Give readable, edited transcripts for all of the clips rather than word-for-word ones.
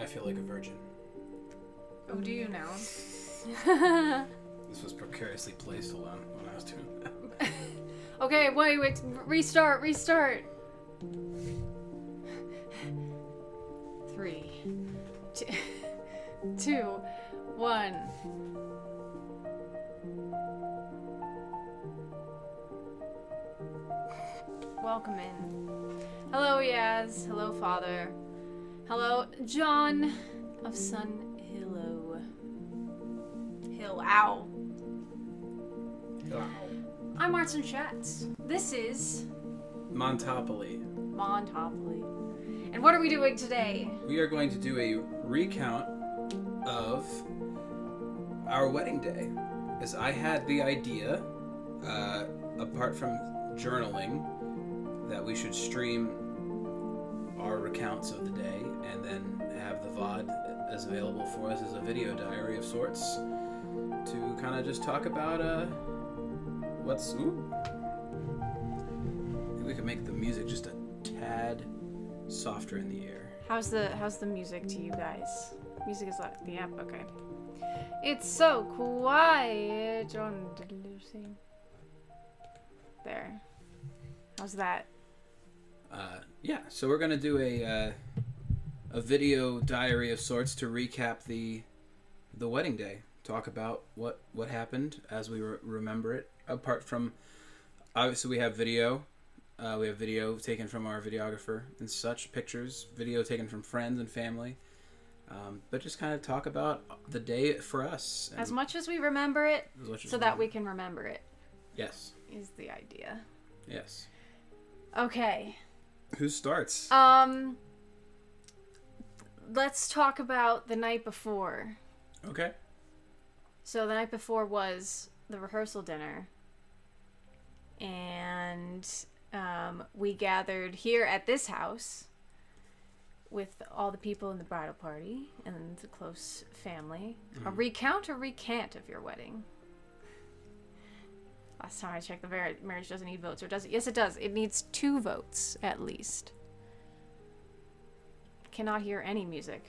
feel like a virgin. Oh, do you now? This was precariously placed when I was doing that. Okay, wait, restart. 3, 2, 1. Welcome in. Hello, Yaz. Hello, Father. Hello, John of Sun Hillow. Ow. I'm Martin Schatz. This is Montopoly. And what are we doing today? We are going to do a recount of our wedding day. As I had the idea, apart from journaling, that we should stream our recounts of the day and then have the VOD as available for us as a video diary of sorts to kind of just talk about maybe we could make the music just a tad softer in the ear. How's the music to you guys? Music is like the app, okay. It's so quiet on there. How's that? Yeah, so we're gonna do a video diary of sorts to recap the wedding day. Talk about what happened as we remember it. Apart from, obviously, we have video. We have video taken from our videographer and such, pictures, video taken from friends and family. But just kind of talk about the day for us. As much as we remember it, so that we can remember it. Yes. Is the idea. Yes. Okay. Who starts? Let's talk about the night before. Okay. So the night before was the rehearsal dinner. And we gathered here at this house with all the people in the bridal party and the close family. Mm-hmm. A recount or recant of your wedding? Last time I checked, the marriage doesn't need votes, or does it? Yes, it does. It needs 2 votes, at least. Cannot hear any music.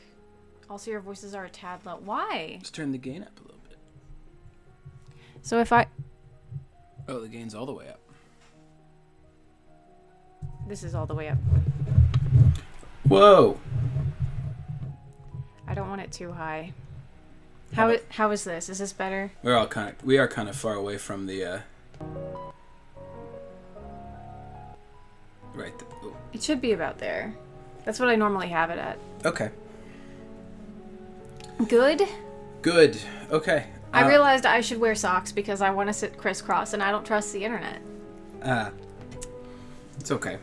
Also, your voices are a tad low. Why? Let's turn the gain up a little bit. So if I... Oh, the gain's all the way up. This is all the way up. Whoa! I don't want it too high. How is this? Is this better? We are kind of far away from the right. It should be about there. That's what I normally have it at. Okay. Good. Okay. I realized I should wear socks because I want to sit crisscross and I don't trust the internet. It's okay.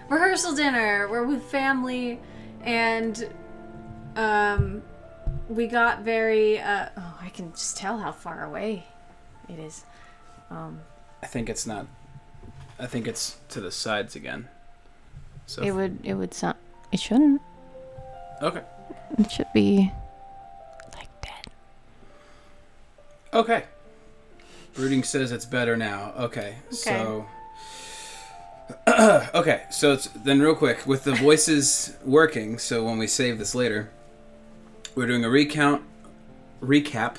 Rehearsal dinner. We're with family, and we got very. I can just tell how far away it is. I think it's not. I think it's to the sides again. So it would sound. It shouldn't. Okay. It should be like that. Okay. Rooting says it's better now. Okay. So. Okay. So then, real quick, with the voices working. So when we save this later, we're doing a recap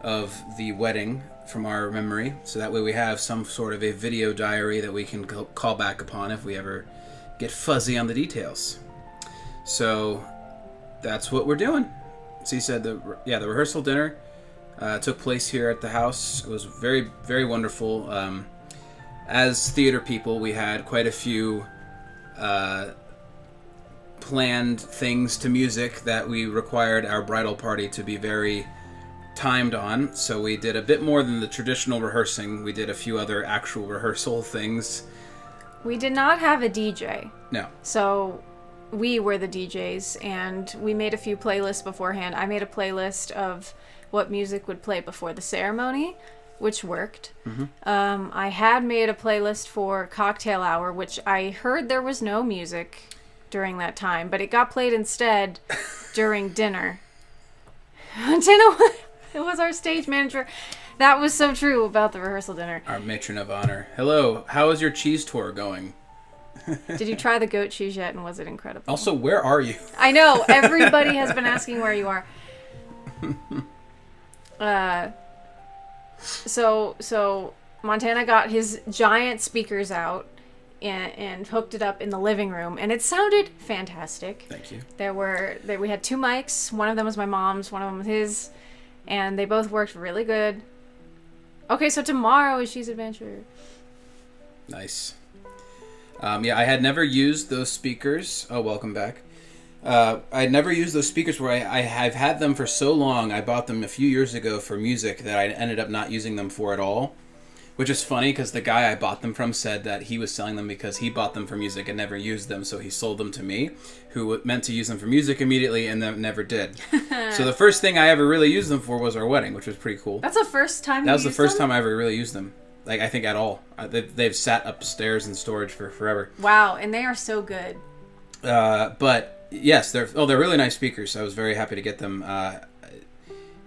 of the wedding from our memory. So that way we have some sort of a video diary that we can call back upon if we ever get fuzzy on the details. So that's what we're doing. So you said the rehearsal dinner took place here at the house. It was very, very wonderful. As theater people, we had quite a few planned things to music that we required our bridal party to be very timed on. So we did a bit more than the traditional rehearsing. We did a few other actual rehearsal things. We did not have a DJ. No. So we were the DJs, and we made a few playlists beforehand. I made a playlist of what music would play before the ceremony, which worked. Mm-hmm. I had made a playlist for cocktail hour, which I heard there was no music during that time, but it got played instead during dinner. It was our stage manager. That was so true about the rehearsal dinner. Our matron of honor. Hello, how is your cheese tour going? Did you try the goat cheese yet, and was it incredible? Also, where are you? I know, everybody has been asking where you are. So Montana got his giant speakers out and hooked it up in the living room, and it sounded fantastic. Thank you. We had 2 mics. One of them was my mom's, one of them was his, and they both worked really good. Okay, so tomorrow is She's Adventure. Nice. Yeah, I had never used those speakers. Oh, welcome back. I had never used those speakers where I have had them for so long. I bought them a few years ago for music that I ended up not using them for at all. Which is funny because the guy I bought them from said that he was selling them because he bought them for music and never used them, so he sold them to me, who meant to use them for music immediately and then never did. So the first thing I ever really used them for was our wedding, which was pretty cool. That's the first time That was the first time I ever really used them. Like, I think at all. They've sat upstairs in storage for forever. Wow, and they are so good. But yes, they're really nice speakers. I was very happy to get them.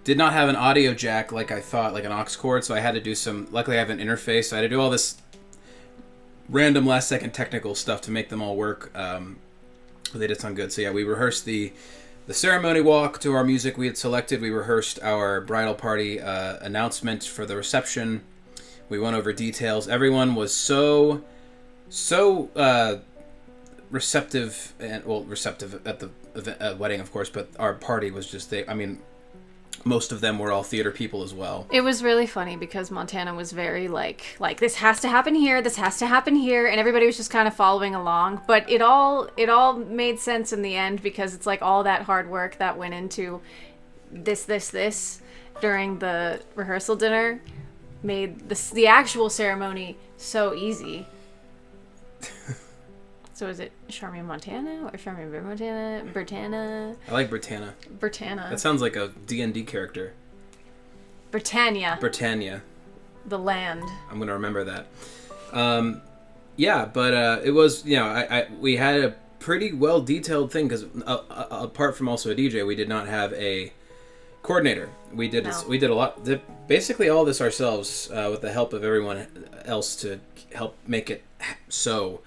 Did not have an audio jack like I thought, like an aux cord, so I had to do some... Luckily, I have an interface, so I had to do all this random last-second technical stuff to make them all work. But they did sound good. So yeah, we rehearsed the ceremony walk to our music we had selected. We rehearsed our bridal party announcement for the reception. We went over details. Everyone was so receptive at the wedding, of course, but our party was just... most of them were all theater people as well. It was really funny because Montana was very like this has to happen here, this has to happen here, and everybody was just kind of following along. But it all made sense in the end because it's like all that hard work that went into this during the rehearsal dinner made the actual ceremony so easy. So is it Charmian Montana or Charmian Montana? Britannia? I like Britannia. Britannia. That sounds like a D&D character. Britannia. Britannia. The land. I'm going to remember that. Yeah, but it was, we had a pretty well-detailed thing because apart from also a DJ, we did not have a coordinator. We did a lot, basically all this ourselves with the help of everyone else to help make it so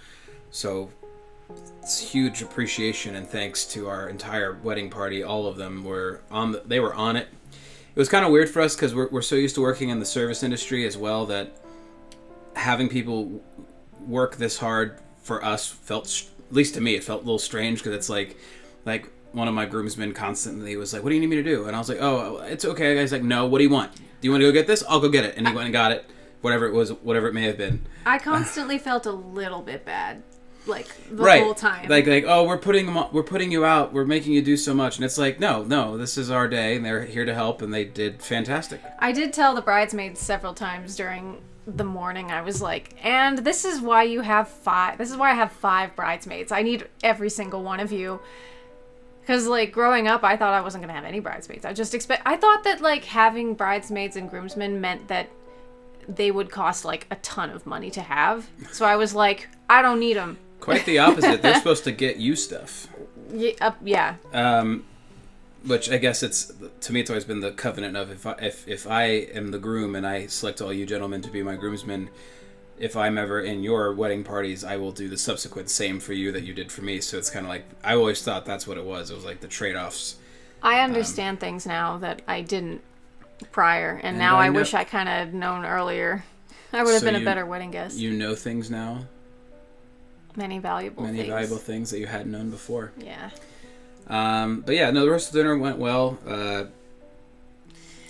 it's huge appreciation and thanks to our entire wedding party. All of them were on it. It was kind of weird for us because we're so used to working in the service industry as well that having people work this hard for us felt, at least to me, it felt a little strange because it's like one of my groomsmen constantly was like, "What do you need me to do?" And I was like, "Oh, it's okay." He's like, "No, what do you want? Do you want to go get this? I'll go get it." And he went and got it, whatever it may have been. I constantly felt a little bit bad. Like the whole time, like oh, we're putting you out, we're making you do so much, and it's like no, this is our day, and they're here to help, and they did fantastic. I did tell the bridesmaids several times during the morning. I was like, and this is why you have 5. This is why I have 5 bridesmaids. I need every single one of you. Because like growing up, I thought I wasn't gonna have any bridesmaids. I thought that like having bridesmaids and groomsmen meant that they would cost like a ton of money to have. So I was like, I don't need them. Quite the opposite. They're supposed to get you stuff. Yeah. Which I guess to me it's always been the covenant of if I am the groom and I select all you gentlemen to be my groomsmen, if I'm ever in your wedding parties, I will do the subsequent same for you that you did for me. So it's kind of like I always thought that's what it was. It was like the trade-offs. I understand things now that I didn't prior, and now I wish I kind of had known earlier. I would have been a better wedding guest. You know things now. Many valuable things that you hadn't known before. Yeah. But yeah, no, the rest of the dinner went well.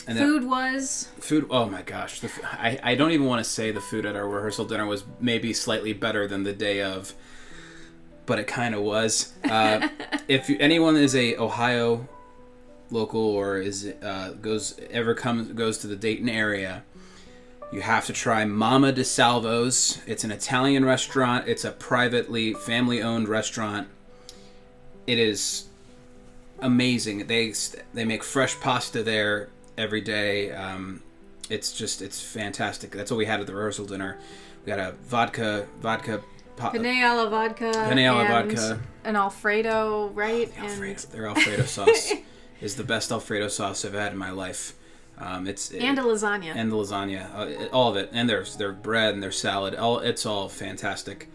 And food. Oh my gosh, I don't even want to say the food at our rehearsal dinner was maybe slightly better than the day of, but it kind of was. If anyone is a Ohio local or goes to the Dayton area, you have to try Mama DeSalvo's. It's an Italian restaurant. It's a privately family-owned restaurant. It is amazing. They make fresh pasta there every day. It's fantastic. That's what we had at the rehearsal dinner. We got a vodka penne alla vodka, an Alfredo, right? Their Alfredo sauce is the best Alfredo sauce I've had in my life. And a lasagna. All of it, and their bread and their salad. It's all fantastic.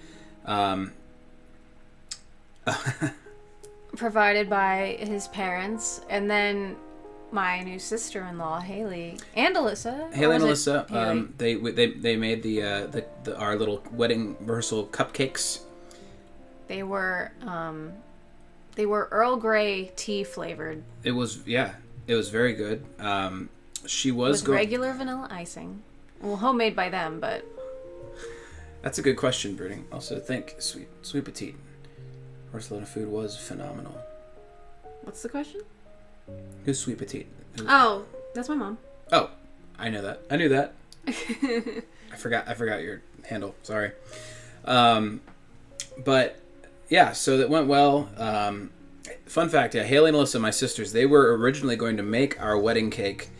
provided by his parents, and then my new sister-in-law Haley and Alyssa. Haley and Alyssa, Haley? they made the our little wedding rehearsal cupcakes. They were Earl Grey tea flavored. It was very good. She was with regular vanilla icing. Well, homemade by them, but that's a good question, Brittany. Also, think sweet petite. Barcelona food was phenomenal. What's the question? Who's Sweet Petite? Oh, that's my mom. Oh, I know that. I knew that. I forgot your handle. Sorry. But yeah, so that went well. Fun fact, yeah, Haley and Alyssa, my sisters, they were originally going to make our wedding cake,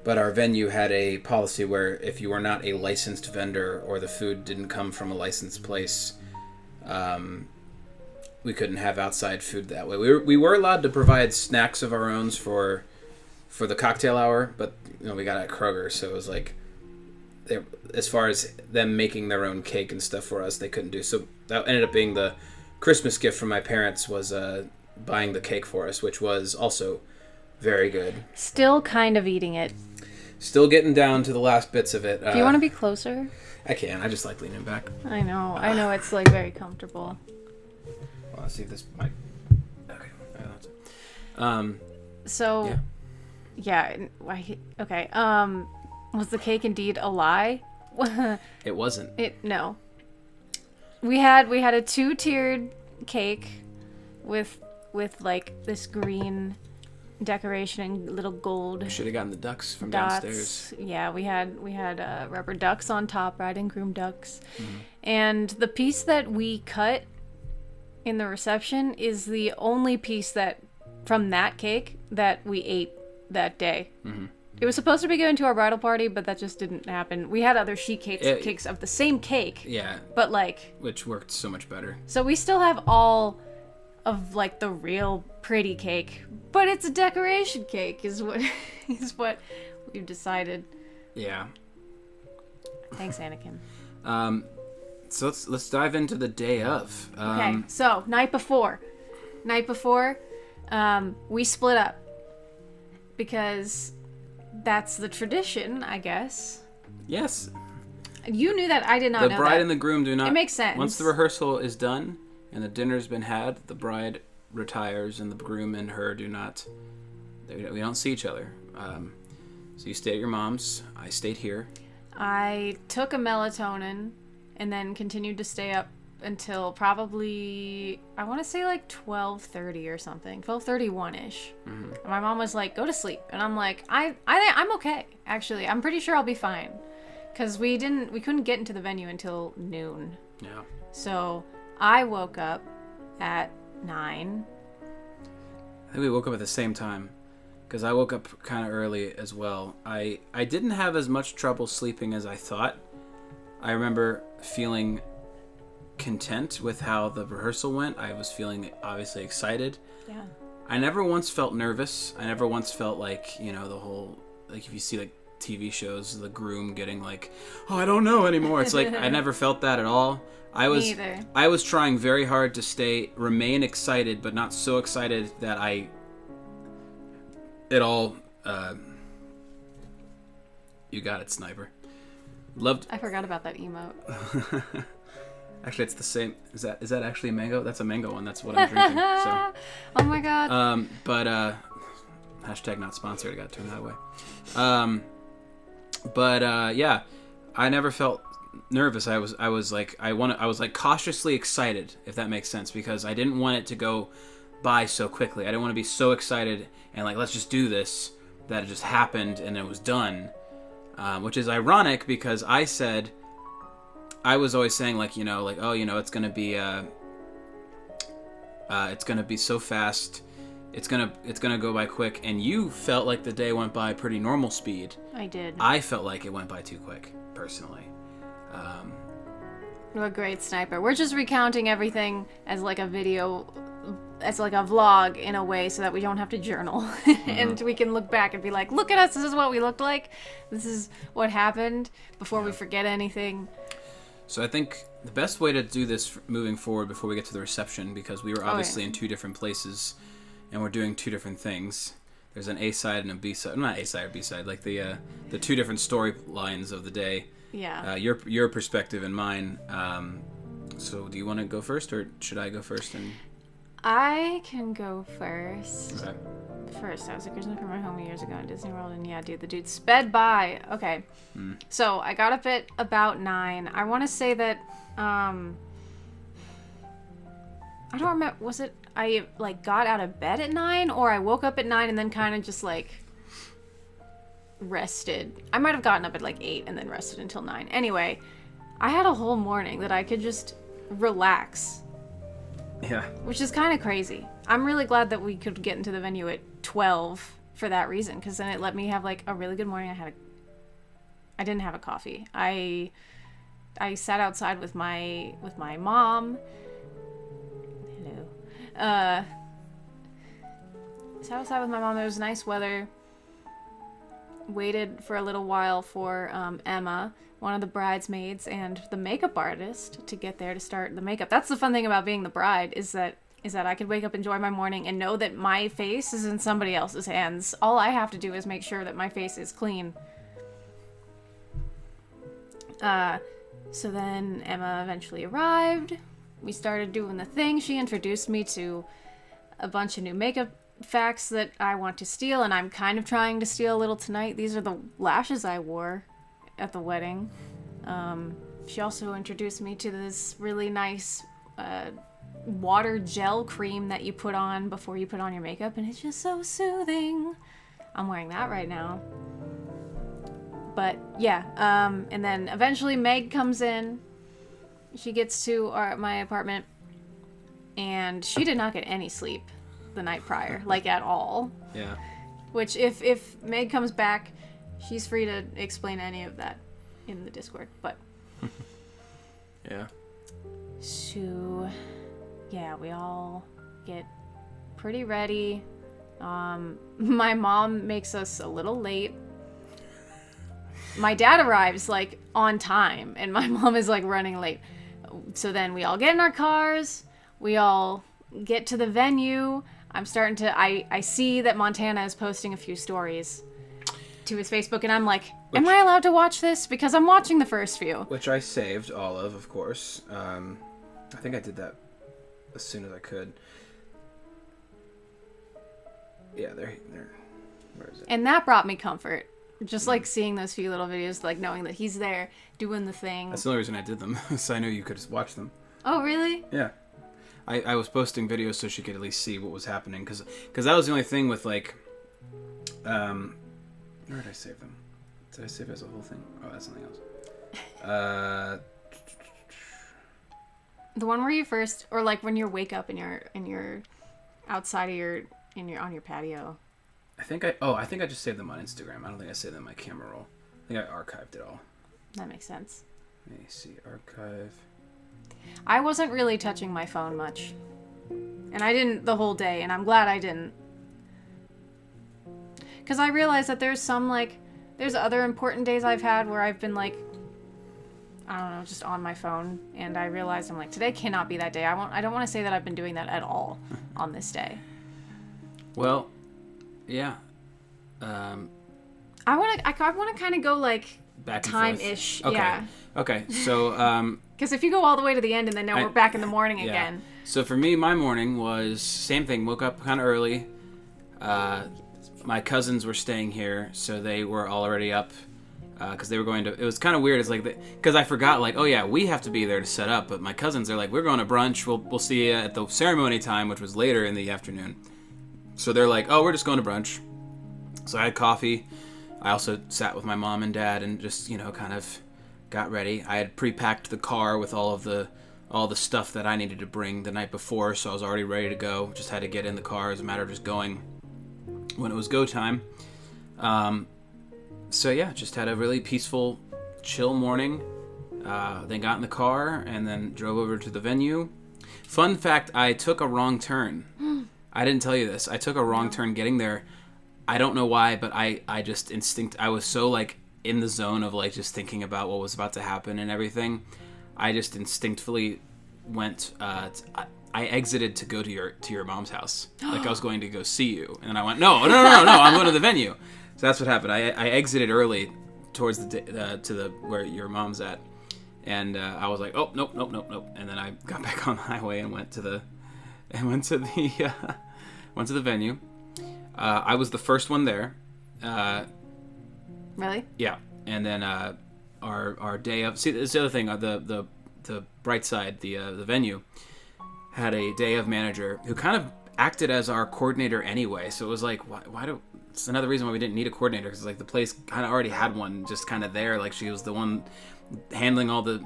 but our venue had a policy where if you were not a licensed vendor or the food didn't come from a licensed place, we couldn't have outside food that way. We were allowed to provide snacks of our own for the cocktail hour, but we got at Kroger, so it was like, as far as them making their own cake and stuff for us, they couldn't do. So that ended up being the Christmas gift from my parents, was buying the cake for us, which was also very good. Still kind of eating it. Still getting down to the last bits of it. Do you want to be closer? I can. I just like leaning back. I know. It's like very comfortable. Well, let's see if this might. Okay. So, yeah. Okay. Was the cake indeed a lie? It wasn't. No. We had a 2-tiered cake with like this green decoration and little gold. I should have gotten the ducks from dots. downstairs. Yeah, we had rubber ducks on top, bride and groom ducks. Mm-hmm. And the piece that we cut in the reception is the only piece that from that cake that we ate that day. Mm-hmm. It was supposed to be given to our bridal party, but that just didn't happen. We had other sheet cakes of the same cake. Yeah. But which worked so much better. So we still have all of the real pretty cake, but it's a decoration cake is what we've decided. Yeah. Thanks, Anakin. So let's dive into the day of. Okay. So night before, we split up because that's the tradition, I guess. Yes. You knew that. I did not know that. The bride and the groom do not. It makes sense. Once the rehearsal is done and the dinner's been had, the bride retires and the groom and her do not. We don't see each other. So you stayed at your mom's. I stayed here. I took a melatonin and then continued to stay up until probably, I want to say 12:30 or something, 12:31ish. Mm-hmm. And my mom was like, "Go to sleep," and I'm like, I'm okay. Actually, I'm pretty sure I'll be fine, because we couldn't get into the venue until noon. Yeah. So I woke up at 9. I think we woke up at the same time, because I woke up kind of early as well. I didn't have as much trouble sleeping as I thought. I remember feeling content with how the rehearsal went. I was feeling obviously excited. Yeah. I never once felt nervous. I never once felt the whole, if you see TV shows, the groom getting oh, I don't know anymore. It's I never felt that at all. Me either. I was trying very hard to remain excited, but not so excited that you got it, sniper. I forgot about that emote. Actually, it's the same. Is that actually a mango? That's a mango one. That's what I'm drinking. So. Oh my god. But hashtag not sponsored. I got to turn that away. Yeah, I never felt nervous. I was cautiously excited, if that makes sense, because I didn't want it to go by so quickly. I didn't want to be so excited and let's just do this, that it just happened and it was done. Which is ironic, because I was always saying it's gonna be so fast, it's gonna go by quick, and you felt like the day went by pretty normal speed. I did. I felt like it went by too quick, personally. You're a great sniper. We're just recounting everything as a video, as a vlog in a way, so that we don't have to journal. Mm-hmm. And we can look back and be like, look at us, this is what we looked like, this is what happened, before we forget anything. So I think the best way to do this moving forward before we get to the reception, because we were obviously in two different places and we're doing two different things. There's an A side and a B side. Not A side or B side, like the two different storylines of the day. Yeah. Your perspective and mine. So do you want to go first, or should I go first? I can go first. Okay. First, I was like, "There's for my home years ago in Disney World," and yeah, dude, the dude sped by. Okay. So I got up at about 9. I want to say that I don't remember, was it I like got out of bed at 9, or I woke up at 9 and then kind of just like rested. I might have gotten up at like 8 and then rested until 9. Anyway, I had a whole morning that I could just relax. Yeah. Which is kind of crazy. I'm really glad that we could get into the venue at 12 for that reason, because then it let me have like a really good morning. I didn't have a coffee. I sat outside with my mom. Hello. Sat outside with my mom. It was nice weather. Waited for a little while for Emma, one of the bridesmaids, and the makeup artist to get there to start the makeup. That's the fun thing about being the bride, is that I could wake up, enjoy my morning, and know that my face is in somebody else's hands. All I have to do is make sure that my face is clean. So then Emma eventually arrived. We started doing the thing. She introduced me to a bunch of new makeup facts that I want to steal, and I'm kind of trying to steal a little tonight. These are the lashes I wore at the wedding. She also introduced me to this really nice water gel cream that you put on before you put on your makeup, and it's just so soothing. I'm wearing that right now. But yeah, and then eventually Meg comes in. She gets to my apartment, and she did not get any sleep the night prior, like at all. Yeah. Which, if Meg comes back, she's free to explain any of that in the Discord. But yeah. So yeah, we all get pretty ready. My mom makes us a little late. My dad arrives like on time, and my mom is like running late. So then we all get in our cars. We all get to the venue. I'm starting to, I see that Montana is posting a few stories to his Facebook, and I'm like, am I allowed to watch this? Because I'm watching the first few. Which I saved all of course. I think I did that as soon as I could. Yeah, they're where is it? And that brought me comfort. Just like seeing those few little videos, like knowing that he's there doing the thing. That's the only reason I did them, so I knew you could watch them. Oh, really? Yeah. I was posting videos so she could at least see what was happening, because that was the only thing with like, where did I save them? Did I save it as a whole thing? Oh, that's something else. The one where you first, or like when you wake up and you're outside of on your patio. I think I just saved them on Instagram. I don't think I saved them in my camera roll. I think I archived it all. That makes sense. Let me see, archive. I wasn't really touching my phone much. And I didn't the whole day, and I'm glad I didn't. Because I realized that there's other important days I've had where I've been like, I don't know, just on my phone. And I realized I'm like, today cannot be that day. I don't want to say that I've been doing that at all on this day. Well, yeah. I want to kind of go like back and time-ish. Forth. Okay. Yeah. Okay. So because if you go all the way to the end and then now we're back in the morning again. So for me, my morning was same thing. Woke up kind of early. My cousins were staying here, so they were already up because they were going to. It was kind of weird. It's like because I forgot, like, oh yeah, we have to be there to set up, but my cousins are like, we're going to brunch. We'll see you at the ceremony time, which was later in the afternoon. So they're like, oh, we're just going to brunch. So I had coffee. I also sat with my mom and dad and just, kind of got ready. I had pre-packed the car with all the stuff that I needed to bring the night before, so I was already ready to go. Just had to get in the car. It was a matter of just going when it was go time. So yeah, just had a really peaceful, chill morning. Then got in the car and then drove over to the venue. Fun fact, I took a wrong turn. I didn't tell you this. I took a wrong turn getting there. I don't know why, but I just I was so like in the zone of like just thinking about what was about to happen and everything. I just instinctively went. I exited to go to your mom's house, like I was going to go see you, and then I went, no, I'm going to the venue. So that's what happened. I exited early towards to where your mom's at, and I was like, oh, nope, and then I got back on the highway and went to the venue. I was the first one there. Really? Yeah, and then our day of, see, this is the other thing. The bright side, the venue had a day of manager who kind of acted as our coordinator anyway. So it was like, why do? It's another reason why we didn't need a coordinator, because like the place kind of already had one, just kind of there. Like she was the one handling all the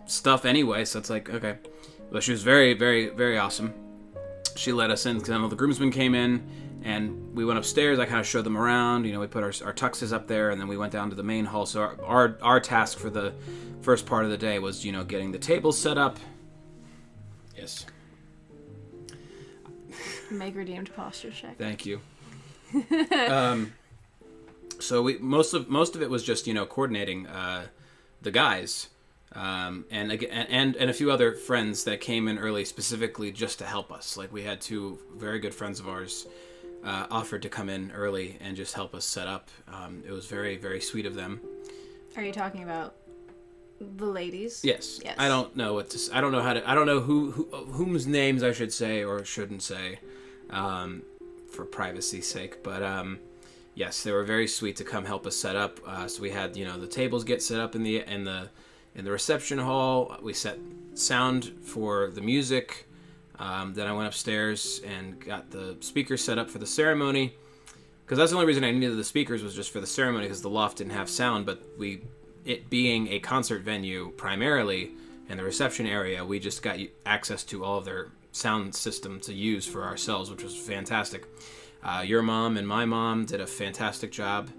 stuff anyway. So it's like, okay, but she was very, very, very awesome. She let us in because I know the groomsmen came in, and we went upstairs. I kind of showed them around. You know, we put our tuxes up there, and then we went down to the main hall. So our task for the first part of the day was, you know, getting the tables set up. Yes. Meg redeemed posture check. Thank you. So we most of it was just, you know, coordinating the guys, and a few other friends that came in early specifically just to help us. Like we had two very good friends of ours offered to come in early and just help us set up. It was very, very sweet of them. Are you talking about the ladies? Yes. I don't know what to. I don't know how to. I don't know whose names I should say or shouldn't say, for privacy's sake. But yes, they were very sweet to come help us set up. So we had, you know, the tables get set up in the reception hall. We set sound for the music. Then I went upstairs and got the speakers set up for the ceremony. Because that's the only reason I needed the speakers, was just for the ceremony, because the loft didn't have sound. But it being a concert venue primarily, in the reception area, we just got access to all of their sound system to use for ourselves, which was fantastic. Your mom and my mom did a fantastic job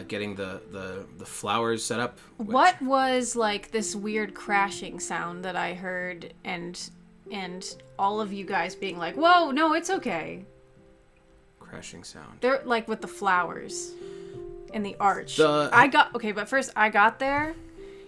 getting the flowers set up. What was like this weird crashing sound that I heard, and all of you guys being like, "Whoa, no, it's okay." Crashing sound. They're like with the flowers in the arch. But first I got there,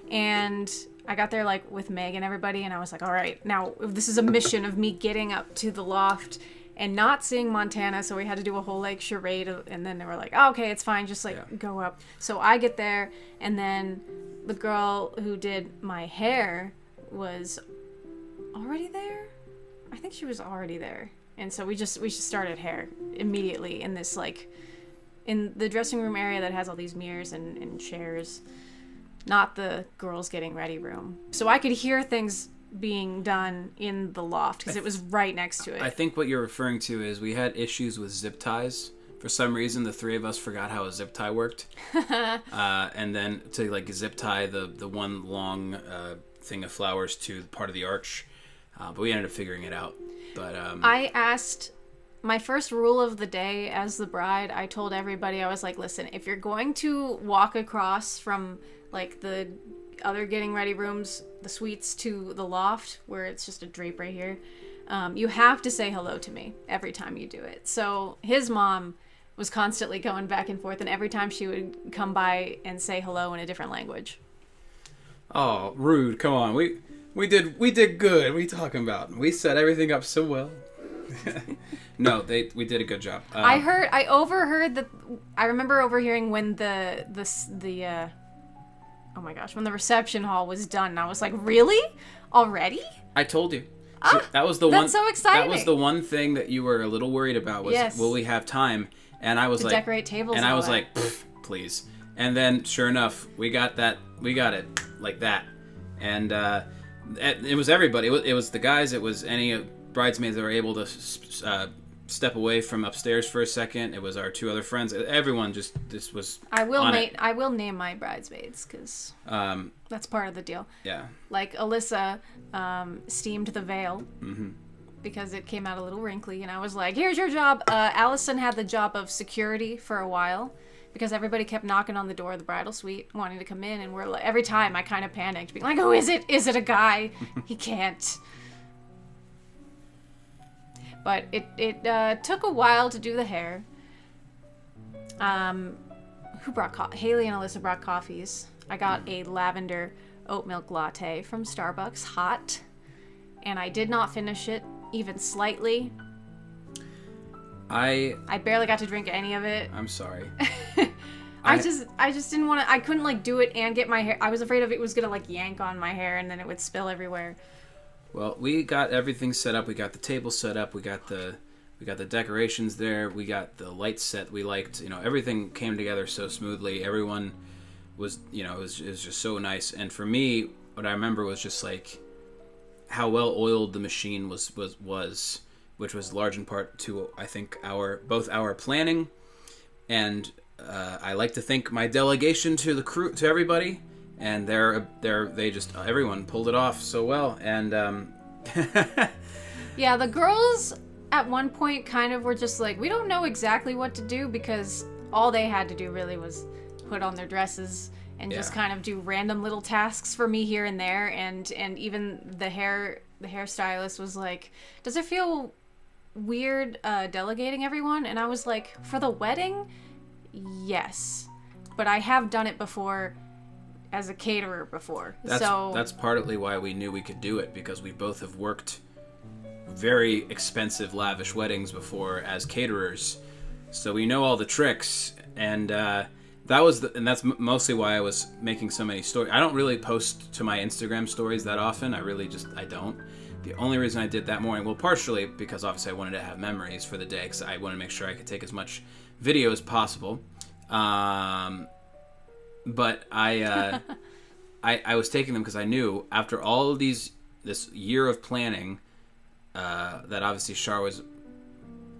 and I got there like with Meg and everybody, and I was like, all right, now this is a mission of me getting up to the loft and not seeing Montana, so we had to do a whole like charade, and then they were like, oh, okay, it's fine, just like go up. So I get there, and then the girl who did my hair was already there. I think she was already there. And so we just started hair immediately in this, like, in the dressing room area that has all these mirrors and chairs, not the girls getting ready room. So I could hear things being done in the loft because it was right next to it. I think what you're referring to is we had issues with zip ties. For some reason, the three of us forgot how a zip tie worked. And then to like zip tie the one long thing of flowers to part of the arch. But we ended up figuring it out. But I asked, my first rule of the day as the bride, I told everybody, I was like, listen, if you're going to walk across from like the other getting ready rooms, the suites, to the loft where it's just a drape right here, you have to say hello to me every time you do it. So his mom was constantly going back and forth, and every time she would come by and say hello in a different language. Oh, rude. Come on. We did good. What are you talking about? We set everything up so well. No, we did a good job. I overheard that. I remember overhearing when the oh my gosh, when the reception hall was done, and I was like, really? Already? I told you. So that was the one. That's so exciting. That was the one thing that you were a little worried about, was will we have time? And I was like, decorate tables. And I was like, please. And then, sure enough, we got that. We got it like that. And it was everybody. It was the guys. It was any bridesmaids that were able to step away from upstairs for a second. It was our two other friends. Everyone just was. I will name my bridesmaids because that's part of the deal. Yeah. Like Alyssa steamed the veil because it came out a little wrinkly, and I was like, "Here's your job." Allison had the job of security for a while, because everybody kept knocking on the door of the bridal suite wanting to come in, and we're like, every time I kind of panicked, being like, "Oh, is it a guy? He can't." But it took a while to do the hair. Who brought Haley and Alyssa brought coffees. I got a lavender oat milk latte from Starbucks, hot, and I did not finish it even slightly. I barely got to drink any of it. I'm sorry. I just didn't want to. I couldn't like do it and get my hair. I was afraid of it was gonna like yank on my hair and then it would spill everywhere. Well, we got everything set up. We got the table set up. We got the decorations there. We got the lights set. We liked, everything came together so smoothly. Everyone was, it was just so nice. And for me, what I remember was just like how well oiled the machine was, which was large in part to, I think, both our planning and I like to think my delegation to the crew, to everybody, and everyone pulled it off so well. And yeah, the girls at one point kind of were just like, we don't know exactly what to do, because all they had to do really was put on their dresses and just kind of do random little tasks for me here and there. And even the hairstylist was like, does it feel weird delegating everyone? And I was like, for the wedding, yes, but I have done it before as a caterer before. That's partly why we knew we could do it, because we both have worked very expensive, lavish weddings before as caterers, so we know all the tricks. And that's mostly why I was making so many stories. I don't really post to my Instagram stories that often. I don't. The only reason I did that morning, well, partially because obviously I wanted to have memories for the day, because I wanted to make sure I could take as much video as possible. But I was taking them because I knew after all of this year of planning, that obviously Shar was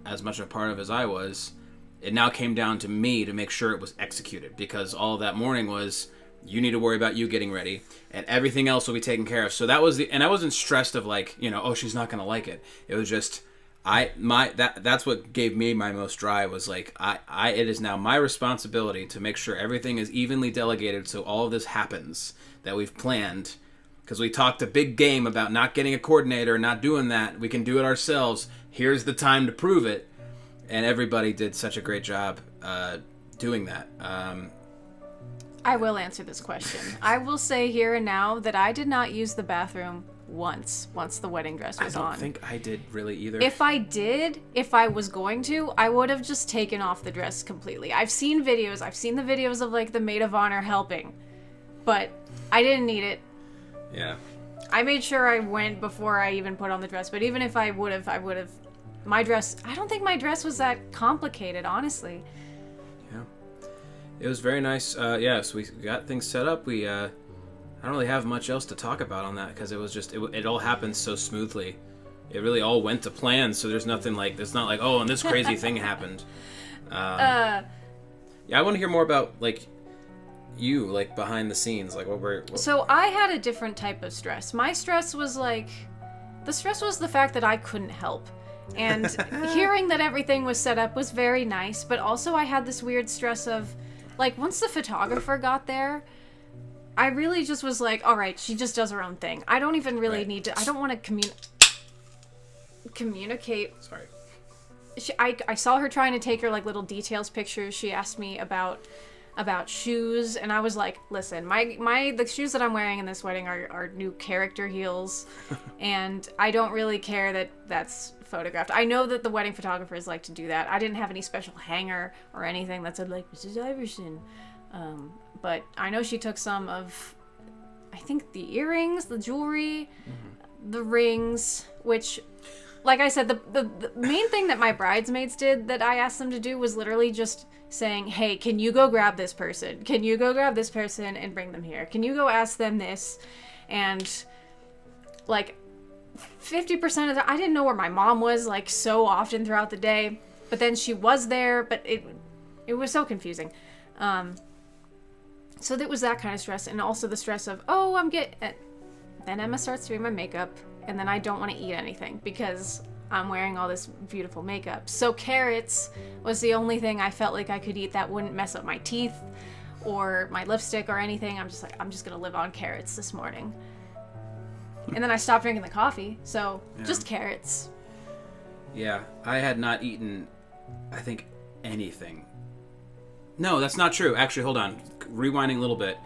as much a part of as I was. It now came down to me to make sure it was executed, because all of that morning was, you need to worry about you getting ready, and everything else will be taken care of. So that was and I wasn't stressed of like, oh, she's not gonna like it. It was just that's what gave me my most drive, was like, it is now my responsibility to make sure everything is evenly delegated, so all of this happens that we've planned. Because we talked a big game about not getting a coordinator, not doing that. We can do it ourselves. Here's the time to prove it. And everybody did such a great job doing that. I will answer this question. I will say here and now that I did not use the bathroom once the wedding dress was on. I don't think I did really either. If I was going to, I would have just taken off the dress completely. I've seen the videos of like the maid of honor helping, but I didn't need it. Yeah. I made sure I went before I even put on the dress, but even if I would have, my dress, I don't think my dress was that complicated, honestly. Yeah. It was very nice. So we got things set up. I don't really have much else to talk about on that, because it was just, it all happened so smoothly. It really all went to plan, so there's nothing like, it's not like, oh, and this crazy thing happened. Yeah, I want to hear more about, like, you, like, behind the scenes, like, So I had a different type of stress. My stress was like, the stress was the fact that I couldn't help. And hearing that everything was set up was very nice, but also I had this weird stress of, like, once the photographer got there, I really just was like, all right, she just does her own thing. I don't even really need to, I don't want to communicate. Sorry. I saw her trying to take her, like, little details pictures. She asked me about shoes, and I was like, listen, the shoes that I'm wearing in this wedding are new character heels, and I don't really care that that's photographed. I know that the wedding photographers like to do that. I didn't have any special hanger or anything that said, like, Mrs. Iverson. But I know she took some of, I think, the earrings, the jewelry, the rings, which, like I said, the main thing that my bridesmaids did that I asked them to do was literally just saying, hey, can you go grab this person? Can you go grab this person and bring them here? Can you go ask them this? And, like, 50% of I didn't know where my mom was, like, so often throughout the day. But then she was there, but it was so confusing. So there was that kind of stress, and also the stress of, then Emma starts doing my makeup, and then I don't want to eat anything because I'm wearing all this beautiful makeup. So carrots was the only thing I felt like I could eat that wouldn't mess up my teeth or my lipstick or anything. I'm just like, I'm just gonna live on carrots this morning. And then I stopped drinking the coffee, so just carrots. Yeah, I had not eaten, I think, anything. No, that's not true. Actually, hold on. Rewinding a little bit.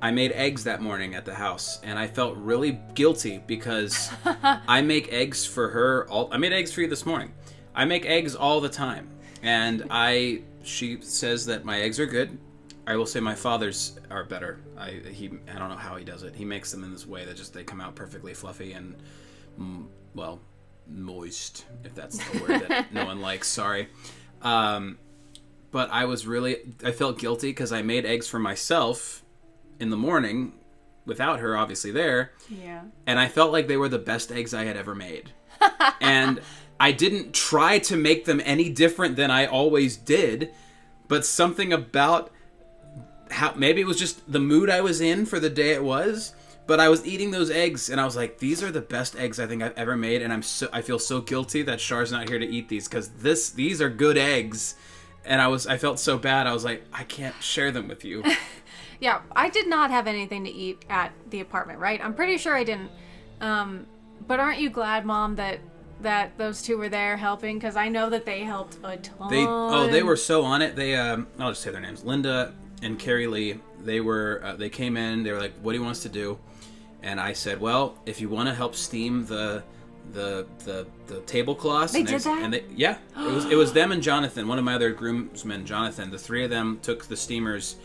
I made eggs that morning at the house, and I felt really guilty because I make eggs for her. I made eggs for you this morning. I make eggs all the time, and she says that my eggs are good. I will say my father's are better. I don't know how he does it. He makes them in this way that just they come out perfectly fluffy and moist, if that's the word that no one likes. Sorry. But I felt guilty because I made eggs for myself in the morning without her obviously there. Yeah. And I felt like they were the best eggs I had ever made. And I didn't try to make them any different than I always did, but something about how maybe it was just the mood I was in for the day it was, but I was eating those eggs and I was like, these are the best eggs I think I've ever made, and I feel so guilty that Char's not here to eat these because these are good eggs. And I felt so bad. I was like, I can't share them with you. Yeah, I did not have anything to eat at the apartment, right? I'm pretty sure I didn't. But aren't you glad, Mom, that those two were there helping? Because I know that they helped a ton. They were so on it. I'll just say their names. Linda and Carrie Lee. They came in. They were like, "What do you want us to do?" And I said, "Well, if you want to help steam the tablecloths." They did that? And it was them and Jonathan, one of my other groomsmen, Jonathan. The three of them took the steamers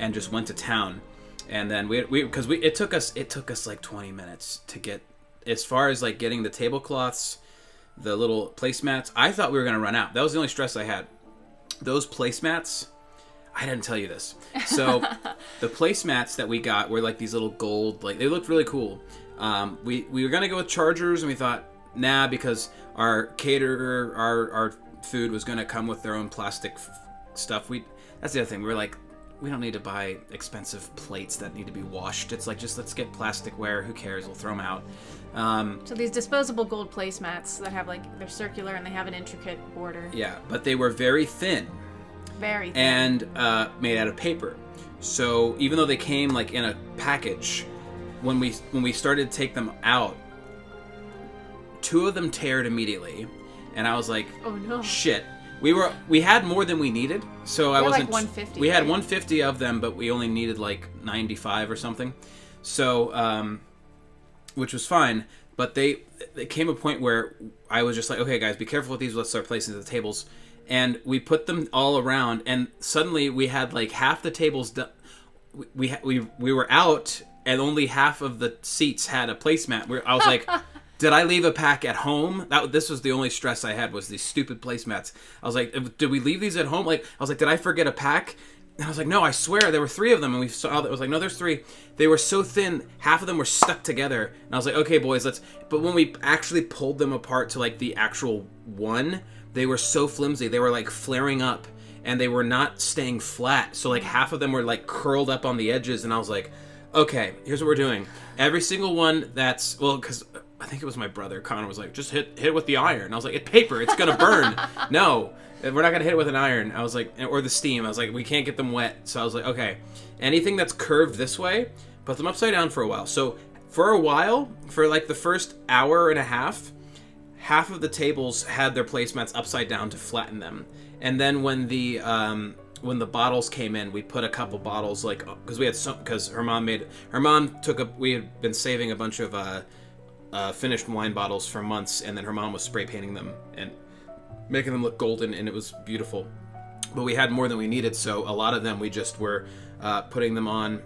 and just went to town. And then it took us like 20 minutes to get as far as like getting the tablecloths, the little placemats. I thought we were gonna run out. That was the only stress I had. Those placemats, I didn't tell you this. So the placemats that we got were like these little gold, like they looked really cool. We were gonna go with chargers, and we thought, nah, because our caterer, our food was gonna come with their own plastic stuff. That's the other thing. We were like, we don't need to buy expensive plates that need to be washed. It's like, just let's get plasticware. Who cares? We'll throw them out. So these disposable gold placemats that have like, they're circular and they have an intricate border. Yeah, but they were very thin. Very thin. And made out of paper. So even though they came like in a package, when we started to take them out, two of them teared immediately, and I was like, "Oh no, shit!" We had more than we needed, so I wasn't. Like 150. We had 150 of them, but we only needed like 95 or something. So, which was fine. But they came a point where I was just like, "Okay, guys, be careful with these. Let's start placing the tables." And we put them all around, and suddenly we had like half the tables done. We were out. And only half of the seats had a placemat. I was like, did I leave a pack at home? This was the only stress I had, was these stupid placemats. I was like, did we leave these at home? Like, I was like, did I forget a pack? And I was like, no, I swear there were 3 of them. And we saw that. I was like, no, there's 3. They were so thin, half of them were stuck together. And I was like, okay, boys, but when we actually pulled them apart to like the actual one, they were so flimsy. They were like flaring up, and they were not staying flat. So like half of them were like curled up on the edges. And I was like, okay, here's what we're doing. Every single one because I think it was my brother, Connor, was like, just hit with the iron. I was like, it's paper, it's going to burn. No, we're not going to hit it with an iron. I was like, or the steam. I was like, we can't get them wet. So I was like, okay, anything that's curved this way, put them upside down for a while. So for a while, for like the first hour and a half of the tables had their placemats upside down to flatten them. And then when the bottles came in, we put a couple bottles, like, because we had been saving a bunch of finished wine bottles for months, and then her mom was spray painting them and making them look golden, and it was beautiful. But we had more than we needed, so a lot of them we just were putting them on.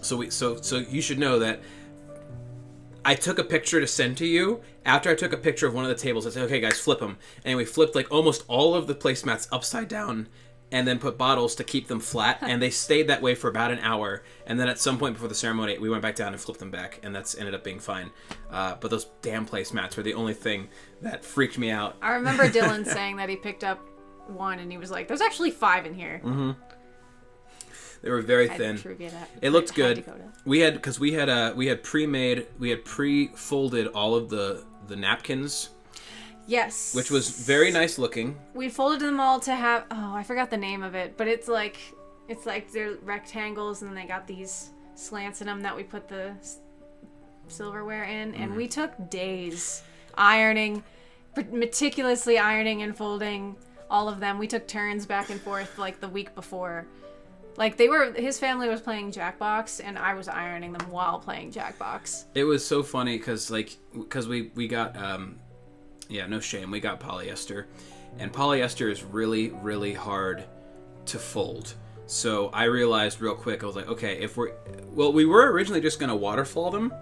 So you should know that I took a picture to send to you. After I took a picture of one of the tables, I said, okay, guys, flip them. And we flipped like almost all of the placemats upside down, and then put bottles to keep them flat, and they stayed that way for about an hour. And then at some point before the ceremony, we went back down and flipped them back, and that's ended up being fine. But those damn placemats were the only thing that freaked me out. I remember Dylan saying that he picked up one, and he was like, "There's actually 5 in here." Mm-hmm. They were very thin. It looked good. We had pre-folded all of the napkins. Yes. Which was very nice looking. We folded them all to have... Oh, I forgot the name of it. But it's like they're rectangles, and they got these slants in them that we put the silverware in. And we took days ironing, meticulously ironing and folding all of them. We took turns back and forth like the week before. Like his family was playing Jackbox, and I was ironing them while playing Jackbox. It was so funny because we got no shame, we got polyester, and polyester is really, really hard to fold. So I realized real quick, I was like, okay, we were originally just gonna waterfall them,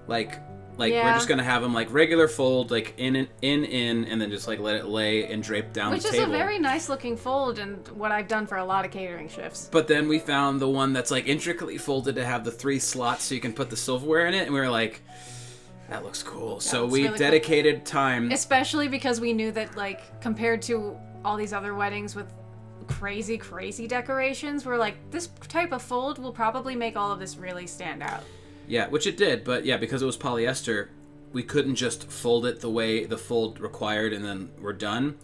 like we're just gonna have them like regular fold, like in, and then just like let it lay and drape down the table. Which is a very nice looking fold, and what I've done for a lot of catering shifts. But then we found the one that's like intricately folded to have the 3 slots so you can put the silverware in it, and we were like, that looks cool. So we really dedicated time. Especially because we knew that, like, compared to all these other weddings with crazy, crazy decorations, we're like, this type of fold will probably make all of this really stand out. Yeah, which it did, but yeah, because it was polyester, we couldn't just fold it the way the fold required and then we're done.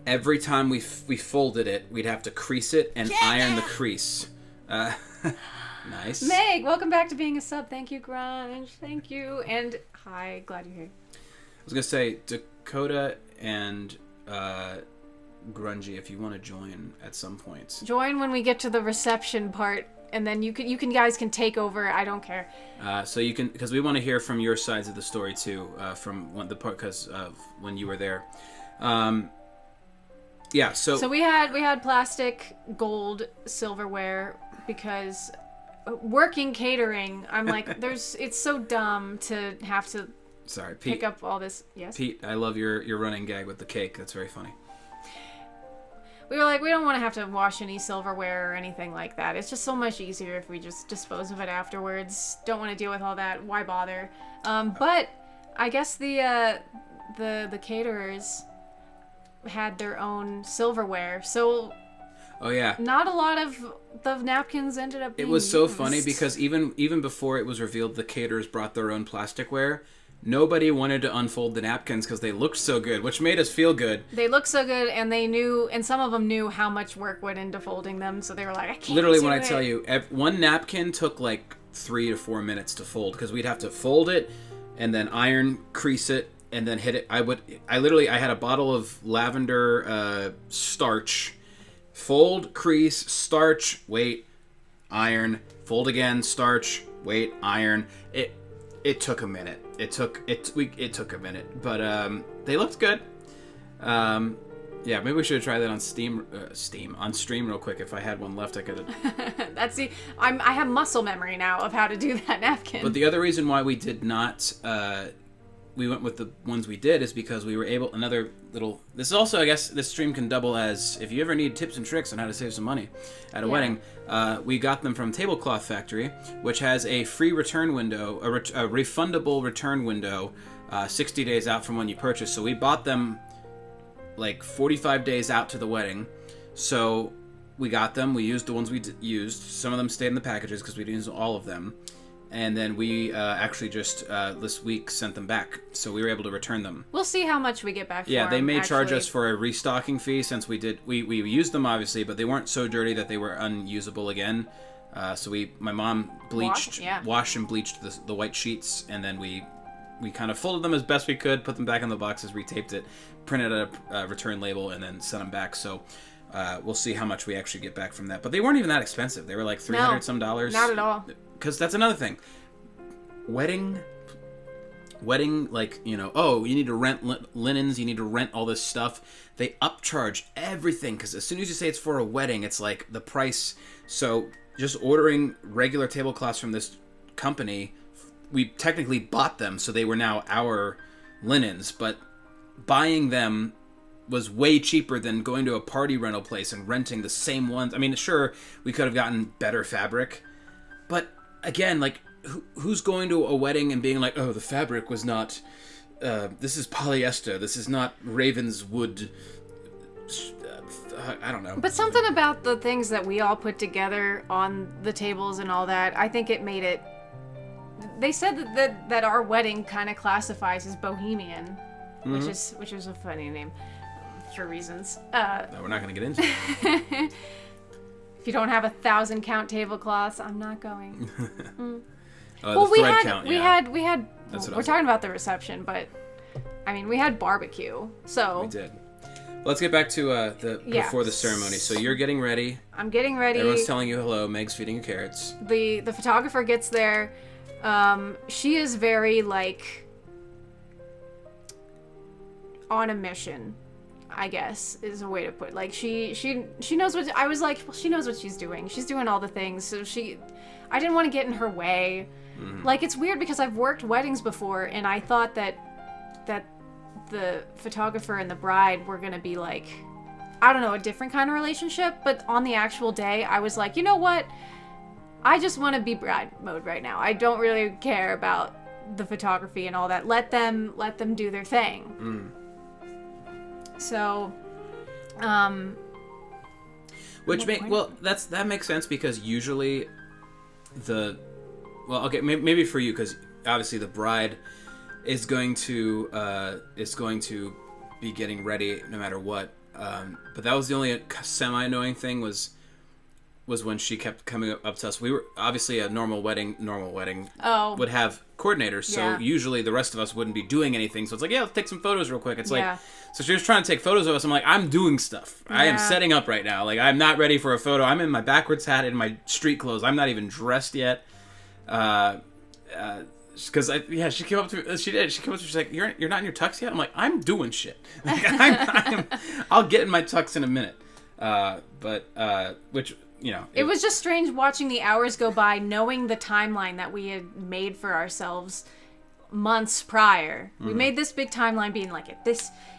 Every time we folded it, we'd have to crease it and iron the crease. Nice. Meg, welcome back to being a sub. Thank you, Grunge. Thank you. And hi, glad you're here. I was going to say, Dakota and Grungy, if you want to join at some point. Join when we get to the reception part. And then you guys can take over. I don't care. So you can, because we want to hear from your sides of the story too, from the part because of when you were there. Yeah. So we had plastic, gold, silverware because working catering, I'm like, it's so dumb to have to. Sorry, Pete. Pick up all this. Yes. Pete, I love your running gag with the cake. That's very funny. We were like, we don't want to have to wash any silverware or anything like that. It's just so much easier if we just dispose of it afterwards. Don't want to deal with all that. Why bother? But I guess the caterers had their own silverware, so oh yeah, not a lot of the napkins ended up being It was so used. funny because even before it was revealed the caterers brought their own plasticware. Nobody wanted to unfold the napkins because they looked so good, which made us feel good. They looked so good, and they knew, and some of them knew how much work went into folding them, so they were like, I can't Literally, do when it. I tell you, one napkin took like 3 to 4 minutes to fold because we'd have to fold it and then iron, crease it, and then hit it. I had a bottle of lavender starch, fold, crease, starch, wait, iron, fold again, starch, wait, iron. It took a minute. It took a minute, but they looked good. Yeah, maybe we should try that on on stream real quick. If I had one left, I could. I have muscle memory now of how to do that napkin. But the other reason why we did not, we went with the ones we did is because we were able. This is also, I guess, this stream can double as if you ever need tips and tricks on how to save some money at a wedding. We got them from Tablecloth Factory, which has a free return window, a refundable return window, 60 days out from when you purchase. So we bought them like 45 days out to the wedding. So we got them. We used the ones we used. Some of them stayed in the packages because we didn't use all of them. And then we actually just this week sent them back, so we were able to return them. We'll see how much we get back. Yeah, they may charge actually. us for a restocking fee since we used them obviously, but they weren't so dirty that they were unusable again. So my mom washed and bleached the white sheets, and then we kind of folded them as best we could, put them back in the boxes, retaped it, printed a return label, and then sent them back. So. We'll see how much we actually get back from that. But they weren't even that expensive. They were like $300 some. Not at all. Because that's another thing. Wedding, like, you need to rent linens, you need to rent all this stuff. They upcharge everything because as soon as you say it's for a wedding, it's like the price. So just ordering regular tablecloths from this company, we technically bought them, so they were now our linens. But buying them was way cheaper than going to a party rental place and renting the same ones. I mean, sure, we could have gotten better fabric, but again, like, who's going to a wedding and being like, oh, the fabric was not, this is polyester, this is not Ravenswood, I don't know. But something about the things that we all put together on the tables and all that, I think it made it, they said that our wedding kind of classifies as bohemian, mm-hmm. which is a funny name. For reasons. No, we're not going to get into it. If you don't have 1,000 count tablecloths, I'm not going. Well, we had. That's what we're talking about the reception, but I mean, we had barbecue, so we did. Let's get back to before the ceremony. So you're getting ready. I'm getting ready. Everyone's telling you hello. Meg's feeding you carrots. The photographer gets there. She is very, like, on a mission, I guess, is a way to put it. Like, she knows what... I was like, well, she knows what she's doing. She's doing all the things, so I didn't want to get in her way. Mm-hmm. Like, it's weird because I've worked weddings before, and I thought that the photographer and the bride were gonna be, like, I don't know, a different kind of relationship. But on the actual day, I was like, you know what? I just want to be bride mode right now. I don't really care about the photography and all that. Let them do their thing. So, that makes sense because usually maybe for you, because obviously the bride is going to be getting ready no matter what. But that was the only semi-annoying thing was when she kept coming up to us. We were obviously a normal wedding would have coordinators, so usually the rest of us wouldn't be doing anything. So it's like, let's take some photos real quick. It's like, so she was trying to take photos of us. I'm like, I'm doing stuff. I am setting up right now. Like, I'm not ready for a photo. I'm in my backwards hat and my street clothes. I'm not even dressed yet. Because she came up to me. She came up to me. She's like, "You're not in your tux yet." I'm like, "I'm doing shit. Like, I'll get in my tux in a minute." Which it was just strange watching the hours go by, knowing the timeline that we had made for ourselves months prior. We made this big timeline, being like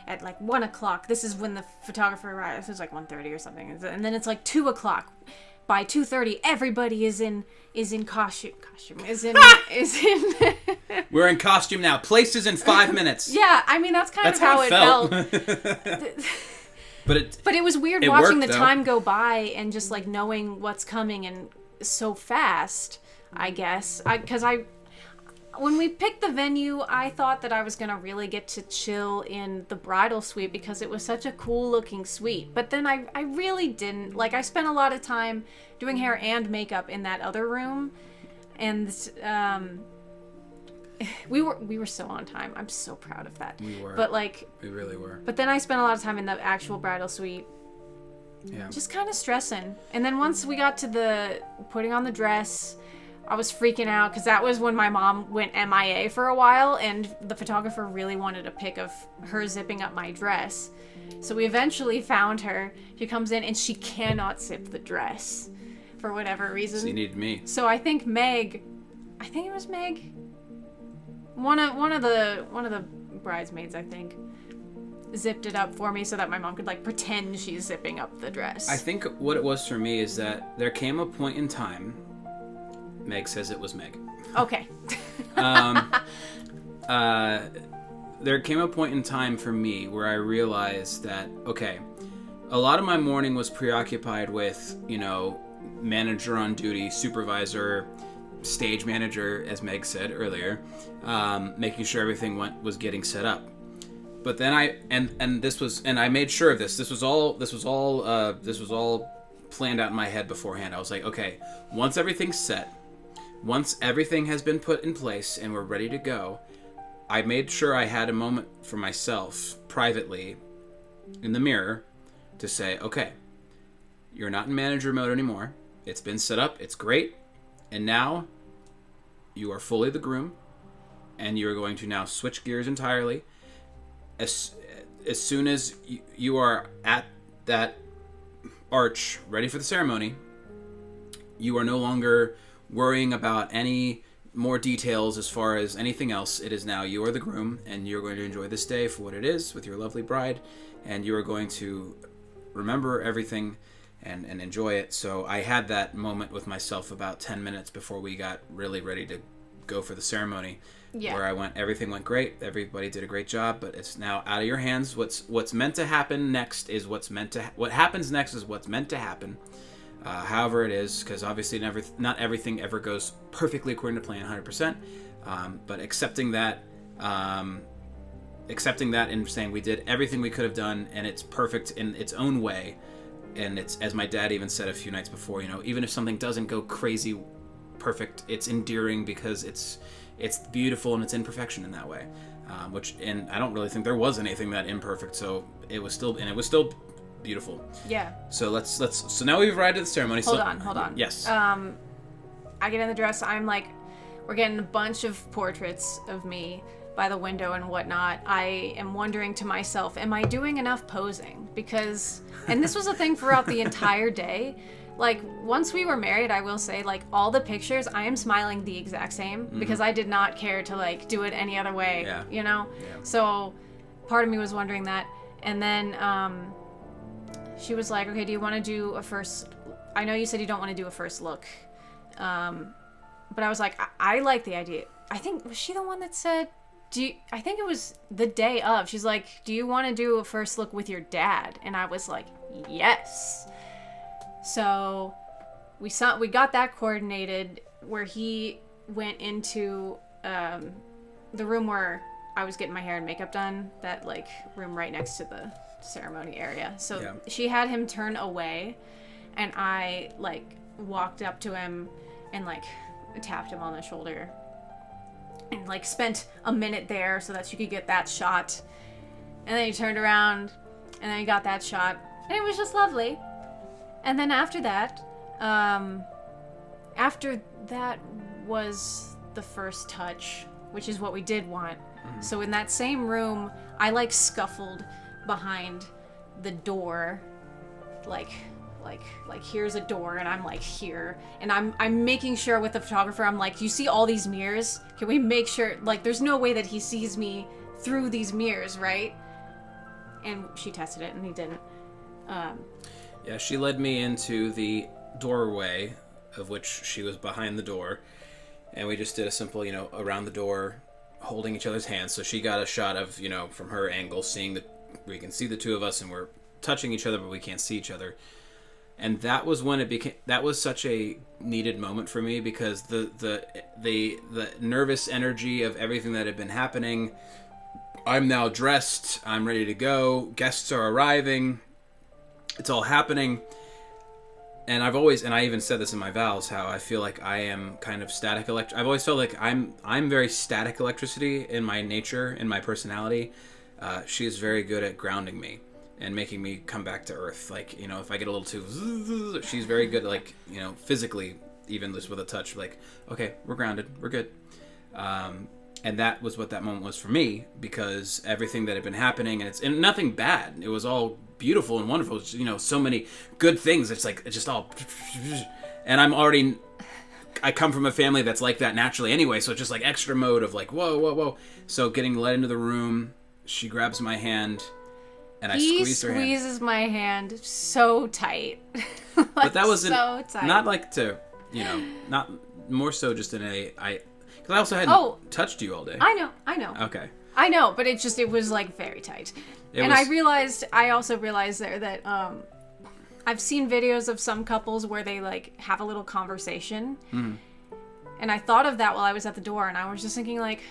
at like 1 o'clock. This is when the photographer arrives. It was like 1:30 or something, and then it's like 2 o'clock. By 2:30, everybody is in costume. We're in costume now. Places in 5 minutes. Yeah, I mean that's kind of how it felt. But it was weird watching the time go by and just like knowing what's coming and so fast. I guess when we picked the venue, I thought that I was going to really get to chill in the bridal suite because it was such a cool looking suite. But then I really didn't. Like, I spent a lot of time doing hair and makeup in that other room. And we were so on time. I'm so proud of that. We were. But like, we really were. But then I spent a lot of time in the actual bridal suite. Yeah. Just kind of stressing. And then once we got to the putting on the dress, I was freaking out because that was when my mom went MIA for a while, and the photographer really wanted a pic of her zipping up my dress. So we eventually found her. She comes in and she cannot zip the dress for whatever reason. So you needed me. So I think it was Meg. One of the bridesmaids, I think, zipped it up for me so that my mom could like pretend she's zipping up the dress. I think what it was for me is that there came a point in time. Meg says it was Meg. Okay. There came a point in time for me where I realized that, okay, a lot of my morning was preoccupied with, manager on duty, supervisor, stage manager, as Meg said earlier, making sure everything was getting set up. But then I made sure of this. This was all planned out in my head beforehand. I was like, okay, once everything's set, once everything has been put in place and we're ready to go, I made sure I had a moment for myself privately in the mirror to say, okay, you're not in manager mode anymore. It's been set up. It's great. And now you are fully the groom, and you're going to now switch gears entirely. As soon as you are at that arch ready for the ceremony, you are no longer worrying about any more details as far as anything else. It is now you are the groom, and you're going to enjoy this day for what it is with your lovely bride, and you are going to remember everything and enjoy it. So I had that moment with myself about 10 minutes before we got really ready to go for the ceremony, where everything went great, everybody did a great job, but it's now out of your hands. What's meant to happen next is what happens next is what's meant to happen. However it is, because obviously not everything ever goes perfectly according to plan 100%, but accepting that and saying we did everything we could have done, and it's perfect in its own way, and it's, as my dad even said a few nights before, even if something doesn't go crazy perfect, it's endearing because it's beautiful and it's imperfection in that way. And I don't really think there was anything that imperfect, so it was still beautiful. Yeah. So so now we've arrived at the ceremony. Hold on. Yes. I get in the dress. I'm like, we're getting a bunch of portraits of me by the window and whatnot. I am wondering to myself, am I doing enough posing? Because, and this was a thing throughout the entire day. Like, once we were married, I will say, like, all the pictures, I am smiling the exact same because I did not care to, like, do it any other way, you know? Yeah. So, part of me was wondering that. And then, she was like, okay, do you want to do a first... I know you said you don't want to do a first look. But I was like, I like the idea. I think, was she the one that said... I think it was the day of. She's like, do you want to do a first look with your dad? And I was like, yes. So we got that coordinated where he went into the room where I was getting my hair and makeup done, that like room right next to the ceremony area. So she had him turn away, and I like walked up to him and like tapped him on the shoulder and like spent a minute there so that she could get that shot. And then he turned around and then he got that shot, and it was just lovely. And then after that was the first touch, which is what we did want. Mm-hmm. So in that same room, I like scuffled behind the door, like here's a door, and I'm like here, and I'm making sure with the photographer, I'm like, you see all these mirrors? Can we make sure, like, there's no way that he sees me through these mirrors, right? And she tested it, and he didn't. Yeah, she led me into the doorway, of which she was behind the door, and we just did a simple, around the door, holding each other's hands. So she got a shot of, from her angle, we can see the two of us, and we're touching each other, but we can't see each other. And that was when that was such a needed moment for me, because the nervous energy of everything that had been happening. I'm now dressed, I'm ready to go, guests are arriving, it's all happening. And I even said this in my vows, how I feel like I am kind of static I've always felt like I'm very static electricity in my nature, in my personality. She is very good at grounding me and making me come back to earth. Like, if I get a little too... She's very good at, physically, even just with a touch, like, okay, we're grounded, we're good. And that was what that moment was for me, because everything that had been happening, and nothing bad. It was all beautiful and wonderful. So many good things. It's just all... And I come from a family that's like that naturally anyway, so it's just like extra mode of like, whoa, whoa, whoa. So getting led into the room, she grabs my hand, and I squeeze her hand. He squeezes my hand so tight. Like, but that was so tight. Not like to, not more so just in because I also hadn't touched you all day. I know. Okay. I know, but it was like very tight. I also realized there that I've seen videos of some couples where they like have a little conversation. Mm-hmm. And I thought of that while I was at the door, and I was just thinking like,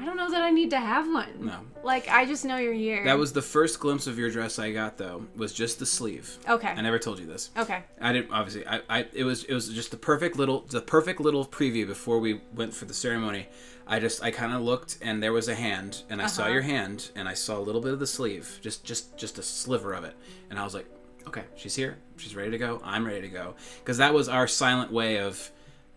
I don't know that I need to have one. No. Like, I just know you're here. That was the first glimpse of your dress I got, though, was just the sleeve. Okay. I never told you this. Okay. I didn't, obviously. It was just the perfect little preview before we went for the ceremony. I kind of looked, and there was a hand, and I saw your hand, and I saw a little bit of the sleeve, just a sliver of it. And I was like, okay, she's here. She's ready to go. I'm ready to go. Because that was our silent way of...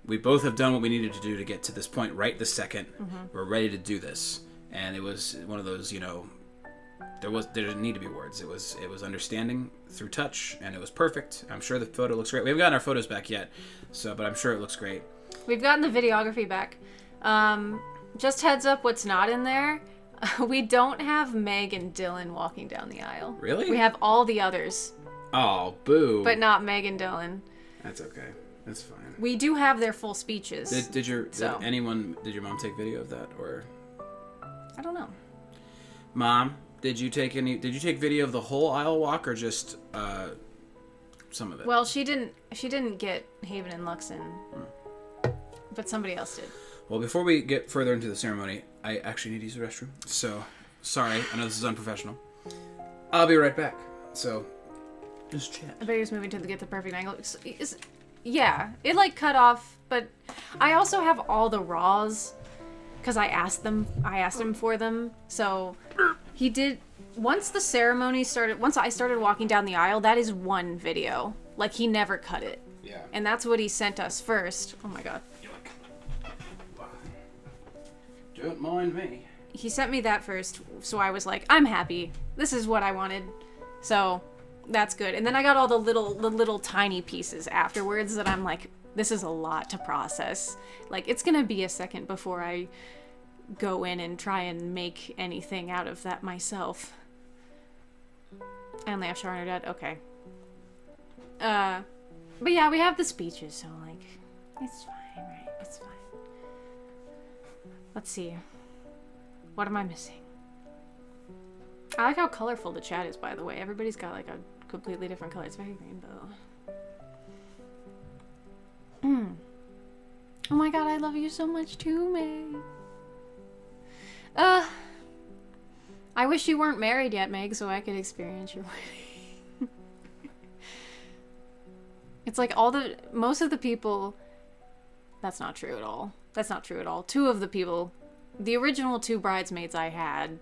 We both have done what we needed to do to get to this point right this second. Mm-hmm. We're ready to do this. And it was one of those, there didn't need to be words. It was understanding through touch, and it was perfect. I'm sure the photo looks great. We haven't gotten our photos back yet, but I'm sure it looks great. We've gotten the videography back. Just heads up what's not in there. We don't have Meg and Dylan walking down the aisle. Really? We have all the others. Oh, boo. But not Meg and Dylan. That's okay. That's fine. We do have their full speeches. Did your mom take video of that, or? I don't know. Mom, did you take video of the whole aisle walk, or just some of it? Well, she didn't get Haven and Lux in, but somebody else did. Well, before we get further into the ceremony, I actually need to use the restroom. So, sorry, I know this is unprofessional. I'll be right back. So, just chat. I bet he was moving to get the perfect angle. Yeah, it like cut off, but I also have all the raws because I asked him for them. So he did. Once the ceremony started, once I started walking down the aisle, that is one video. Like, he never cut it. Yeah. And that's what he sent us first. Oh my god. Don't mind me. He sent me that first, so I was like, I'm happy. This is what I wanted. So that's good. And then I got all the little tiny pieces afterwards that I'm like, this is a lot to process. Like, it's gonna be a second before I go in and try and make anything out of that myself. I only have Sharon dead. Okay. But yeah, we have the speeches, so like, it's fine, right? It's fine. Let's see. What am I missing? I like how colorful the chat is, by the way. Everybody's got like a completely different color. It's very rainbow. Oh my god, I love you so much too, Meg. I wish you weren't married yet, Meg, so I could experience your wedding. It's like most of the people... That's not true at all. That's not true at all. Two of the people, the original two bridesmaids I had,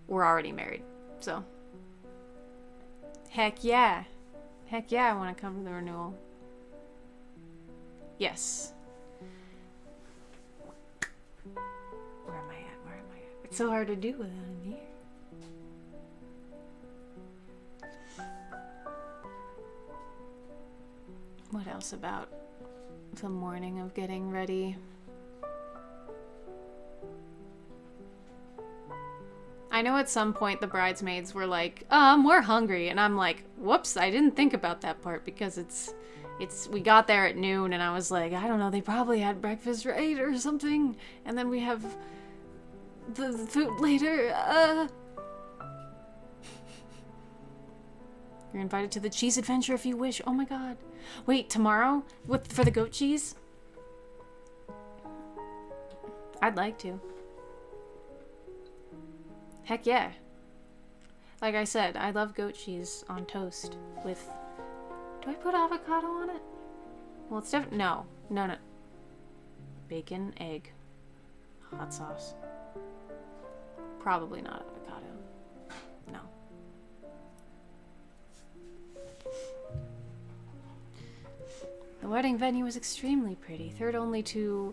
were already married. So, heck yeah. Heck yeah, I want to come to the renewal. Yes. Where am I at? It's so hard to do without him here. What else about the morning of getting ready? I know at some point the bridesmaids were like, we're hungry. And I'm like, whoops, I didn't think about that part because we got there at noon and I was like, I don't know, they probably had breakfast right or something. And then we have the food later. You're invited to the cheese adventure if you wish. Oh my god. Wait, tomorrow? For the goat cheese? I'd like to. Heck yeah. Like I said, I love goat cheese on toast with... Do I put avocado on it? Well, it's definitely... No. Bacon, egg, hot sauce. Probably not avocado. No. The wedding venue was extremely pretty, third only to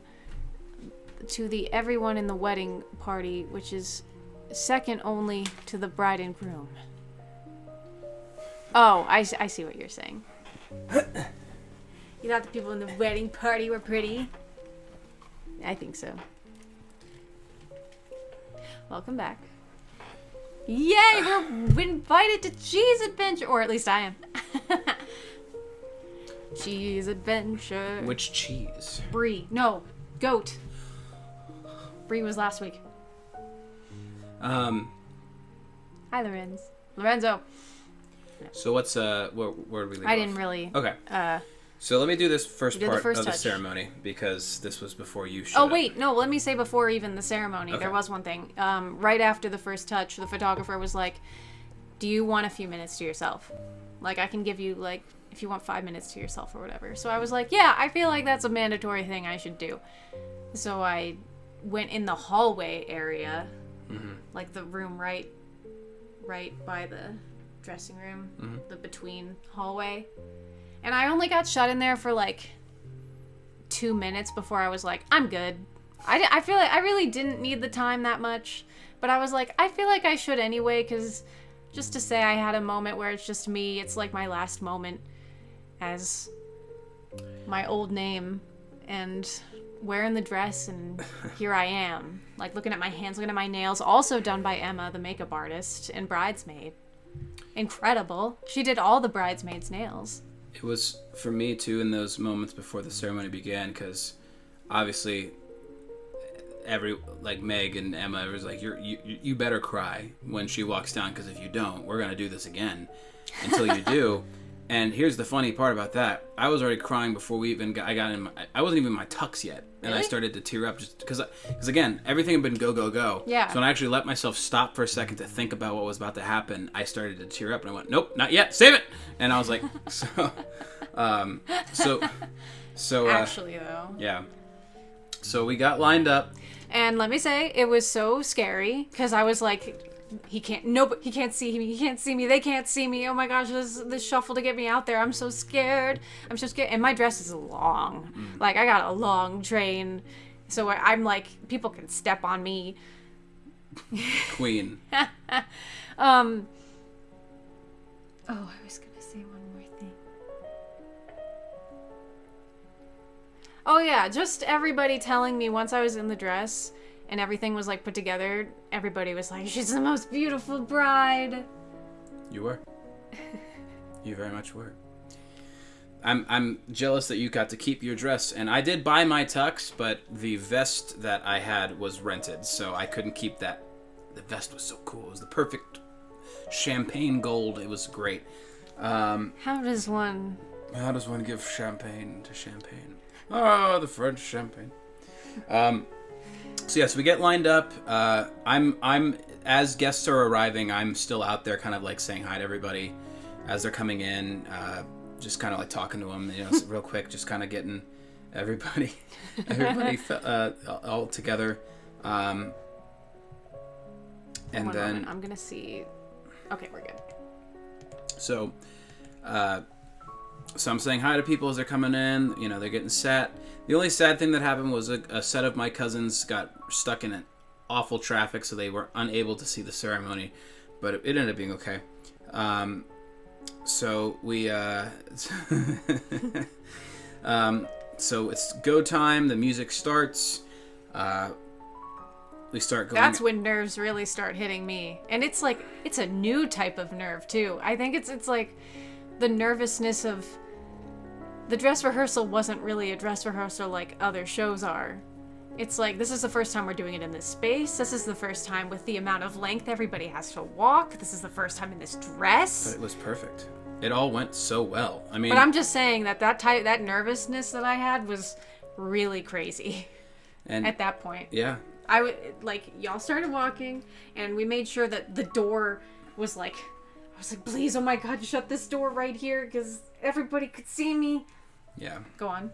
the everyone in the wedding party, which is second only to the bride and groom. Oh, I see what you're saying. You thought the people in the wedding party were pretty? I think so. Welcome back. Yay, we're invited to Cheese Adventure! Or at least I am. Cheese Adventure. Which cheese? Brie. No, goat. Brie was last week. Hi, Lorenzo. So what's where did we leave I off? didn't really. Okay. So let me do this first part first of the touch. ceremony because this was before you showed Oh up. wait, no. Let me say before even the ceremony, Okay. there was one thing. Right after the first touch, the photographer was like, "Do you want a few minutes to yourself? Like, I can give you like if you want 5 minutes to yourself or whatever." So I was like, "Yeah, I feel like that's a mandatory thing I should do." So I went in the hallway area, like the room right by the dressing room, the between hallway. And I only got shut in there for like 2 minutes before I was like, I'm good. I feel like I really didn't need the time that much, but I was like, I feel like I should anyway, because just to say I had a moment where it's just me, it's like my last moment as my old name and wearing the dress, and here I am, like looking at my hands, looking at my nails, also done by Emma, the makeup artist and bridesmaid. Incredible. She did all the bridesmaids' nails. It was for me too in those moments before the ceremony began, because obviously Meg and Emma was like, you better cry when she walks down, because if you don't, we're gonna do this again until you do. And here's the funny part about that. I was already crying before I got in I wasn't even in my tux yet. And really? I started to tear up just because again, everything had been go, go, go. Yeah. So when I actually let myself stop for a second to think about what was about to happen, I started to tear up and I went, nope, not yet, save it. And I was like, Actually, though. Yeah. So we got lined up. And let me say, it was so scary because I was like, he can't see me, they can't see me. Oh my gosh, this shuffle to get me out there. I'm so scared. And my dress is long. Like, I got a long train. So I'm like, people can step on me. Queen. Oh, I was gonna say one more thing. Oh yeah, just everybody telling me once I was in the dress and everything was like put together, everybody was like, she's the most beautiful bride. You were. You very much were. I'm jealous that you got to keep your dress, and I did buy my tux, but the vest that I had was rented, so I couldn't keep that. The vest was so cool. It was the perfect champagne gold. It was great. How does one give champagne to champagne? Oh, the French champagne. So yes, we get lined up. I'm as guests are arriving, I'm still out there, kind of like saying hi to everybody as they're coming in. Just kind of like talking to them, real quick, just kind of getting everybody all together. And One then moment. I'm gonna see. Okay, we're good. So I'm saying hi to people as they're coming in. They're getting set. The only sad thing that happened was a set of my cousins got stuck in an awful traffic, so they were unable to see the ceremony. But it ended up being okay. So we so it's go time. The music starts. We start going. That's when nerves really start hitting me, and it's like it's a new type of nerve too. I think it's like the nervousness of the dress rehearsal wasn't really a dress rehearsal like other shows are. It's like, this is the first time we're doing it in this space. This is the first time with the amount of length everybody has to walk. This is the first time in this dress. But it was perfect. It all went so well. I mean, but I'm just saying that nervousness that I had was really crazy. And at that point, yeah, I would y'all started walking, and we made sure that the door was like, I was like, please, oh my God, shut this door right here because everybody could see me. Yeah. Go on.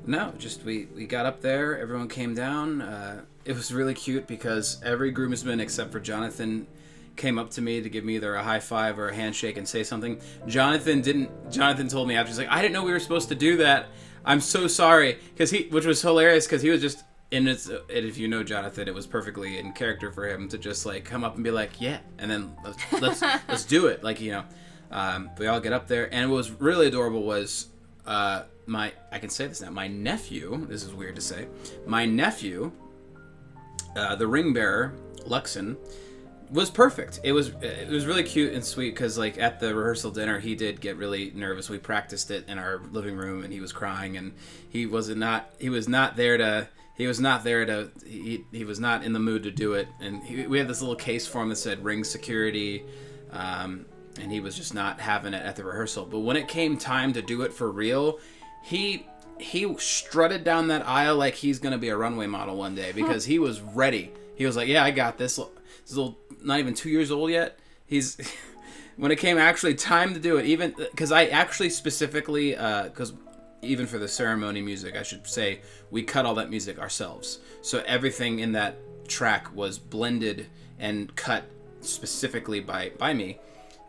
No, just we got up there. Everyone came down. It was really cute because every groomsman except for Jonathan came up to me to give me either a high five or a handshake and say something. Jonathan told me after, he's like, I didn't know we were supposed to do that. I'm so sorry. Which was hilarious because he was just in it. If you know Jonathan, it was perfectly in character for him to just like come up and be like, yeah, and then let's do it. We all get up there, and what was really adorable was I can say this now. My nephew, this is weird to say, my nephew, the ring bearer, Luxon, was perfect. It was really cute and sweet because like at the rehearsal dinner, he did get really nervous. We practiced it in our living room, and he was crying, and he was not in the mood to do it. And we had this little case for him that said ring security, and he was just not having it at the rehearsal. But when it came time to do it for real, he strutted down that aisle like he's gonna be a runway model one day because he was ready. He was like, yeah, I got this. This little, not even 2 years old yet. He's when it came actually time to do it, even because I actually specifically because even for the ceremony music, I should say, we cut all that music ourselves. So everything in that track was blended and cut specifically by me.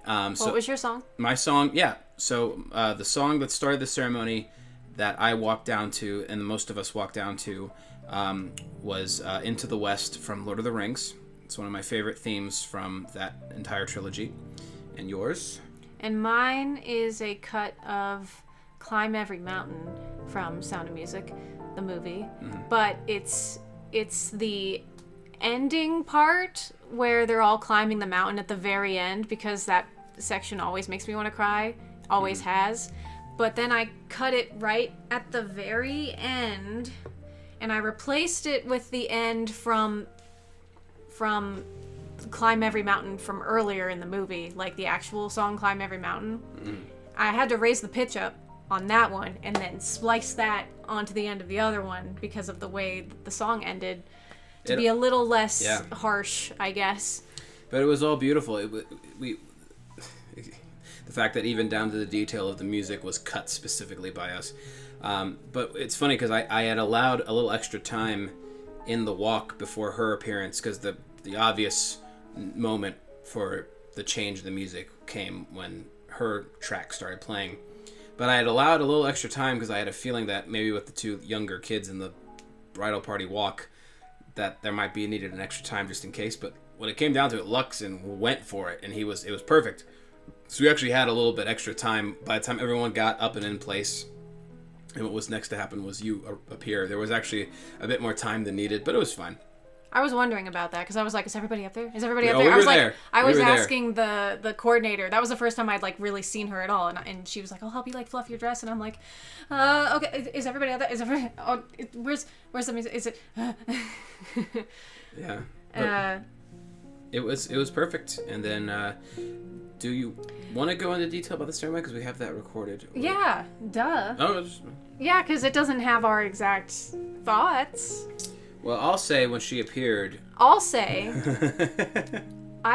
What was your song? My song, yeah. So the song that started the ceremony that I walked down to, and most of us walked down to, was Into the West from Lord of the Rings. It's one of my favorite themes from that entire trilogy. And yours? And mine is a cut of Climb Every Mountain from Sound of Music, the movie. Mm-hmm. But it's the ending part where they're all climbing the mountain at the very end, because that section always makes me want to cry. Always has. But then I cut it right at the very end, and I replaced it with the end from Climb Every Mountain from earlier in the movie, like the actual song Climb Every Mountain. I had to raise the pitch up on that one and then splice that onto the end of the other one because of the way that the song ended to be a little less harsh, I guess. But it was all beautiful. The fact that even down to the detail of the music was cut specifically by us. But it's funny because I had allowed a little extra time in the walk before her appearance, because the obvious moment for the change in the music came when her track started playing. But I had allowed a little extra time because I had a feeling that maybe with the two younger kids in the bridal party walk that there might be needed an extra time just in case. But when it came down to it, Luxon went for it, and it was perfect. So we actually had a little bit extra time. By the time everyone got up and in place, and what was next to happen was you appear. There was actually a bit more time than needed, but it was fine. I was wondering about that because I was like, "Is everybody up there? Is everybody up Oh, there?" we were there. I was asking the coordinator. That was the first time I'd like really seen her at all, and she was like, "I'll help you like fluff your dress," and I'm like, "Okay, is everybody out there? Is everybody? Oh, where's the music? Is it?" Yeah. It was perfect. And then, do you want to go into detail about the ceremony because we have that recorded? Or... Yeah, duh. Oh. Yeah, because it doesn't have our exact thoughts. Well, I'll say when she appeared... I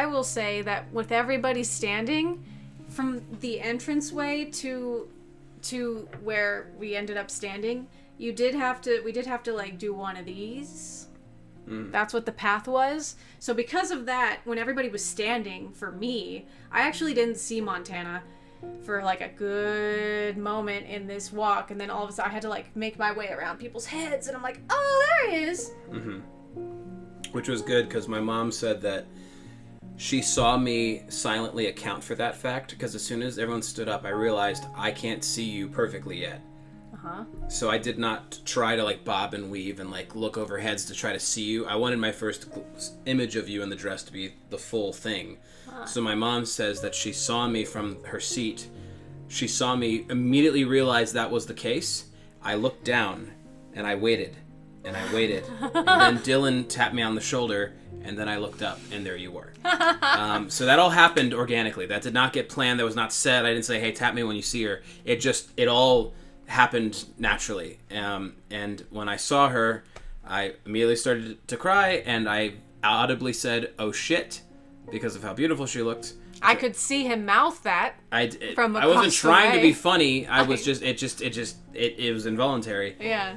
will say that with everybody standing, from the entranceway to where we ended up standing, we did have to like do one of these. That's what the path was. So because of that, when everybody was standing for me, I actually didn't see Montana for like a good moment in this walk, and then all of a sudden I had to like make my way around people's heads, and I'm like, oh, there he is. Mm-hmm. Which was good because my mom said that she saw me silently account for that fact, because as soon as everyone stood up, I realized I can't see you perfectly yet. So I did not try to like bob and weave and like look over heads to try to see you. I wanted my first image of you in the dress to be the full thing. So my mom says that she saw me from her seat. She saw me, immediately realized that was the case. I looked down and I waited and I waited. And then Dylan tapped me on the shoulder, and then I looked up and there you were. So that all happened organically. That did not get planned. That was not said. I didn't say, hey, tap me when you see her. It all happened naturally. And when I saw her, I immediately started to cry, and I audibly said, oh shit, because of how beautiful she looked. I could see him mouth that. From across I wasn't trying to be funny. I was just it was involuntary. Yeah.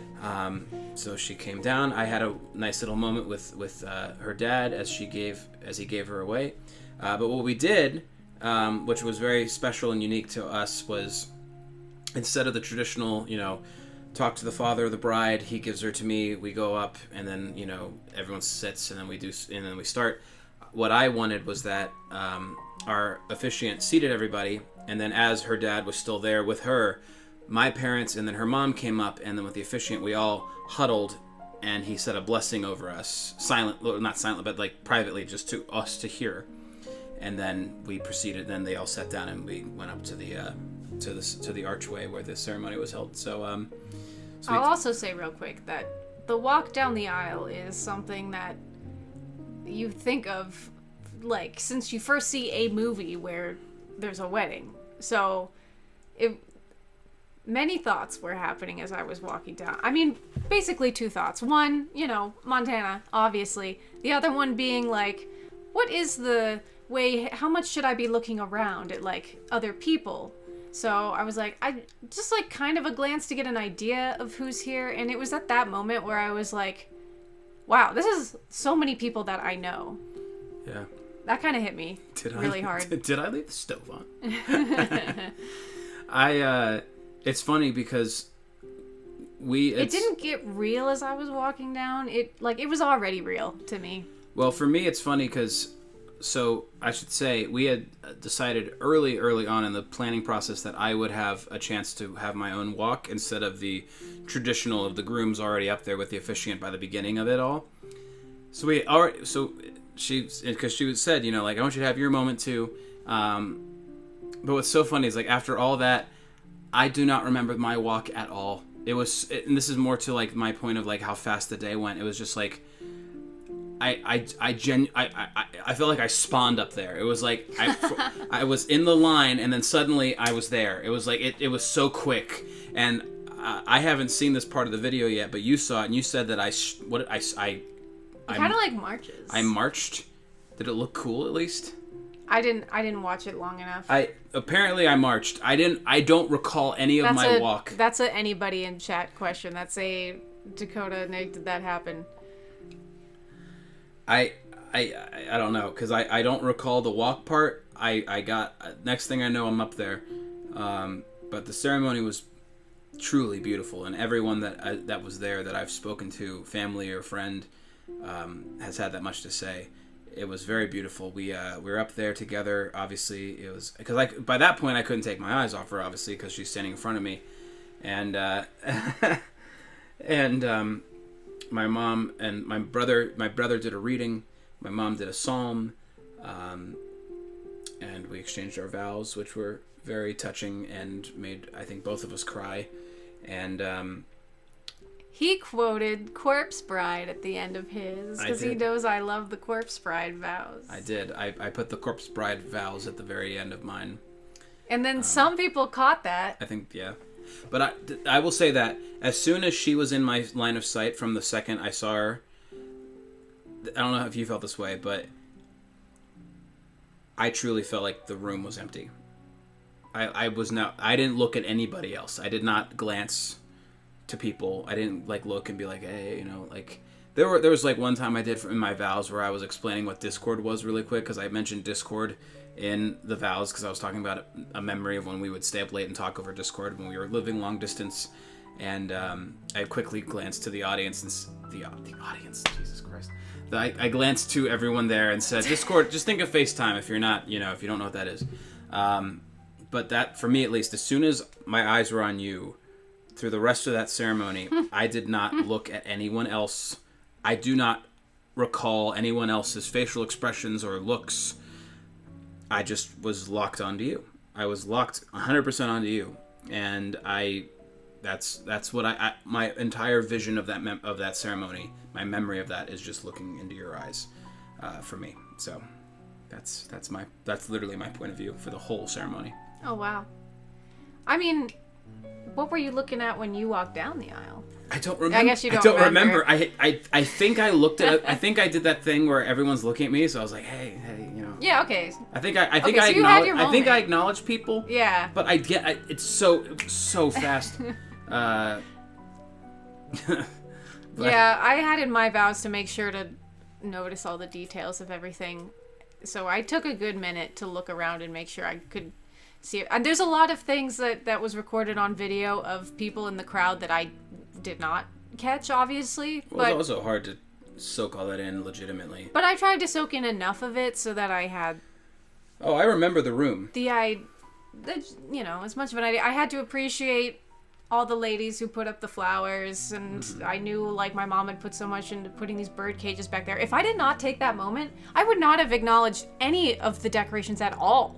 So she came down. I had a nice little moment with her dad as he gave her away. But what we did, which was very special and unique to us, was instead of the traditional, talk to the father of the bride, he gives her to me, we go up, and then, everyone sits, and then we start. What I wanted was that our officiant seated everybody, and then as her dad was still there with her, my parents and then her mom came up, and then with the officiant, we all huddled, and he said a blessing over us, not silent, but like privately, just to us to hear. And then we proceeded, then they all sat down, and we went up to the archway where the ceremony was held. So, I'll also say real quick that the walk down the aisle is something that you think of, like, since you first see a movie where there's a wedding. So, many thoughts were happening as I was walking down. I mean, basically two thoughts. One, Montana, obviously. The other one being, like, what is the way, how much should I be looking around at, like, other people? So I was like, I just like kind of a glance to get an idea of who's here. And it was at that moment where I was like, wow, this is so many people that I know. Yeah. That kind of hit me really hard. Did I leave the stove on? It's funny because it didn't get real as I was walking down. It was already real to me. Well, for me, it's funny because, so I should say, we had decided early on in the planning process that I would have a chance to have my own walk instead of the traditional of the groom's already up there with the officiant by the beginning of it all. So she said, I want you to have your moment too. But what's so funny is, like, after all that, I do not remember my walk at all. And this is more to like my point of like how fast the day went. It was just like, I felt like I spawned up there. It was like I was in the line, and then suddenly I was there. It was like it was so quick, and I haven't seen this part of the video yet, but you saw it, and you said that I kind of like marches. I marched. Did it look cool at least? I didn't watch it long enough. Apparently I marched. I don't recall any of my walk. That's a anybody in chat question. That's a Dakota Nick, did that happen? I don't know, because I don't recall the walk part. I got, next thing I know, I'm up there. But the ceremony was truly beautiful, and everyone that was there that I've spoken to, family or friend, has had that much to say. It was very beautiful. We were up there together. Obviously, it was because by that point I couldn't take my eyes off her, obviously, because she's standing in front of me, and and my mom and my brother did a reading. My mom did a psalm, and we exchanged our vows, which were very touching and made, I think, both of us cry. And he quoted Corpse Bride at the end of his, because he knows I love the Corpse Bride vows. I did. I put the Corpse Bride vows at the very end of mine. And then some people caught that. I think, yeah. But I will say that as soon as she was in my line of sight from the second I saw her, I don't know if you felt this way, but I truly felt like the room was empty. I didn't look at anybody else. I did not glance to people. I didn't look and be like, hey, there was one time I did in my vows where I was explaining what Discord was really quick, because I mentioned Discord in the vows because I was talking about a memory of when we would stay up late and talk over Discord when we were living long distance, and I quickly glanced to the audience and the audience, Jesus Christ. I glanced to everyone there and said, Discord, just think of FaceTime if you're not, if you don't know what that is. But that, for me at least, as soon as my eyes were on you, through the rest of that ceremony, I did not look at anyone else. I do not recall anyone else's facial expressions or looks. I just was locked onto you. I was locked 100% onto you. And that's what my entire vision of that ceremony, my memory of that is just looking into your eyes, for me. So that's literally my point of view for the whole ceremony. Oh, wow. I mean, what were you looking at when you walked down the aisle? I don't remember. I guess you don't remember. I think I looked at. I think I did that thing where everyone's looking at me, so I was like, "Hey." Yeah. Okay. I think I acknowledge people. Yeah. But it's so fast. Yeah, I had in my vows to make sure to notice all the details of everything, so I took a good minute to look around and make sure I could see it. And there's a lot of things that was recorded on video of people in the crowd that I did not catch, obviously. Well, it's also hard to soak all that in legitimately. But I tried to soak in enough of it so that I had... Oh, I remember the room. As much of an idea. I had to appreciate all the ladies who put up the flowers, and I knew, my mom had put so much into putting these bird cages back there. If I did not take that moment, I would not have acknowledged any of the decorations at all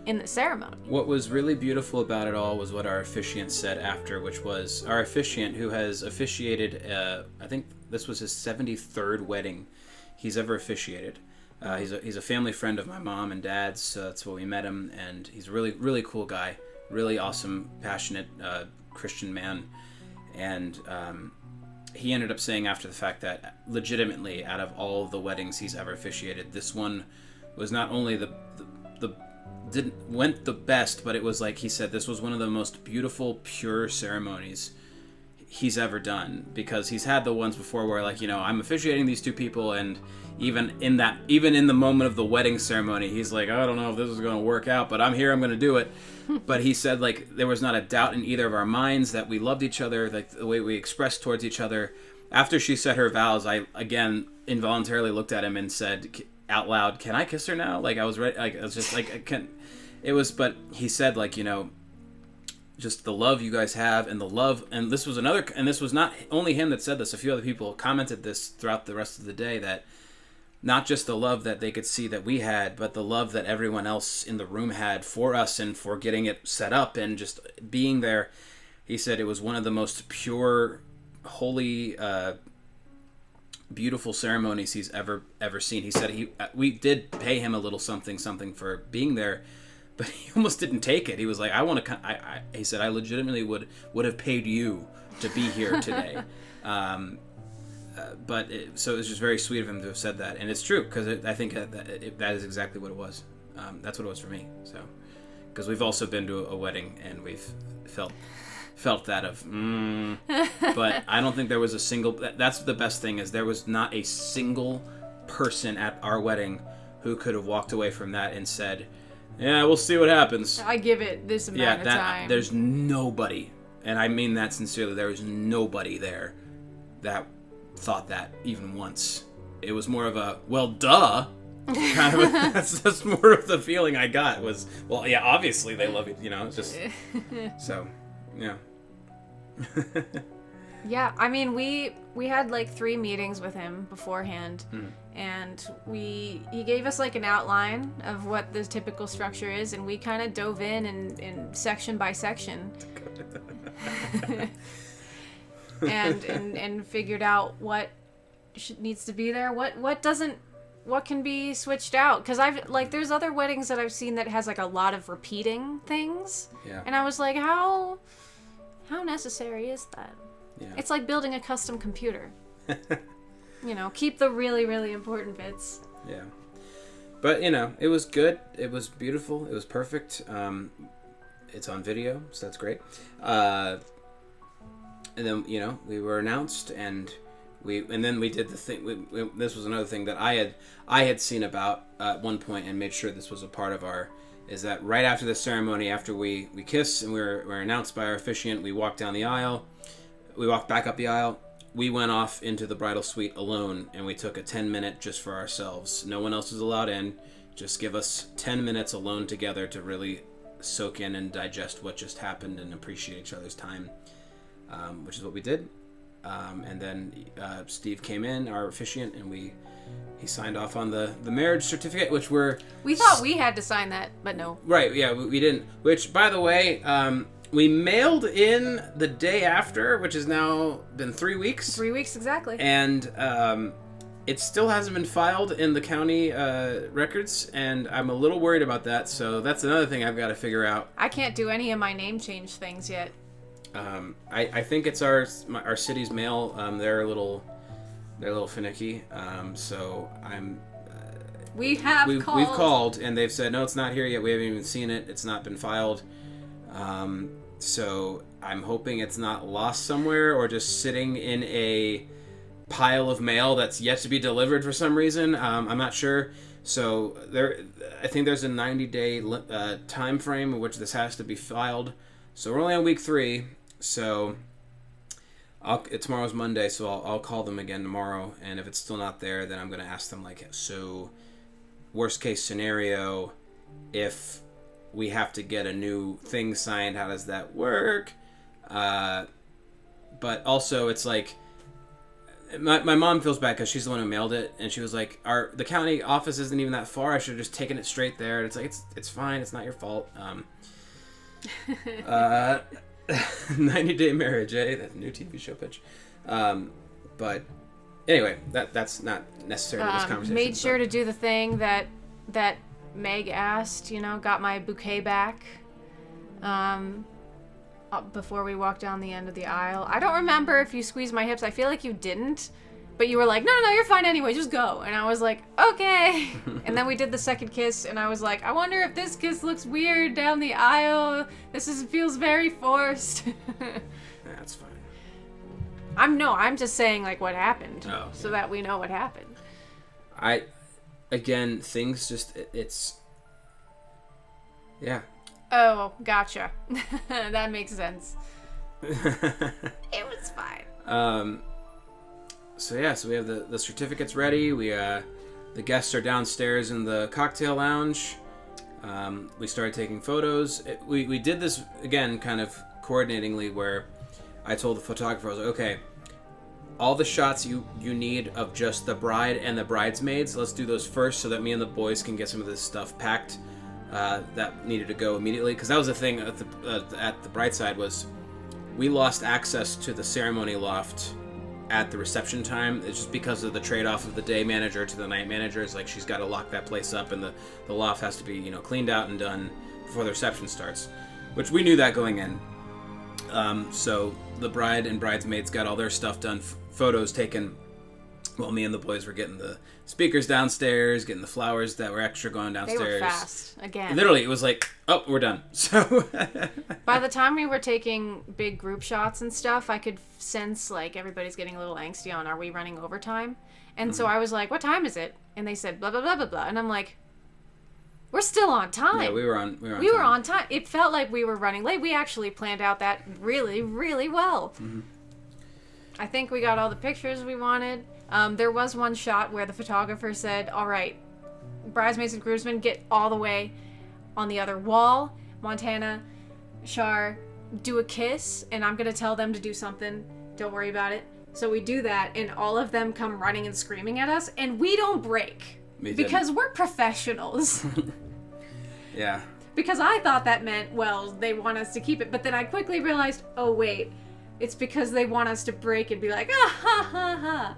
in the ceremony. What was really beautiful about it all was what our officiant said after, which was our officiant, who has officiated, I think this was his 73rd wedding he's ever officiated. He's a family friend of my mom and dad's, so that's where we met him, and he's a really, really cool guy, really awesome, passionate Christian man, and he ended up saying after the fact that legitimately, out of all the weddings he's ever officiated, this one was not only went the best, but it was he said, this was one of the most beautiful, pure ceremonies he's ever done, because he's had the ones before where I'm officiating these two people, and even in the moment of the wedding ceremony, he's like, I don't know if this is going to work out, but I'm here, I'm going to do it. But he said there was not a doubt in either of our minds that we loved each other, the way we expressed towards each other. After she said her vows, I again involuntarily looked at him and said out loud, can I kiss her now? I was ready. I was just I can't. It was, but he said just the love you guys have, and the love, and this was not only him that said this. A few other people commented this throughout the rest of the day, that not just the love that they could see that we had, but the love that everyone else in the room had for us and for getting it set up and just being there. He said it was one of the most pure, holy beautiful ceremonies he's ever seen. He said we did pay him a little something for being there, but he almost didn't take it. He was like, I want to. He said, I legitimately would have paid you to be here today. So it was just very sweet of him to have said that, and it's true, because I think that is exactly what it was. That's what it was for me. So, because we've also been to a wedding and we've felt that of, but I don't think there was a single. That's the best thing, is there was not a single person at our wedding who could have walked away from that and said, "Yeah, we'll see what happens. I give it this amount of time." There's nobody, and I mean that sincerely. There was nobody there that thought that even once. It was more of a, well, duh. Kind of that's more of the feeling I got, was, well, yeah, obviously they love you, it's just so, yeah. Yeah, I mean, we had like 3 meetings with him beforehand, and he gave us like an outline of what the typical structure is, and we kind of dove in section by section. and figured out what needs to be there, what doesn't, what can be switched out, because there's other weddings that I've seen that has like a lot of repeating things, and I was like, how necessary is that? It's like building a custom computer. Keep the really, really important bits. But it was good, it was beautiful, it was perfect. It's on video, so that's great. And then, we were announced, and then we did the thing. This was another thing that I had seen about at one point, and made sure this was a part of is that right after the ceremony, after we kiss and we're announced by our officiant, we walked down the aisle. We walked back up the aisle. We went off into the bridal suite alone, and we took a 10-minute just for ourselves. No one else was allowed in. Just give us 10 minutes alone together to really soak in and digest what just happened and appreciate each other's time. Which is what we did, and then Steve came in, our officiant, and he signed off on the marriage certificate, which we thought we had to sign that, but no. Right, yeah, we didn't. Which, by the way, we mailed in the day after, which has now been 3 weeks. 3 weeks exactly. And it still hasn't been filed in the county records, and I'm a little worried about that. So that's another thing I've got to figure out. I can't do any of my name change things yet. I think it's our city's mail. They're a little finicky. So we've called, and they've said no, it's not here yet. We haven't even seen it. It's not been filed. So I'm hoping it's not lost somewhere or just sitting in a pile of mail that's yet to be delivered for some reason. I'm not sure. So I think there's a 90-day time frame in which this has to be filed. So we're only on week 3. So tomorrow's Monday, so I'll call them again tomorrow, and if it's still not there, then I'm going to ask them, like, so worst case scenario, if we have to get a new thing signed, how does that work? But also, it's like, my mom feels bad because she's the one who mailed it, and she was like, the county office isn't even that far, I should have just taken it straight there. And it's like, it's fine, it's not your fault. 90-day marriage, That's a new TV show pitch. But anyway, that's not necessarily this conversation. Made sure to do the thing that Meg asked, got my bouquet back before we walked down the end of the aisle. I don't remember if you squeezed my hips. I feel like you didn't. But you were like, no, you're fine anyway, just go. And I was like, okay. And then we did the second kiss, and I was like, I wonder if this kiss looks weird down the aisle. Feels very forced. That's fine. I'm just saying, like, what happened. So that we know what happened. Things just, yeah. Oh, gotcha. That makes sense. It was fine. So we have the certificates ready. The guests are downstairs in the cocktail lounge. We started taking photos. We did this again, kind of coordinatingly, where I told the photographer, I was like, okay, all the shots you need of just the bride and the bridesmaids, let's do those first, so that me and the boys can get some of this stuff packed that needed to go immediately. Because that was the thing at the bright side, was we lost access to the ceremony loft at the reception time. It's just because of the trade-off of the day manager to the night manager. It's like she's got to lock that place up, and the loft has to be, you know, cleaned out and done before the reception starts, which we knew that going in. So the bride and bridesmaids got all their stuff done, photos taken, while me and the boys were getting the speakers downstairs, getting the flowers that were extra going downstairs. They were fast, again. Literally, it was like, oh, we're done. So by the time we were taking big group shots and stuff, I could sense, like, everybody's getting a little angsty on, are we running overtime? And so I was like, what time is it? And they said, blah, blah, blah, blah, blah. And I'm like, we're still on time. Yeah, we were on time. It felt like we were running late. We actually planned out that really, really well. Mm-hmm. I think we got all the pictures we wanted. There was one shot where the photographer said, all right, bridesmaids and groomsmen, get all the way on the other wall. Montana, Shar, do a kiss, and I'm going to tell them to do something. Don't worry about it. So we do that, and all of them come running and screaming at us, and we don't break. Because we're professionals. Yeah. Because I thought that meant, well, they want us to keep it. But then I quickly realized, oh, wait. It's because they want us to break and be like, ah, ha, ha, ha.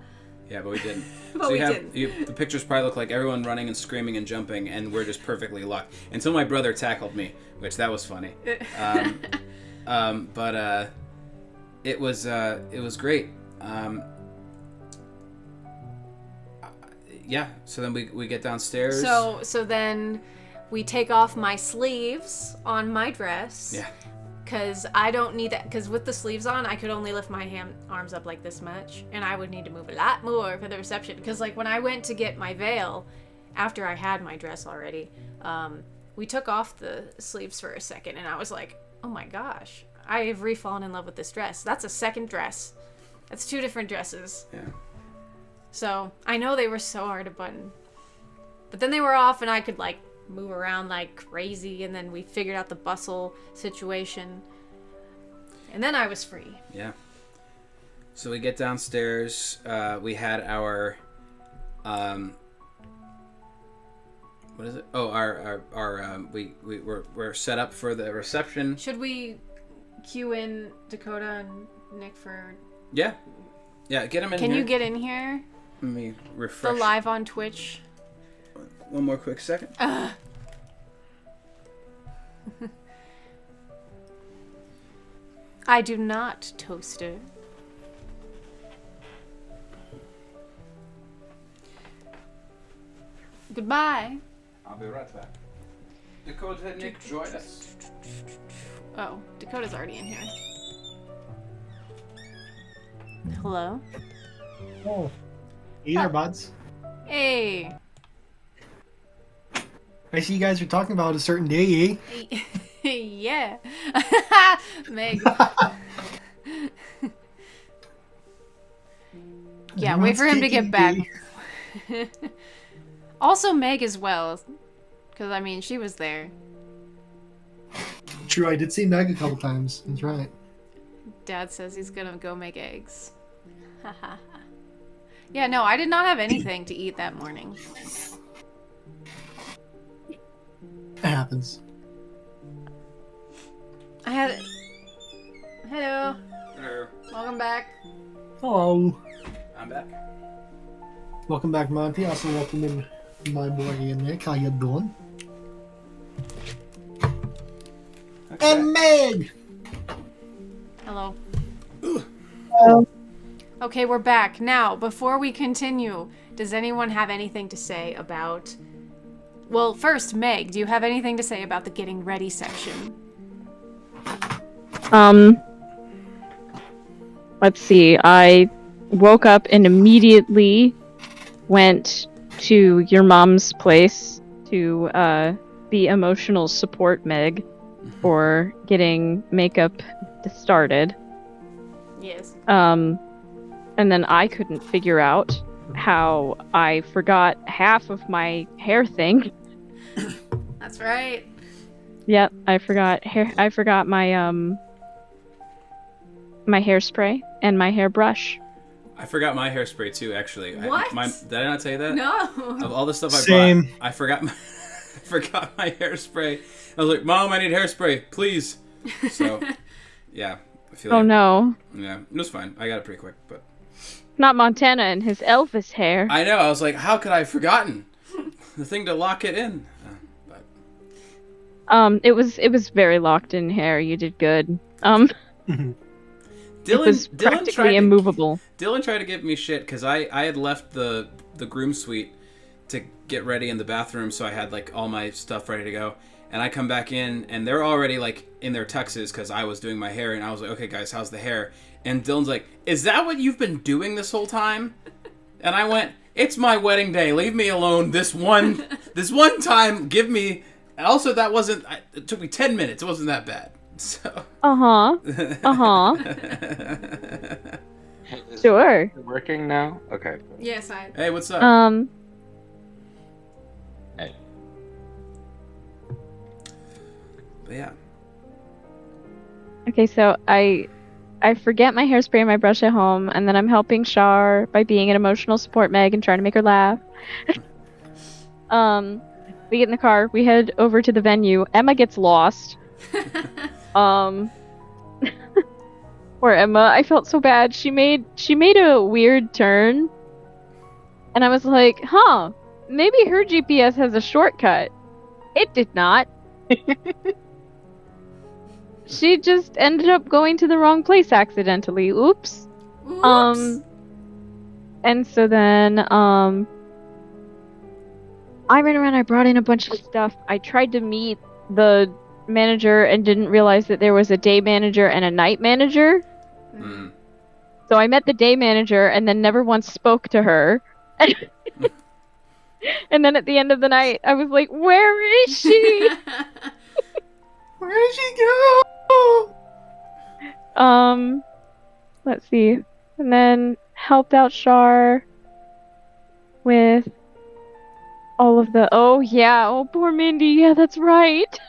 Yeah, but we didn't. But so we didn't. The pictures probably look like everyone running and screaming and jumping, and we're just perfectly locked. Until my brother tackled me, which that was funny. But it was great. Yeah. So then we get downstairs. So then we take off my sleeves on my dress. Yeah. Because I don't need that. Because with the sleeves on, I could only lift my arms up like this much. And I would need to move a lot more for the reception. Because, like, when I went to get my veil, after I had my dress already, we took off the sleeves for a second. And I was like, oh my gosh, I have re-fallen in love with this dress. That's a second dress. That's 2 different dresses. Yeah. So, I know they were so hard to button. But then they were off, and I could, like, move around like crazy, and then we figured out the bustle situation, and then I was free. Yeah. So we get downstairs. We had our what is it? Oh, we're set up for the reception. Should we cue in Dakota and Nick for? Yeah. Get them in. Can here. You get in here? Let me refresh. The live on Twitch. One more quick second. I do not, Toaster. Goodbye. I'll be right back. Dakota, Nick, join us. Oh, Dakota's already in here. Hello? Oh. Hey there, buds. Hey. I see you guys are talking about a certain day, eh? Yeah. Meg. Yeah, wait for him to get back. Also Meg as well. Because, I mean, she was there. True, I did see Meg a couple times. That's right. Dad says he's gonna go make eggs. Yeah, no, I did not have anything to eat that morning. It happens. I had... Hello. Hello. Welcome back. Hello. I'm back. Welcome back, Monty. Also welcome in my boy Nick. How you doing? Okay. And Meg! Hello. Hello. Okay, we're back. Now, before we continue, does anyone have anything to say about... Well, first, Meg, do you have anything to say about the getting ready section? Let's see. I woke up and immediately went to your mom's place to be emotional support Meg for getting makeup started. Yes. And then I couldn't figure out how I forgot half of my hair thing. That's right. Yep, I forgot my my hairspray and my hairbrush. I forgot my hairspray too, actually. What? Did I not tell you that? No. Of all the stuff I Same. brought, I forgot my hairspray. I was like, Mom, I need hairspray, please. So, yeah. I feel Oh like, no. Yeah, it was fine. I got it pretty quick, but Not Montana and his Elvis hair. I know. I was like, how could I have forgotten the thing to lock it in? It was very locked in hair. You did good. It was practically immovable. Dylan tried to give me shit because I had left the groom suite to get ready in the bathroom, so I had like all my stuff ready to go. And I come back in, and they're already like in their tuxes because I was doing my hair, and I was like, "Okay, guys, how's the hair?" And Dylan's like, "Is that what you've been doing this whole time?" And I went, "It's my wedding day. Leave me alone. This one time. Give me." Also, that wasn't. It took me 10 minutes. It wasn't that bad. So. Sure. Working now? Okay. Yes, I. Hey, what's up? Hey. But yeah. Okay, so I forget my hairspray and my brush at home, and then I'm helping Shar by being an emotional support Meg and trying to make her laugh. We get in the car, we head over to the venue. Emma gets lost. Poor Emma. I felt so bad. She made a weird turn, and I was like, huh, maybe her GPS has a shortcut. It did not. She just ended up going to the wrong place accidentally. Oops. And so then, I ran around, I brought in a bunch of stuff. I tried to meet the manager and didn't realize that there was a day manager and a night manager. Mm. So I met the day manager and then never once spoke to her. And then at the end of the night, I was like, where is she? Where did she go? Let's see. And then helped out Shar with all of the... Oh, yeah. Oh, poor Mindy. Yeah, that's right.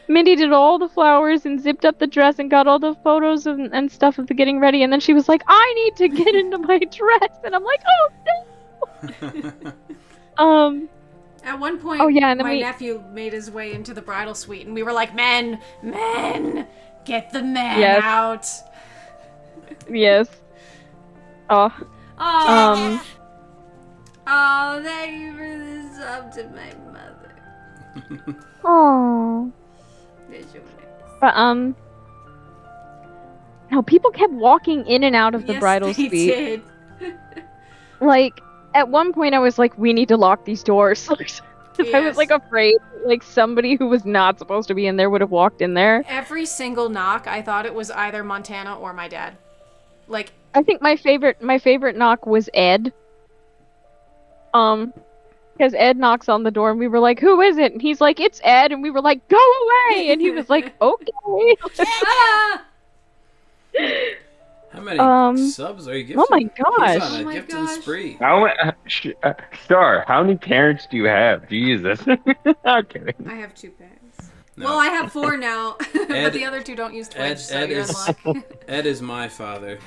Mindy did all the flowers and zipped up the dress and got all the photos and stuff of the getting ready. And then she was like, I need to get into my dress. And I'm like, oh, no. At one point, and then my nephew made his way into the bridal suite, and we were like, men, get the men out. Yes. Oh, thank you for this up to my mother. oh. But, no, people kept walking in and out of the bridal suite. Did. Like, at one point I was like, we need to lock these doors. Because I was, like, afraid, like, somebody who was not supposed to be in there would have walked in there. Every single knock, I thought it was either Montana or my dad. Like, I think my favorite knock was Ed. Because Ed knocks on the door and we were like, who is it? And he's like, it's Ed. And we were like, go away! And he was like, okay. How many subs are you giving? Oh my gosh. He's on a gifting spree. Star, how many parents do you have? Jesus. I'm kidding. I have 2 parents. No. Well, I have 4 now, but the other 2 don't use Twitch, so you're in luck. Ed is my father.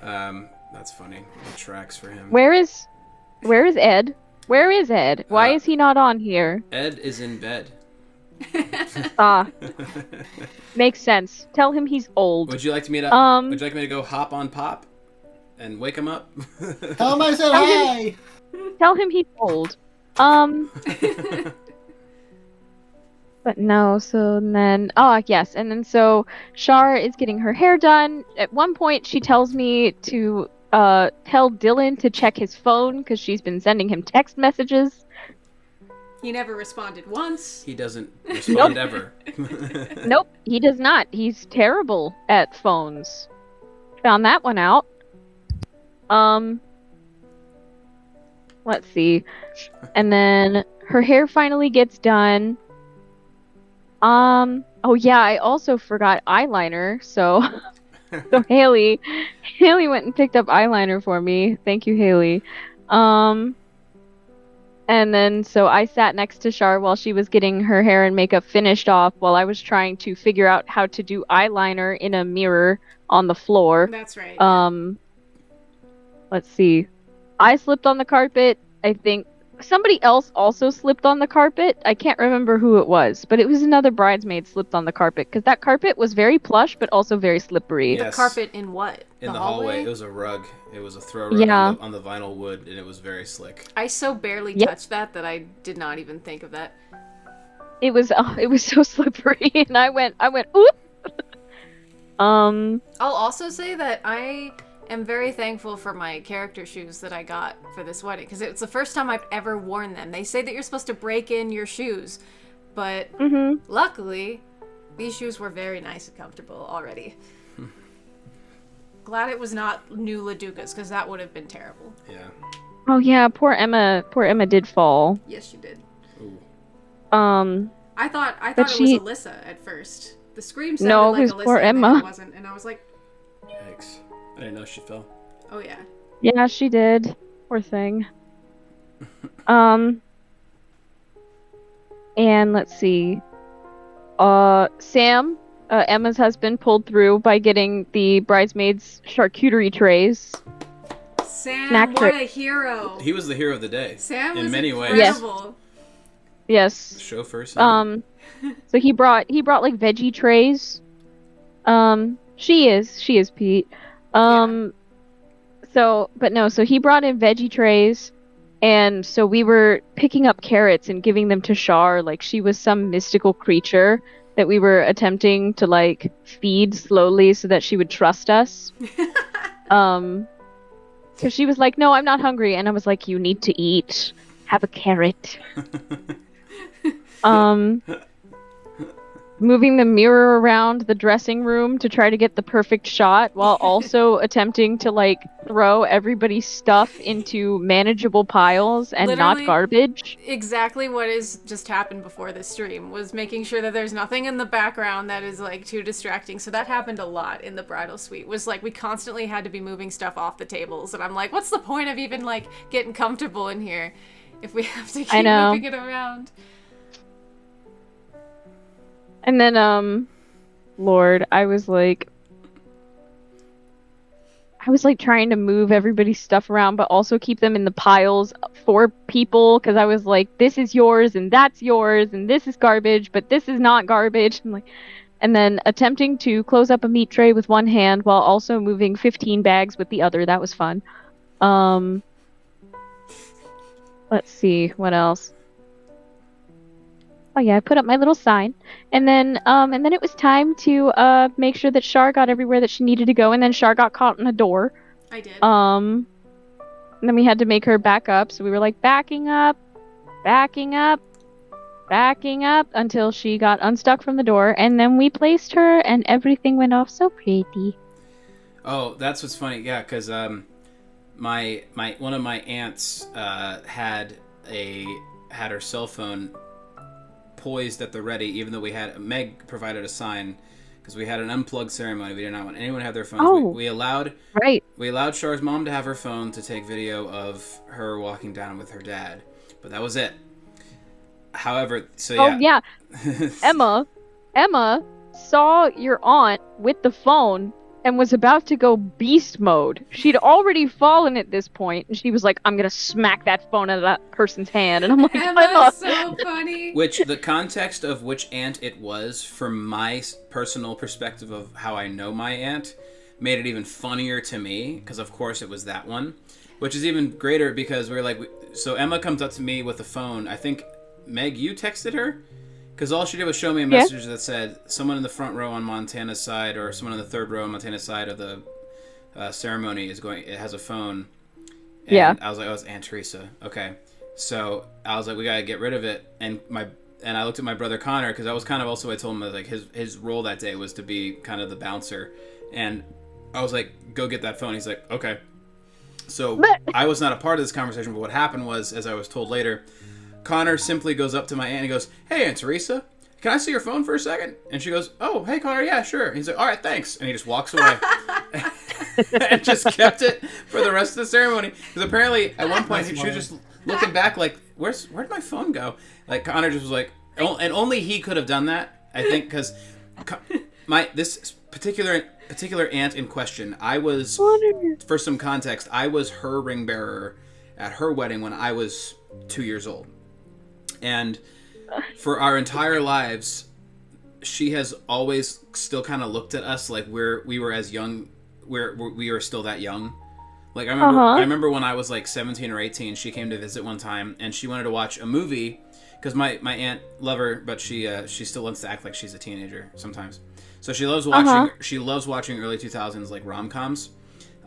That's funny. It tracks for him. Where is Ed? Where is Ed? Why is he not on here? Ed is in bed. Makes sense. Tell him he's old. Would you like me to go hop on Pop and wake him up? Tell him I said hi. Tell him he's old. But no, so then... yes, and then so Shar is getting her hair done. At one point, she tells me to tell Dylan to check his phone, because she's been sending him text messages. He never responded once. He doesn't respond ever. Nope, he does not. He's terrible at phones. Found that one out. Let's see. And then her hair finally gets done. Oh yeah, I also forgot eyeliner, so Haley went and picked up eyeliner for me. Thank you, Haley. And then so I sat next to Shar while she was getting her hair and makeup finished off while I was trying to figure out how to do eyeliner in a mirror on the floor. That's right. Let's see. I slipped on the carpet. I think somebody else also slipped on the carpet. I can't remember who it was, but it was another bridesmaid slipped on the carpet because that carpet was very plush but also very slippery. Yes. Carpet in what? In the hallway. It was a rug. It was a throw rug Yeah. on the vinyl wood, and it was very slick. I so barely Yep. touched that I did not even think of that. It was so slippery, and I went oop. I'll also say that I am very thankful for my character shoes that I got for this wedding, because it's the first time I've ever worn them. They say that you're supposed to break in your shoes, but luckily, these shoes were very nice and comfortable already. Glad it was not new Laducas, because that would have been terrible. Yeah. Oh yeah, poor Emma did fall. Yes, she did. Ooh. I thought it But was she- Alyssa at first. The scream sounded No, it like was Alyssa, poor and then Emma. it wasn't, and I was like, Yikes. I didn't know she fell. oh yeah. Yeah, she did. Poor thing. And let's see. Sam, Emma's husband, pulled through by getting the bridesmaids' charcuterie trays. Sam, Snack what tray. a hero. He was the hero of the day. Sam in was many ways. incredible. Yes. Chauffeur. So he brought like veggie trays. She is Pete. So he brought in veggie trays, and so we were picking up carrots and giving them to Shar like she was some mystical creature that we were attempting to like feed slowly so that she would trust us. Because she was like, "No, I'm not hungry," and I was like, "You need to eat. Have a carrot." Moving the mirror around the dressing room to try to get the perfect shot while also attempting to like throw everybody's stuff into manageable piles and Literally- not garbage. Exactly what has just happened before this stream was making sure that there's nothing in the background that is like too distracting. So that happened a lot in the bridal suite. Was like we constantly had to be moving stuff off the tables, and I'm like, what's the point of even like getting comfortable in here if we have to keep moving it around? And then Lord, I was like trying to move everybody's stuff around but also keep them in the piles for people because I was like, this is yours and that's yours and this is garbage but this is not garbage. And then attempting to close up a meat tray with one hand while also moving 15 bags with the other. That was fun. Let's see what else. Oh yeah, I put up my little sign, and then it was time to make sure that Shar got everywhere that she needed to go, and then Shar got caught in a door. I did. And then we had to make her back up, so we were like backing up until she got unstuck from the door, and then we placed her, and everything went off so pretty. Oh, that's what's funny. Yeah, because my one of my aunts had her cell phone poised at the ready, even though Meg provided a sign because we had an unplugged ceremony. We did not want anyone to have their phones. Oh. We allowed Char's mom to have her phone to take video of her walking down with her dad, but that was it. However, so yeah. Oh yeah, Emma saw your aunt with the phone and was about to go beast mode. She'd already fallen at this point, and she was like, I'm gonna smack that phone out of that person's hand. And I'm like, Emma's so funny. Which, the context of which aunt it was, from my personal perspective of how I know my aunt, made it even funnier to me, because of course it was that one. Which is even greater because we were like, so Emma comes up to me with the phone. I think, Meg, you texted her? Because all she did was show me a message that said, someone in the front row on Montana's side, or someone in the third row on Montana's side of the ceremony it has a phone. And I was like, oh, it's Aunt Teresa. Okay. So I was like, we gotta get rid of it. And I looked at my brother Connor, because that was kind of also what I told him, like his role that day was to be kind of the bouncer. And I was like, go get that phone. He's like, okay. So I was not a part of this conversation, but what happened was, as I was told later, Connor simply goes up to my aunt and he goes, hey, Aunt Teresa, can I see your phone for a second? And she goes, oh, hey, Connor, yeah, sure. And he's like, all right, thanks. And he just walks away. And just kept it for the rest of the ceremony. Because apparently, at one point, she was just looking back like, where'd my phone go? Like, Connor just was like, and only he could have done that, I think, because this particular aunt in question, I was, for some context, I was her ring bearer at her wedding when I was 2 years old. And for our entire lives, she has always still kind of looked at us like we were as young, we were still that young. Like I remember when I was like 17 or 18, she came to visit one time and she wanted to watch a movie because my aunt, love her, but she still wants to act like she's a teenager sometimes. So she loves watching early 2000s like rom-coms.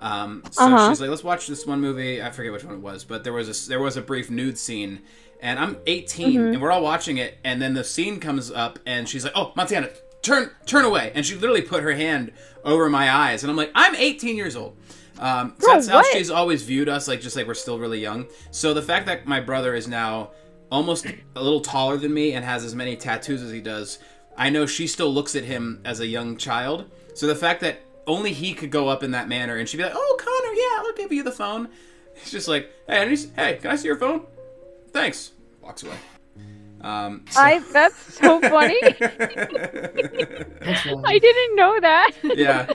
So she's like, let's watch this one movie. I forget which one it was, but there was a brief nude scene, and I'm 18, and we're all watching it, and then the scene comes up, and she's like, "Oh, Montana, turn away!" And she literally put her hand over my eyes, and I'm like, "I'm 18 years old." So that's how she's always viewed us, like just like we're still really young. So the fact that my brother is now almost a little taller than me and has as many tattoos as he does, I know she still looks at him as a young child. So the fact that only he could go up in that manner, and she'd be like, "Oh, Connor, yeah, I'll give you the phone." He's just like, "Hey, can I see your phone? Thanks." Walks away. That's so funny. That's funny. I didn't know that. Yeah.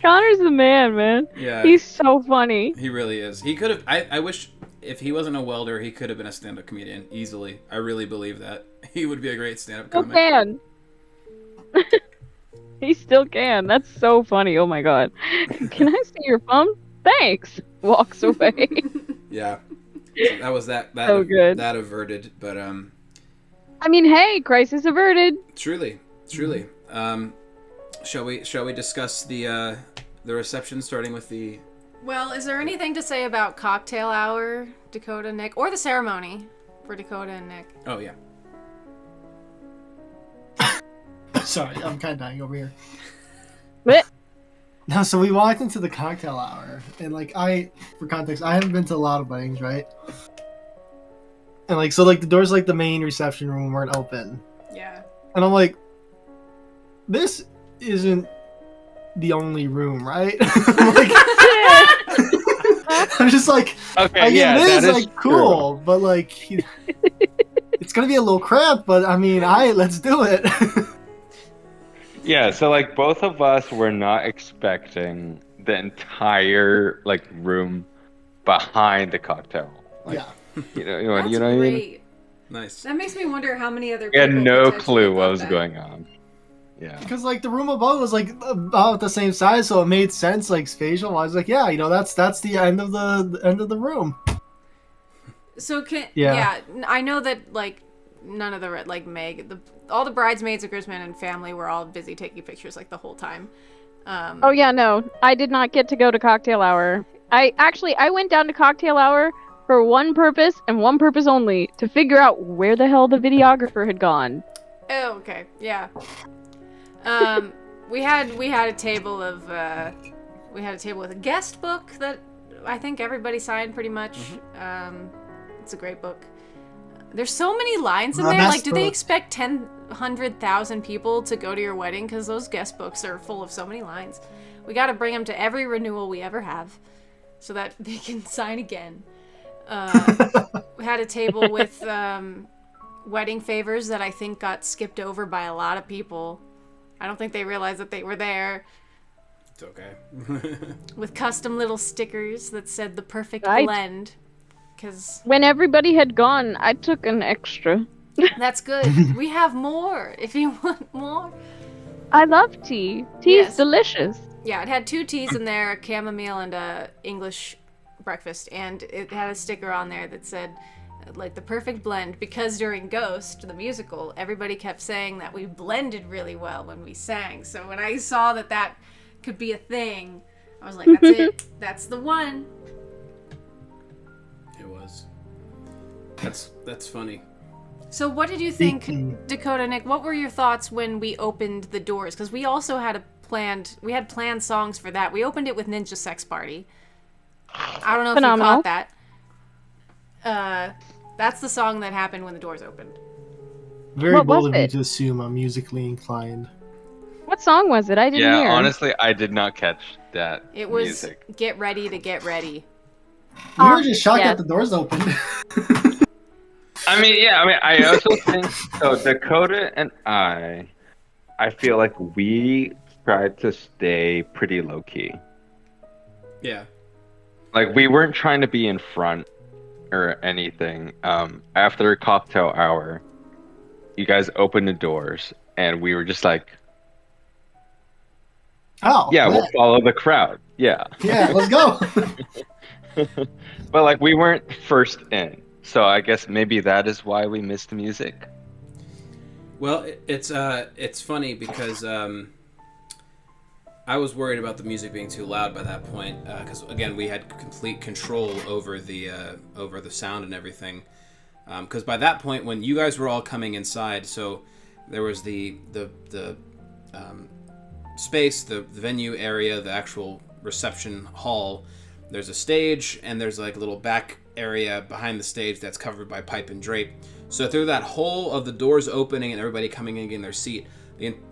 Connor's the man. Yeah. He's so funny. He really is. He could have. I wish if he wasn't a welder, he could have been a stand-up comedian easily. I really believe that he would be a great stand-up Still comic. can. He still can. That's so funny. Oh my god. Can I see your phone? Thanks. Walks away. Yeah. So that was that. So good. That averted, but I mean, hey, crisis averted. Truly. Shall we discuss the reception, starting with the? Well, is there anything to say about cocktail hour, Dakota, Nick, or the ceremony for Dakota and Nick? Oh yeah. Sorry, I'm kind of dying over here. What? No, so we walked into the cocktail hour, and like for context, I haven't been to a lot of weddings, right? And like, so like the doors, like the main reception room weren't open, Yeah. and I'm like, this isn't the only room, right? I'm just like, Okay, it yeah, is that is like cool, but like, it's gonna be a little cramped, but I mean, let's do it. Yeah, so like both of us were not expecting the entire like room behind the cocktail. Like, Yeah. you know That's what I mean? great. Nice. That makes me wonder how many other We people had no potentially clue thought what was that. going on. Yeah. Because like the room above was like about the same size, so it made sense like spatial. I was like, yeah, that's the end of the room. So Yeah. I know that like none of the like Meg, all the bridesmaids and groomsmen and family were all busy taking pictures like the whole time. Oh yeah, no, I did not get to go to cocktail hour. I went down to cocktail hour for one purpose and one purpose only: to figure out where the hell the videographer had gone. Oh, okay, yeah. We had a table of with a guest book that I think everybody signed pretty much. It's a great book. There's so many lines in The there. best Like, do they book. expect 100,000 people to go to your wedding? Because those guest books are full of so many lines. We got to bring them to every renewal we ever have, so that they can sign again. We had a table with wedding favors that I think got skipped over by a lot of people. I don't think they realized that they were there. It's okay. With custom little stickers that said the perfect Right. blend. Because When everybody had gone, I took an extra. that's good. We have more if you want more. I love tea. Tea Yes. is delicious. Yeah, it had 2 teas in there, a chamomile and a English breakfast, and it had a sticker on there that said like the perfect blend, because during Ghost, the musical, everybody kept saying that we blended really well when we sang. So when I saw that could be a thing, I was like, that's it. That's the one. It was. That's funny. So what did you think, Speaking- Dakota, Nick? What were your thoughts when we opened the doors? Because we also had planned songs for that. We opened it with Ninja Sex Party. I don't know Phenomenal. if you caught that. That's the song that happened when the doors opened. Very What was bold of you it? to assume I'm musically inclined. What song was it? I didn't Yeah, hear. honestly, I did not catch that It was music. Get Ready to Get Ready. We were just shocked yeah. that the doors opened. I also think so. Dakota and I feel like we tried to stay pretty low key. Yeah. Like we weren't trying to be in front or anything. After cocktail hour, you guys opened the doors, and we were just like, Oh, "Yeah, we'll lit. follow the crowd." Yeah, Yeah, let's go. but like we weren't first in, so I guess maybe that is why we missed the music. Well, it's funny because I was worried about the music being too loud by that point because again we had complete control over the sound and everything. Because by that point, when you guys were all coming inside, so there was the space, the venue area, the actual reception hall. There's a stage, and there's like a little back area behind the stage that's covered by pipe and drape. So through that hole of the doors opening and everybody coming in and getting their seat,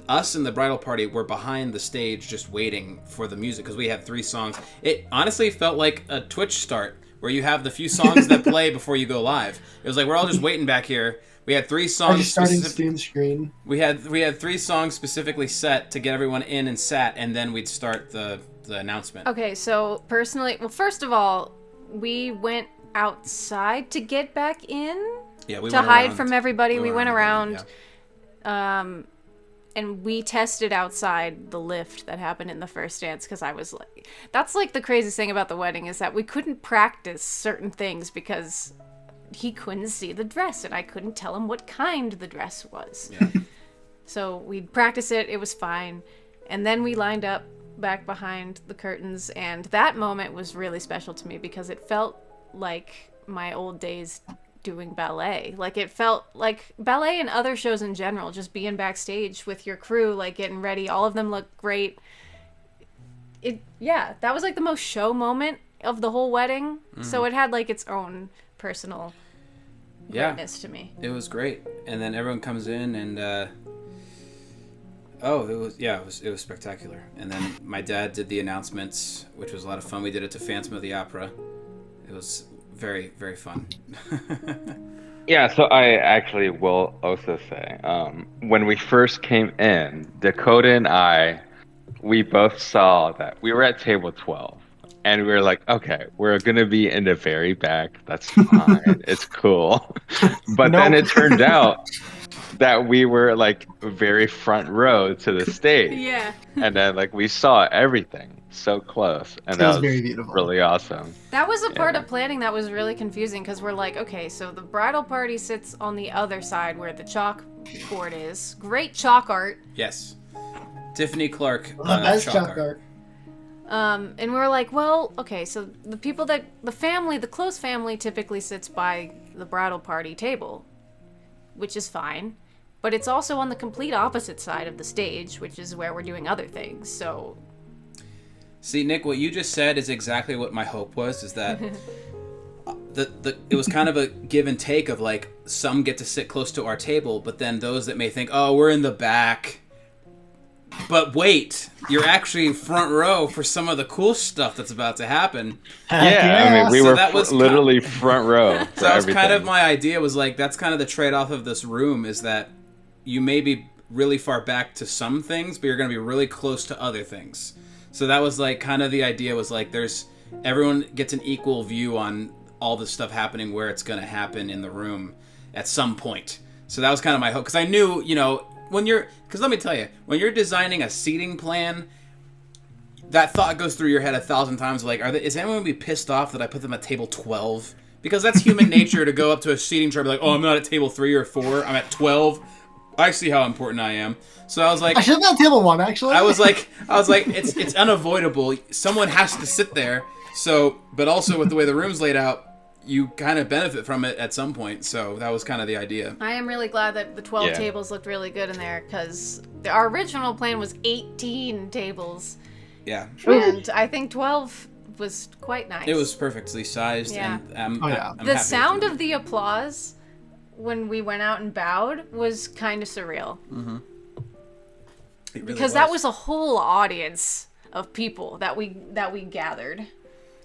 us and the bridal party were behind the stage just waiting for the music because we had 3 songs. It honestly felt like a Twitch start where you have the few songs that play before you go live. It was like we're all just waiting back here. We had 3 songs. I just started seeing the screen. We had 3 songs specifically set to get everyone in and sat, and then we'd start the announcement. Okay, so personally, well, first of all, we went outside to get back in. Yeah, we to went hide around. from everybody. We went around, yeah. and we tested outside the lift that happened in the first dance because I was like, that's like the craziest thing about the wedding is that we couldn't practice certain things because he couldn't see the dress and I couldn't tell him what kind the dress was. Yeah. So we'd practice it. It was fine, and then we lined up back behind the curtains, and that moment was really special to me because it felt like my old days doing ballet. Like it felt like ballet and other shows in general, just being backstage with your crew, like getting ready. All of them look great. That was like the most show moment of the whole wedding. Mm-hmm. So it had like its own personal greatness to me. It was great. And then everyone comes in and it was spectacular. And then my dad did the announcements, which was a lot of fun. We did it to Phantom of the Opera. It was very, very fun. Yeah, so I actually will also say, when we first came in, Dakota and I, we both saw that we were at table 12. And we were like, okay, we're going to be in the very back. That's fine. It's cool. But then it turned out that we were like very front row to the stage. Yeah. And then like we saw everything so close. And that was very beautiful. Really awesome. That was a part of planning that was really confusing because we're like, okay, so the bridal party sits on the other side where the chalkboard is. Great chalk art. Yes. Tiffany Clark. The best chalk art. And we were like, well, okay, so the close family typically sits by the bridal party table, which is fine. But it's also on the complete opposite side of the stage, which is where we're doing other things, so... See, Nick, what you just said is exactly what my hope was, is that it was kind of a give and take of, like, some get to sit close to our table, but then those that may think, oh, we're in the back. But wait, you're actually front row for some of the cool stuff that's about to happen. Yeah, I mean, we were literally front row. So that was kind of my idea, was like, that's kind of the trade-off of this room, is that you may be really far back to some things, but you're going to be really close to other things. So that was like kind of the idea, was like everyone gets an equal view on all the stuff happening where it's going to happen in the room at some point. So that was kind of my hope, because I knew, because let me tell you, when you're designing a seating plan, that thought goes through your head 1,000 times, like, is anyone going to be pissed off that I put them at table 12? Because that's human nature to go up to a seating chart and be like, oh, I'm not at table 3 or 4, I'm at 12. I see how important I am. So I was like, I should have been at table 1, actually. I was like, it's unavoidable. Someone has to sit there. So, but also with the way the room's laid out, you kind of benefit from it at some point. So that was kind of the idea. I am really glad that the 12 tables looked really good in there, because our original plan was 18 tables. Yeah. And I think 12 was quite nice. It was perfectly sized. Yeah. And I'm the happy sound of the applause when we went out and bowed was kind of surreal. Mm-hmm. Really because that was a whole audience of people that we gathered.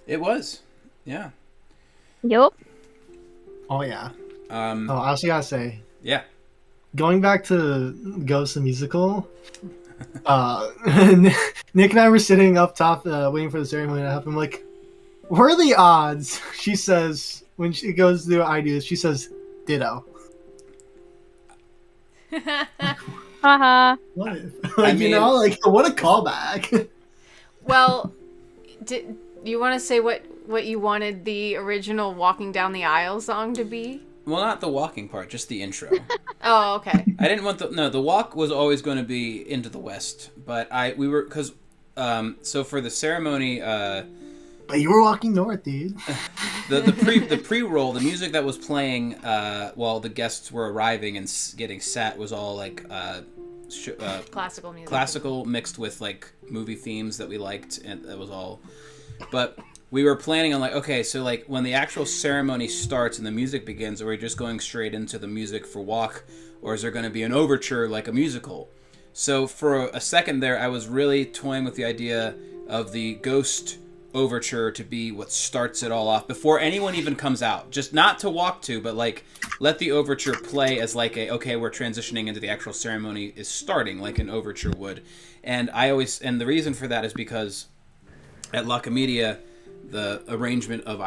It was. Yeah. Yup. Oh, yeah. I also gotta say. Yeah. Going back to Ghost the Musical, Nick and I were sitting up top waiting for the ceremony to happen. Like, What are the odds? She says when she goes through ideas, she says ditto. Haha. What? I You mean- know, like what a callback. Well, do you want to say what you wanted the original Walking Down the Aisle song to be? Well, not the walking part, just the intro. Oh, okay. I didn't want the walk was always going to be Into the West, but so for the ceremony, But you were walking north, dude. the pre-roll, the music that was playing while the guests were arriving and getting sat was all like Classical music. classical mixed with like movie themes that we liked, and that was all. But we were planning on like, okay, so like when the actual ceremony starts and the music begins, are we just going straight into the music for Walk, or is there going to be an overture like a musical? So for a second there, I was really toying with the idea of the Ghost overture to be what starts it all off before anyone even comes out, just not to walk to, but like let the overture play as like okay, we're transitioning into the actual ceremony is starting like an overture would. And the reason for that is because at La Comedia, the arrangement of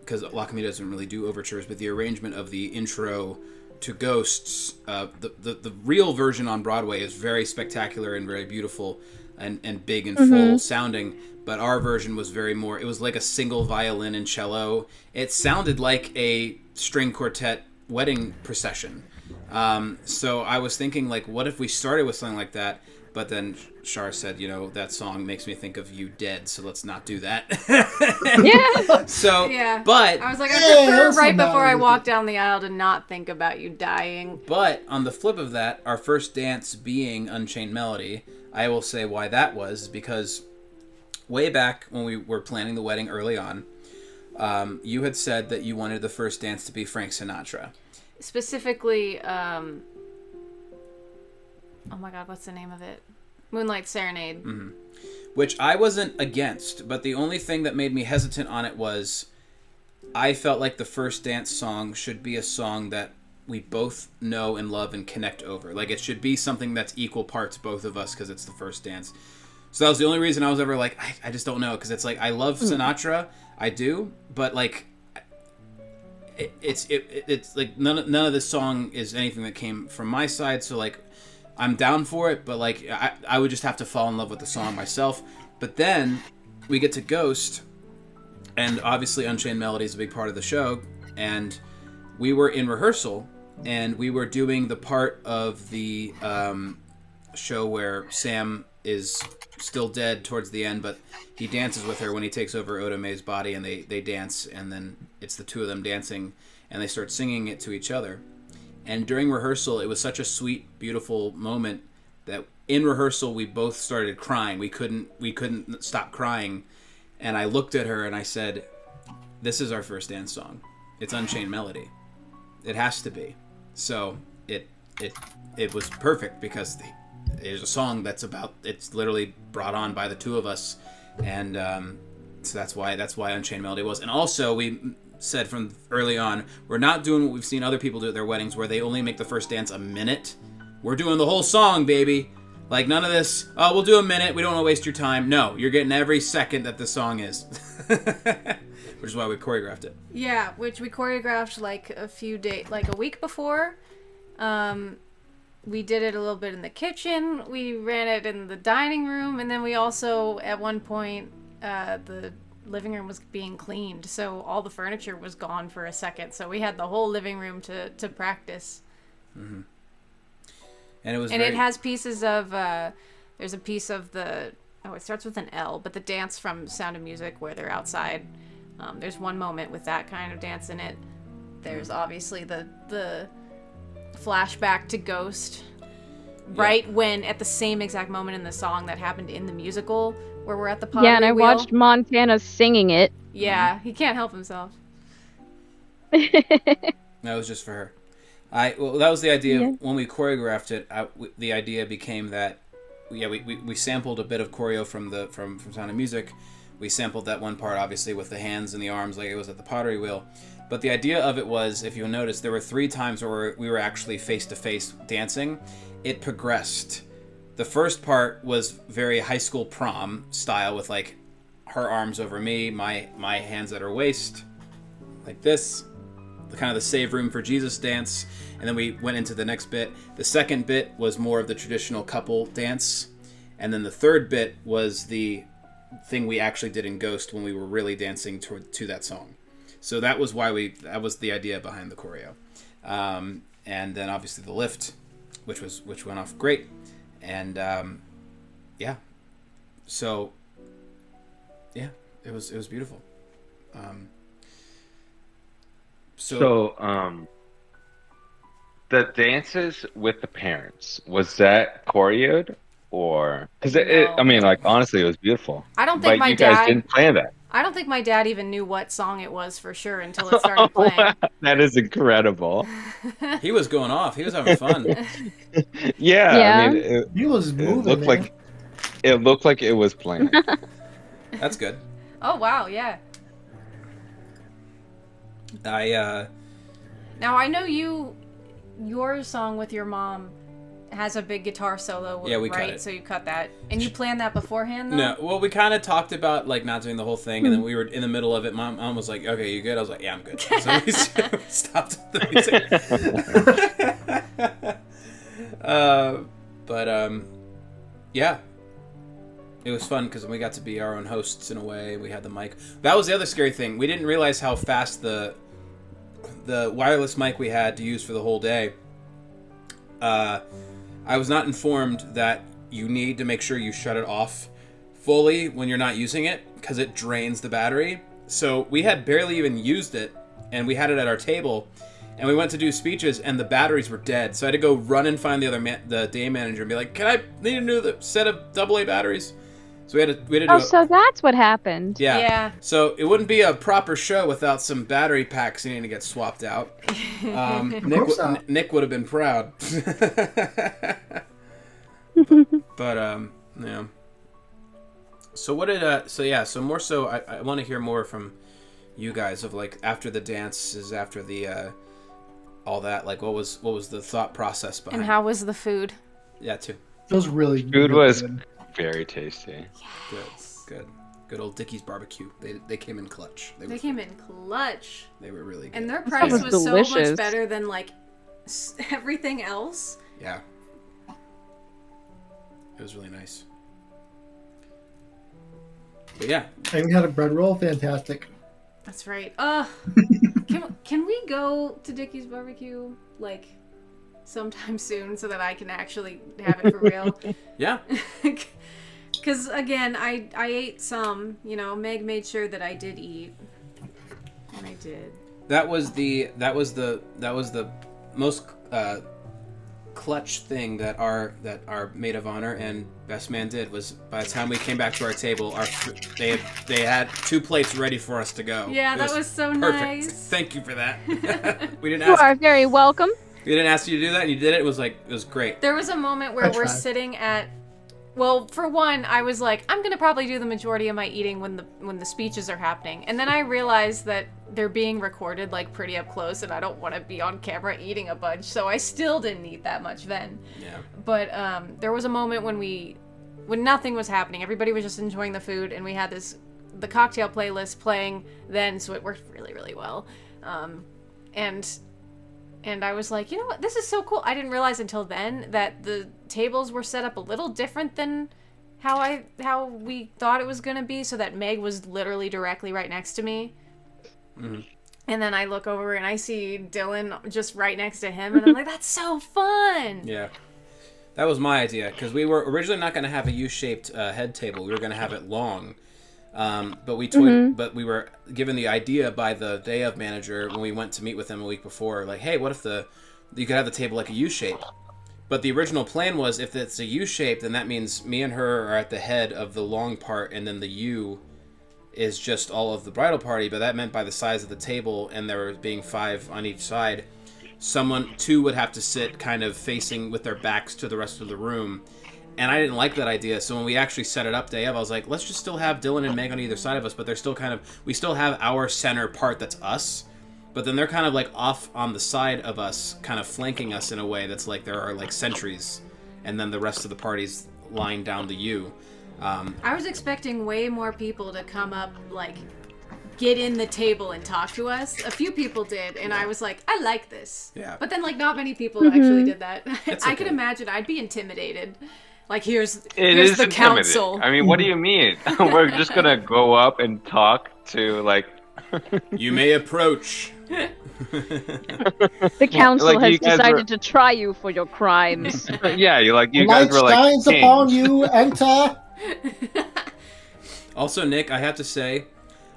because La Comedia doesn't really do overtures, but the arrangement of the intro to Ghosts, the real version on Broadway is very spectacular and very beautiful and big and full sounding, but our version was it was like a single violin and cello. It sounded like a string quartet wedding procession. So I was thinking, like, what if we started with something like that? But then Shar said, that song makes me think of you dead, so let's not do that. Yeah. So, Yeah. but I was like, I prefer also right not before I really walk down the aisle to not think about you dying. But on the flip of that, our first dance being Unchained Melody, I will say why that was, because way back when we were planning the wedding early on, you had said that you wanted the first dance to be Frank Sinatra. Specifically, oh my god, what's the name of it? Moonlight Serenade. Mm-hmm. Which I wasn't against, but the only thing that made me hesitant on it was I felt like the first dance song should be a song that we both know and love and connect over. Like, it should be something that's equal parts both of us because it's the first dance. So that was the only reason I was ever like, I just don't know, because it's like, I love Sinatra, I do, but like, it's like none of this song is anything that came from my side, so like, I'm down for it, but like, I would just have to fall in love with the song myself. But then we get to Ghost, and obviously Unchained Melody is a big part of the show, and we were in rehearsal, and we were doing the part of the show where Sam is still dead towards the end, but he dances with her when he takes over Oda Mae's body, and they dance, and then it's the two of them dancing, and they start singing it to each other. And during rehearsal, it was such a sweet, beautiful moment that in rehearsal we both started crying. We couldn't stop crying, and I looked at her and I said, "This is our first dance song. It's Unchained Melody. It has to be." So it was perfect because there's a song it's literally brought on by the two of us, and so that's why Unchained Melody was. And also we said from early on, we're not doing what we've seen other people do at their weddings where they only make the first dance a minute. We're doing the whole song, baby. Like, none of this, oh, we'll do a minute, we don't want to waste your time. No, you're getting every second that the song is. Which is why we choreographed it. Yeah, which we choreographed like a week before. We did it a little bit in the kitchen. We ran it in the dining room, and then we also, at one point, the living room was being cleaned, so all the furniture was gone for a second. So we had the whole living room to practice. Mm-hmm. And it has pieces of. There's a piece of it starts with an L, but the dance from Sound of Music where they're outside. There's one moment with that kind of dance in it. There's obviously the flashback to Ghost, right when at the same exact moment in the song that happened in the musical where we're at the pottery Yeah, and I wheel. watched Montana singing it. Yeah, he can't help himself. That was just for her. That was the idea. Yeah. When we choreographed it, the idea became that we sampled a bit of choreo from Sound of Music. We sampled that one part, obviously, with the hands and the arms like it was at the pottery wheel. But the idea of it was, if you'll notice, there were 3 times where we were actually face-to-face dancing. It progressed. The first part was very high school prom style with, like, her arms over me, my hands at her waist, like this, the kind of the save room for Jesus dance, and then we went into the next bit. The second bit was more of the traditional couple dance, and then the third bit was the thing we actually did in Ghost when we were really dancing to that song. So that was that was the idea behind the choreo. And then obviously the lift, which went off great. And yeah. So yeah, it was beautiful. The dances with the parents, was that choreoed? Or because No. I mean, like honestly, it was beautiful. I don't think But my you guys dad. didn't plan that. I don't think my dad even knew what song it was for sure until it started playing. That is incredible. He was going off. He was having fun. Yeah, Yeah. I mean, He was moving. looked like it was planned. That's good. Oh wow, yeah. I Now I know your song with your mom has a big guitar solo, Yeah, we cut right? it. So you cut that, and you planned that beforehand, though. no. Well, we kind of talked about like not doing the whole thing, and then we were in the middle of it. Mom was like, "Okay, you good?" I was like, "Yeah, I'm good." So we stopped the music. Yeah, it was fun because we got to be our own hosts in a way. We had the mic. That was the other scary thing. We didn't realize how fast the wireless mic we had to use for the whole day. I was not informed that you need to make sure you shut it off fully when you're not using it because it drains the battery. So we had barely even used it, and we had it at our table, and we went to do speeches, and the batteries were dead. So I had to go run and find the day manager and be like, "Can I need a new set of AA batteries?" So we had to do Oh, so that's what happened. yeah. Yeah. So it wouldn't be a proper show without some battery packs needing to get swapped out. Nick would have been proud. but yeah. So what did so more so I want to hear more from you guys of like after the dances, after the all that, like what was the thought process behind And how was the food? Yeah, too. It was really Food really was good. very tasty. Good old Dickie's barbecue. They came in clutch. They came in clutch, They were really good. and their That price was was so delicious. much better than like everything else. Yeah. It was really nice. But yeah. And we had a bread roll, fantastic. That's right. Can we go to Dickie's barbecue like sometime soon so that I can actually have it for real? Yeah. Because again, I ate some. You know, Meg made sure that I did eat, and I did. That was the most clutch thing that our maid of honor and best man did was by the time we came back to our table, they had 2 plates ready for us to go. Yeah, It that was so perfect. nice. Thank you for that. We didn't You ask. are very welcome. We didn't ask you to do that, and you did it. It was great. There was a moment where I we're tried. sitting at. Well, for one, I was like, I'm gonna probably do the majority of my eating when the speeches are happening, and then I realized that they're being recorded like pretty up close, and I don't want to be on camera eating a bunch, so I still didn't eat that much then. Yeah. But there was a moment when nothing was happening, everybody was just enjoying the food, and we had the cocktail playlist playing then, so it worked really, really well. And I was like, you know what, this is so cool. I didn't realize until then that the tables were set up a little different than how we thought it was going to be, so that Meg was literally directly right next to me. Mm-hmm. And then I look over and I see Dylan just right next to him, and I'm like, that's so fun! Yeah. That was my idea, because we were originally not going to have a U-shaped head table. We were going to have it long. But we were given the idea by the day of manager when we went to meet with him a week before, like, hey, what if you could have the table like a U shape? But the original plan was if it's a U shape, then that means me and her are at the head of the long part, and then the U is just all of the bridal party. But that meant by the size of the table, and there being 5 on each side, 2 would have to sit kind of facing with their backs to the rest of the room. And I didn't like that idea, so when we actually set it up day of, I was like, let's just still have Dylan and Meg on either side of us, but they're still we still have our center part that's us, but then they're kind of like off on the side of us, kind of flanking us in a way that's like there are like sentries, and then the rest of the party's lying down the U. I was expecting way more people to come up, like, get in the table and talk to us. A few people did, and I was like, I like this. Yeah. But then, like, not many people actually did that. It's I can okay. imagine I'd be intimidated. Like, here's It the is intimidating. council. I mean, what do you mean? We're just gonna go up and talk to like. You may approach. The council Like, has you guys decided were- to try you for your crimes. Yeah, you Light guys were like. shines kings. upon you, enter. Also, Nick, I have to say,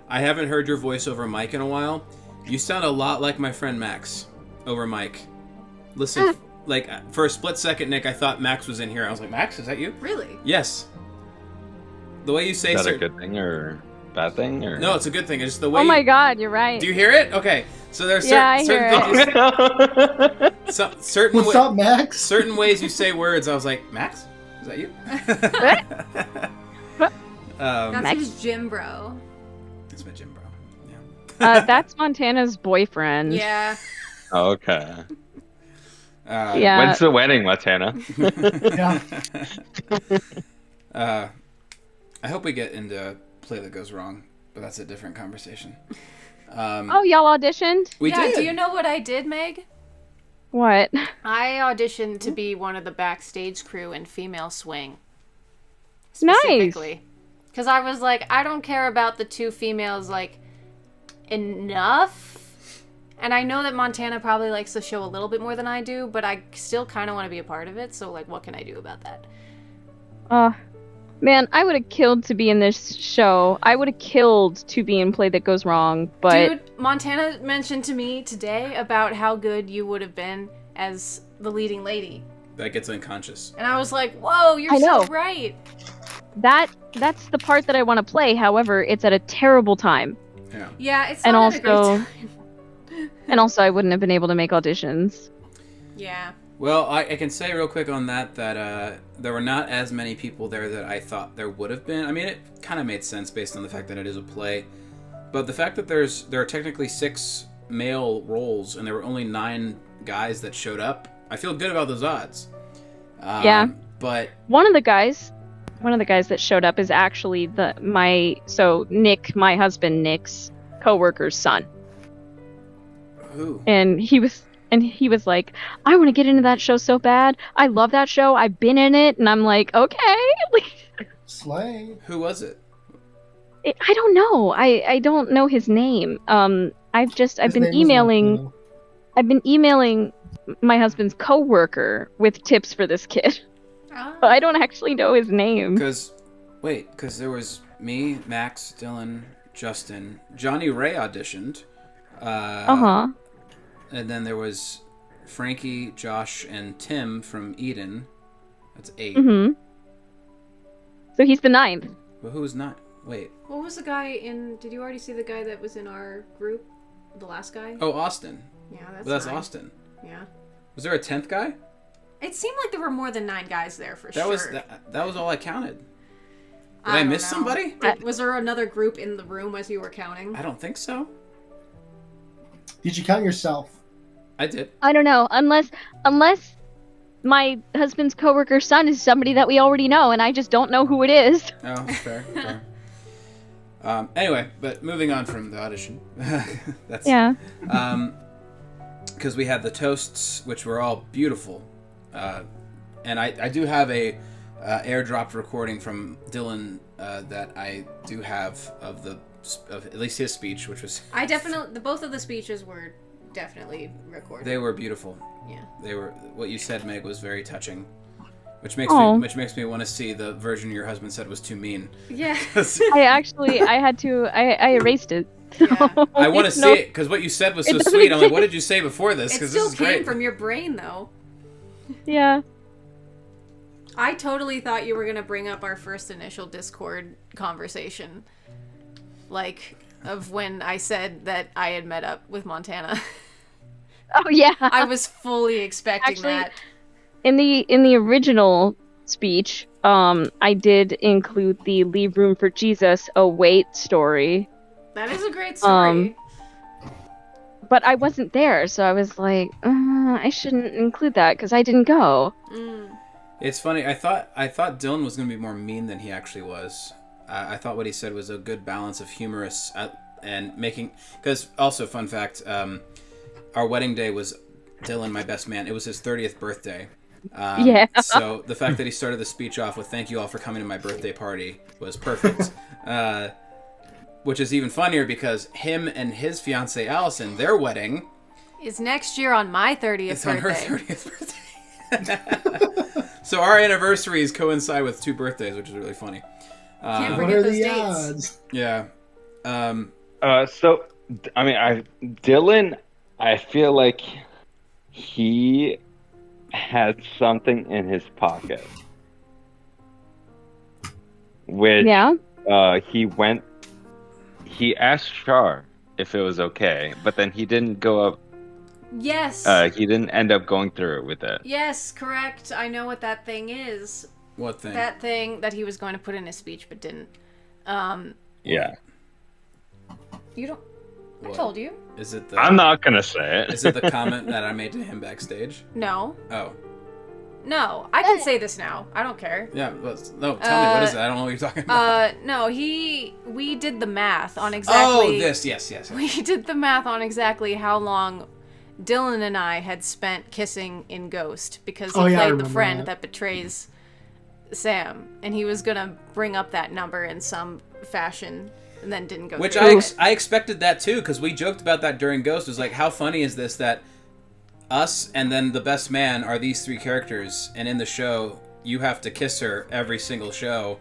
I haven't heard your voice over mic in a while. You sound a lot like my friend Max over mic. Listen, like, for a split second, Nick, I thought Max was in here. I was like, Max, is that you? Really? Yes. The way you say Is that a certain... good thing or bad thing? Or No, it's a good thing. It's just the way Oh my god, you're right. Do you hear it? Okay. So there are Yeah, I certain hear things certain What's up, Max? certain ways you say words. I was like, Max? Is that you? That's Max? his gym bro. It's my gym bro. Yeah. That's Montana's boyfriend. Yeah. Okay. Yeah. When's the wedding, Latana? Yeah. I hope we get into Play That Goes Wrong, but that's a different conversation. Oh, y'all auditioned? We yeah, did. do you know what I did, Meg? What? I auditioned to be one of the backstage crew in Female Swing. Nice. Specifically. Because I was like, I don't care about the two females, like, enough. And I know that Montana probably likes the show a little bit more than I do, but I still kind of want to be a part of it, so, like, what can I do about that? Man, I would have killed to be in this show. I would have killed to be in Play That Goes Wrong, but... Dude, Montana mentioned to me today about how good you would have been as the leading lady. That gets unconscious. And I was like, whoa, you're I know. so right. That's the part that I want to play. However, it's at a terrible time. Yeah. Yeah, it's And not at a also- great time. And also, I wouldn't have been able to make auditions. Yeah. Well, I can say real quick on that there were not as many people there that I thought there would have been. I mean, it kind of made sense based on the fact that it is a play. But the fact that there are technically 6 male roles and there were only 9 guys that showed up, I feel good about those odds. Yeah. But One of the guys that showed up is actually Nick, my husband Nick's coworker's son. who? And he was like, I want to get into that show so bad. I love that show. I've been in it. And I'm like, okay. Slay. Who was it? I don't know. I don't know his name. I've His been name is emailing Martino. I've been emailing my husband's coworker with tips for this kid. But I don't actually know his name. Because there was me, Max, Dylan, Justin, Johnny Ray auditioned. Uh-huh. And then there was Frankie, Josh, and Tim from Eden. That's 8. Mm-hmm. So he's the 9th. But who was not? Wait. What was the guy in... Did you already see the guy that was in our group? The last guy? Oh, Austin. Yeah, That's nine. Austin. Yeah. Was there a 10th guy? It seemed like there were more than 9 guys there for That sure. was that was all I counted. Did I don't miss know. somebody? Was there another group in the room as you were counting? I don't think so. Did you count yourself? I did. I don't know. Unless my husband's coworker's son is somebody that we already know and I just don't know who it is. Oh, fair. fair. Anyway, but moving on from the audition. That's Yeah. because we had the toasts, which were all beautiful, and I do have a airdropped recording from Dylan that I do have of at least his speech, which was I definitely... Both of the speeches were definitely recorded. they were beautiful. Yeah. They were what you said, Meg, was very touching, which makes me want to see the version your husband said was too mean. Yeah. I erased it. Yeah. I want to see it because what you said was It so doesn't sweet. I'm like, what exist. did you say before this? It Because still this is came great. from your brain, though. Yeah. I totally thought you were going to bring up our first initial Discord conversation. Like, of when I said that I had met up with Montana. Oh yeah. I was fully expecting Actually, that. In the original speech, I did include the "Leave Room for Jesus, oh wait" story, That is a great story. but I wasn't there, so I was like, I shouldn't include that because I didn't go. It's funny. I thought Dylan was going to be more mean than he actually was. I thought what he said was a good balance of humorous and making. Because also, fun fact, our wedding day was Dylan, my best man. It was his 30th birthday. Yeah. So the fact that he started the speech off with "Thank you all for coming to my birthday party" was perfect. Which is even funnier because him and his fiancee Allison, their wedding Is next year on my 30th it's birthday. on her 30th birthday. So our anniversaries coincide with 2 birthdays, which is really funny. Can't What forget are those the dates. odds? Yeah. So, I mean, Dylan, I feel like he had something in his pocket, which Yeah. he asked Char if it was okay, but then he didn't go up. Yes. He didn't end up going through with it. Yes, correct. I know what that thing is. What thing? That thing that he was going to put in his speech but didn't. Yeah, You don't. I What? told you. Is it the? I'm not gonna say it. Is it the comment that I made to him backstage? No. Oh. No. I can say this now. I don't care. Yeah. No. Tell me what is it? I don't know what you're talking about. No. We did the math on exactly. Oh, this. Yes. We did the math on exactly how long Dylan and I had spent kissing in Ghost because he Oh, yeah, I played the remember friend that. that betrays Sam, and he was gonna bring up that number in some fashion, and then didn't go. Which through. I expected that too, because we joked about that during Ghost. It was like, how funny is this that us and then the best man are these 3 characters, and in the show you have to kiss her every single show.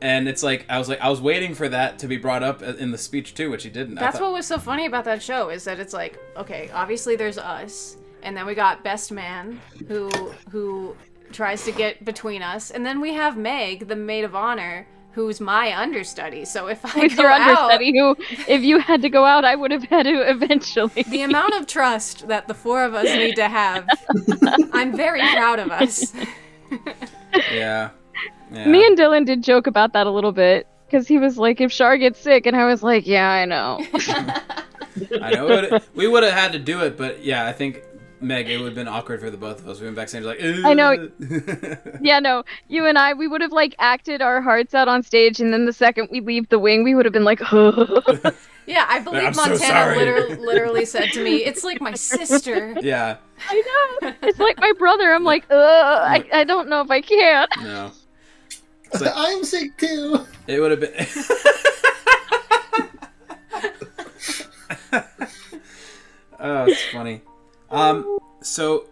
And it's like I was waiting for that to be brought up in the speech too, which he didn't. That's what was so funny about that show is that it's like, okay, obviously there's us, and then we got best man who tries to get between us, and then we have Meg, the maid of honor, who's my understudy. So if I With go your out, understudy, who, if you had to go out, I would have had to eventually. the amount of trust that the 4 of us need to have, I'm very proud of us. Yeah. Me and Dylan did joke about that a little bit because he was like, "If Shar gets sick," and I was like, "Yeah, I know." I know we would have had to do it, but yeah, I think Meg, it would have been awkward for the both of us. We went backstage like, I know. Yeah, no, you and I, we would have like acted our hearts out on stage, and then the second we leave the wing, we would have been like, Yeah, I believe I'm so Montana sorry. literally said to me, "It's like my sister." Yeah. I know. It's like my brother. I'm like, I don't know if I can. No. It's like, I'm sick too. it would have been. Oh, it's funny. So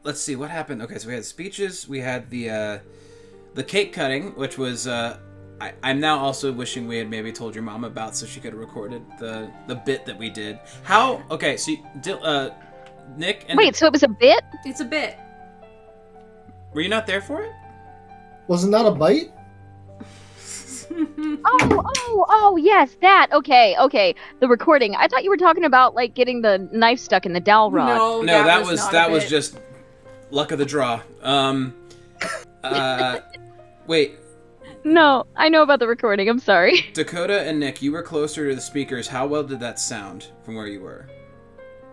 let's see what happened. Okay, so we had speeches. We had the cake cutting, which was. I'm now also wishing we had maybe told your mom about so she could have recorded the bit that we did. How? Okay, so Nick and Wait, so it was a bit? It's a bit. were you not there for it? Wasn't that a bite? Oh, yes, that. Okay. The recording. I thought you were talking about like getting the knife stuck in the dowel rod. No, No, that was was not that a was bit. just luck of the draw. Wait, No, I know about the recording. I'm sorry. Dakota and Nick, you were closer to the speakers. How well did that sound from where you were?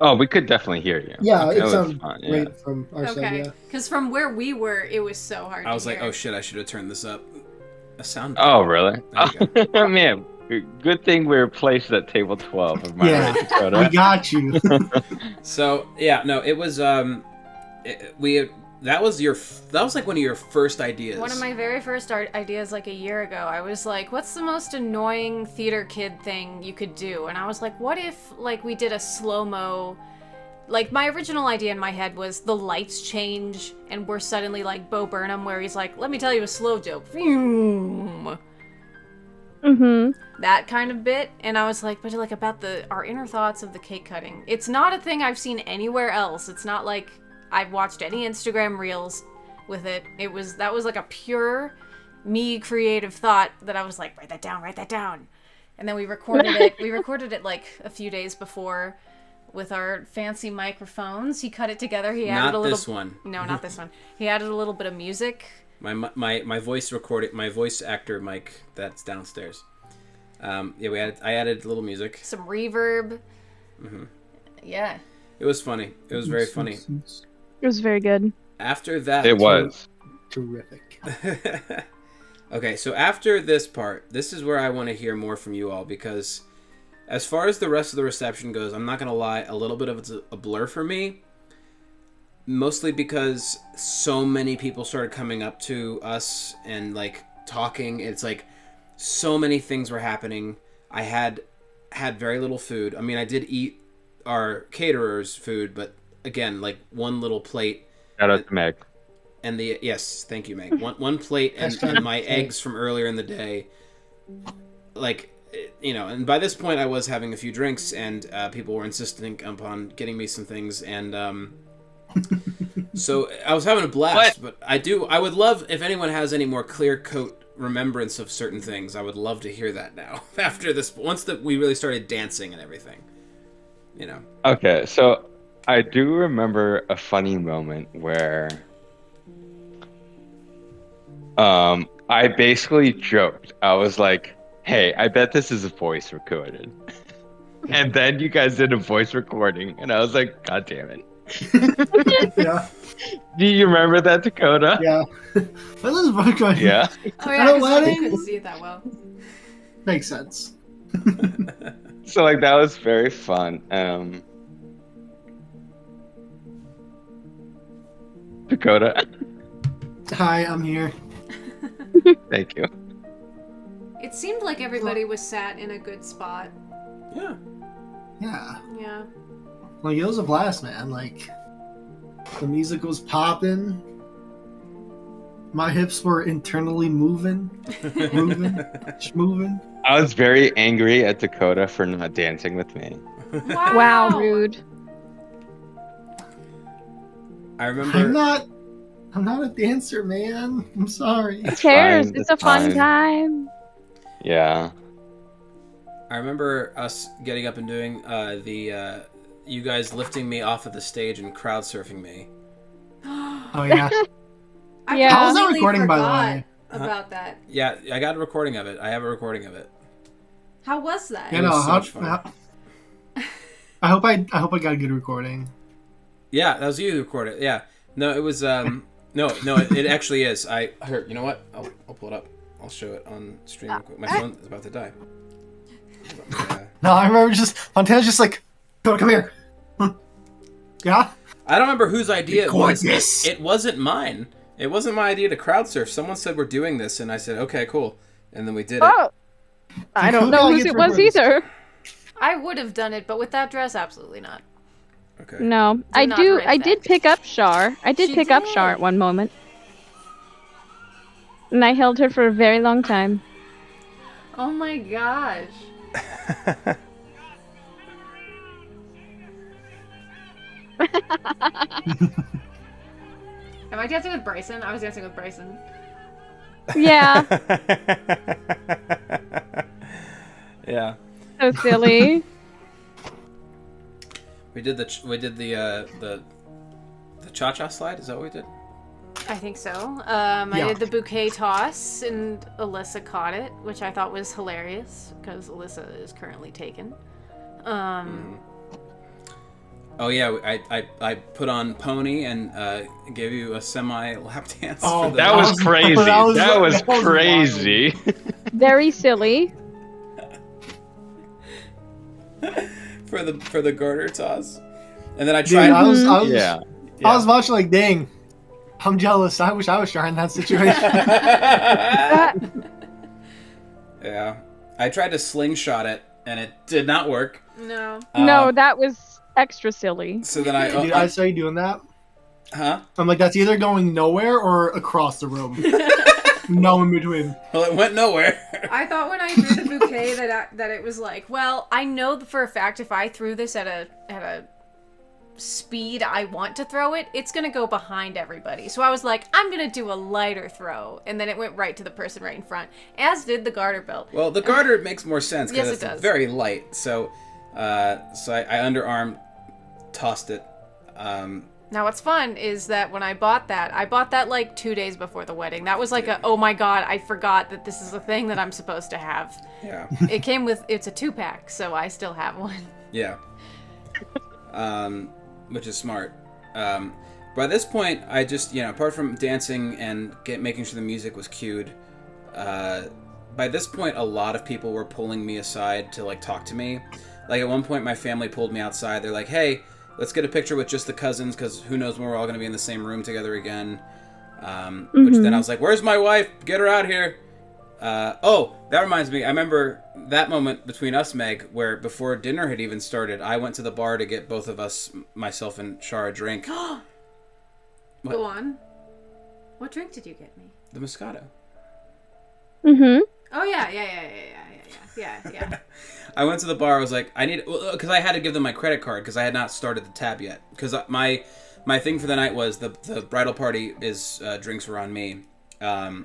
Oh, we could definitely hear you. Yeah, It it was sounded fun, yeah. great from our side. Okay, Yeah. because from where we were, it was so hard. I was to like, hear. oh shit, I should have turned this up. A sound. Oh, really? There you Man, good thing we were placed at table 12 of my Yeah. Dakota. We got you. So yeah, no, it was that was like one of your first ideas. One of my very first ideas, like a year ago, I was like, what's the most annoying theater kid thing you could do? And I was like, what if, like, we did a slow-mo... Like, my original idea in my head was the lights change, and we're suddenly like Bo Burnham, where he's like, let me tell you a slow joke. Vroom. Mm-hmm. That kind of bit. And I was like, but like about our inner thoughts of the cake cutting. It's not a thing I've seen anywhere else. It's not like I've watched any Instagram reels with it. That was like a pure me creative thought that I was like, write that down. And then we recorded it. We recorded it like a few days before with our fancy microphones. He cut it together. He added Not a little. this one. No, not this one. He added a little bit of music. My voice actor mic that's downstairs. Yeah, I added a little music. Some reverb. Mhm. Yeah. It was funny. It was very funny. It was very good. After that, It was. Terrific. Okay, so after this part, this is where I want to hear more from you all, because as far as the rest of the reception goes, I'm not going to lie, a little bit of it's a blur for me. Mostly because so many people started coming up to us and like talking. It's like so many things were happening. I had very little food. I mean, I did eat our caterer's food, but again, like one little plate. Shout out to Meg. And yes, thank you, Meg. One plate and my eggs from earlier in the day. Like, and by this point I was having a few drinks, and people were insisting upon getting me some things, and so I was having a blast. But I would love, if anyone has any more clear coat remembrance of certain things, I would love to hear that now. After this, once we really started dancing and everything, Okay, so I do remember a funny moment where I basically joked. I was like, hey, I bet this is a voice recorded. And then you guys did a voice recording, and I was like, God damn it. Yeah. Do you remember that, Dakota? Yeah. That is voice recording. Yeah. Oh yeah, don't because let I it- couldn't see it that well. Makes sense. So like that was very fun. Dakota, Hi, I'm here. thank you. It seemed like everybody was sat in a good spot. Yeah. Yeah. Yeah. Like, it was a blast, man. Like, the music was popping. My hips were internally moving. Moving. I was very angry at Dakota for not dancing with me. Wow, rude. I remember. I'm not a dancer, man. I'm sorry. Who cares? fine, It's a it's fun fine. time. Yeah. I remember us getting up and doing you guys lifting me off of the stage and crowd surfing me. Oh, yeah. I Yeah. How was that completely recording, by the forgot way? about that. Yeah, I got a recording of it. I have a recording of it. How was that? You It know, was so much fun. I hope I got a good recording. Yeah, that was you who recorded it. Yeah. No, it was no, it actually is. Here, you know what? I'll pull it up. I'll show it on stream real quick. My phone is about to die. No, I remember Montana's just like, come here. Yeah? I don't remember whose idea it was. Gorgeous. It wasn't mine. It wasn't my idea to crowd surf. Someone said we're doing this, and I said, okay, cool. And then we did it. Oh, I don't know whose it was either. I would have done it, but with that dress, absolutely not. Okay. No, I not do. right I did back. pick up Shar. I did She pick up did. Shar at one moment, and I held her for a very long time. Oh my gosh. Am I dancing with Bryson? I was dancing with Bryson. Yeah, Yeah. so silly. We did the cha-cha slide. Is that what we did? I think so. I Yeah. did the bouquet toss, and Alyssa caught it, which I thought was hilarious because Alyssa is currently taken. Oh yeah, I put on pony and gave you a semi lap dance. Oh, for the, That was crazy. that was crazy. Very silly. for the garter toss, and then I Dude, tried. Yeah. I was watching like, dang, I'm jealous. I wish I was Shar in that situation. Yeah, I tried to slingshot it, and it did not work. No. No, that was extra silly. So then I, Dude, I saw you doing that. huh? I'm like, that's either going nowhere or across the room. No in between. Well, it went nowhere. I thought when I threw the bouquet that it was like, well, I know for a fact if I threw this at a speed I want to throw it, it's gonna go behind everybody. So I was like, I'm gonna do a lighter throw, and then it went right to the person right in front, as did the garter belt. Well, the garter makes more sense because Yes, it it's does. very light. So, I underarm tossed it. Now what's fun is that when I bought that like 2 days before the wedding. That was like oh my god, I forgot that this is a thing that I'm supposed to have. Yeah. It came with, it's a 2-pack, so I still have one. Yeah. Which is smart. By this point, I just, apart from dancing and making sure the music was cued, by this point, a lot of people were pulling me aside to, like, talk to me. Like, at one point, my family pulled me outside. They're like, hey, let's get a picture with just the cousins, because who knows when we're all going to be in the same room together again. Which then I was like, where's my wife? Get her out here. That reminds me. I remember that moment between us, Meg, where before dinner had even started, I went to the bar to get both of us, myself and Shar, a drink. Go on. What drink did you get me? The Moscato. Mm-hmm. Oh, yeah. I went to the bar. I was like, because I had to give them my credit card because I had not started the tab yet. Because my thing for the night was the bridal party is drinks were on me,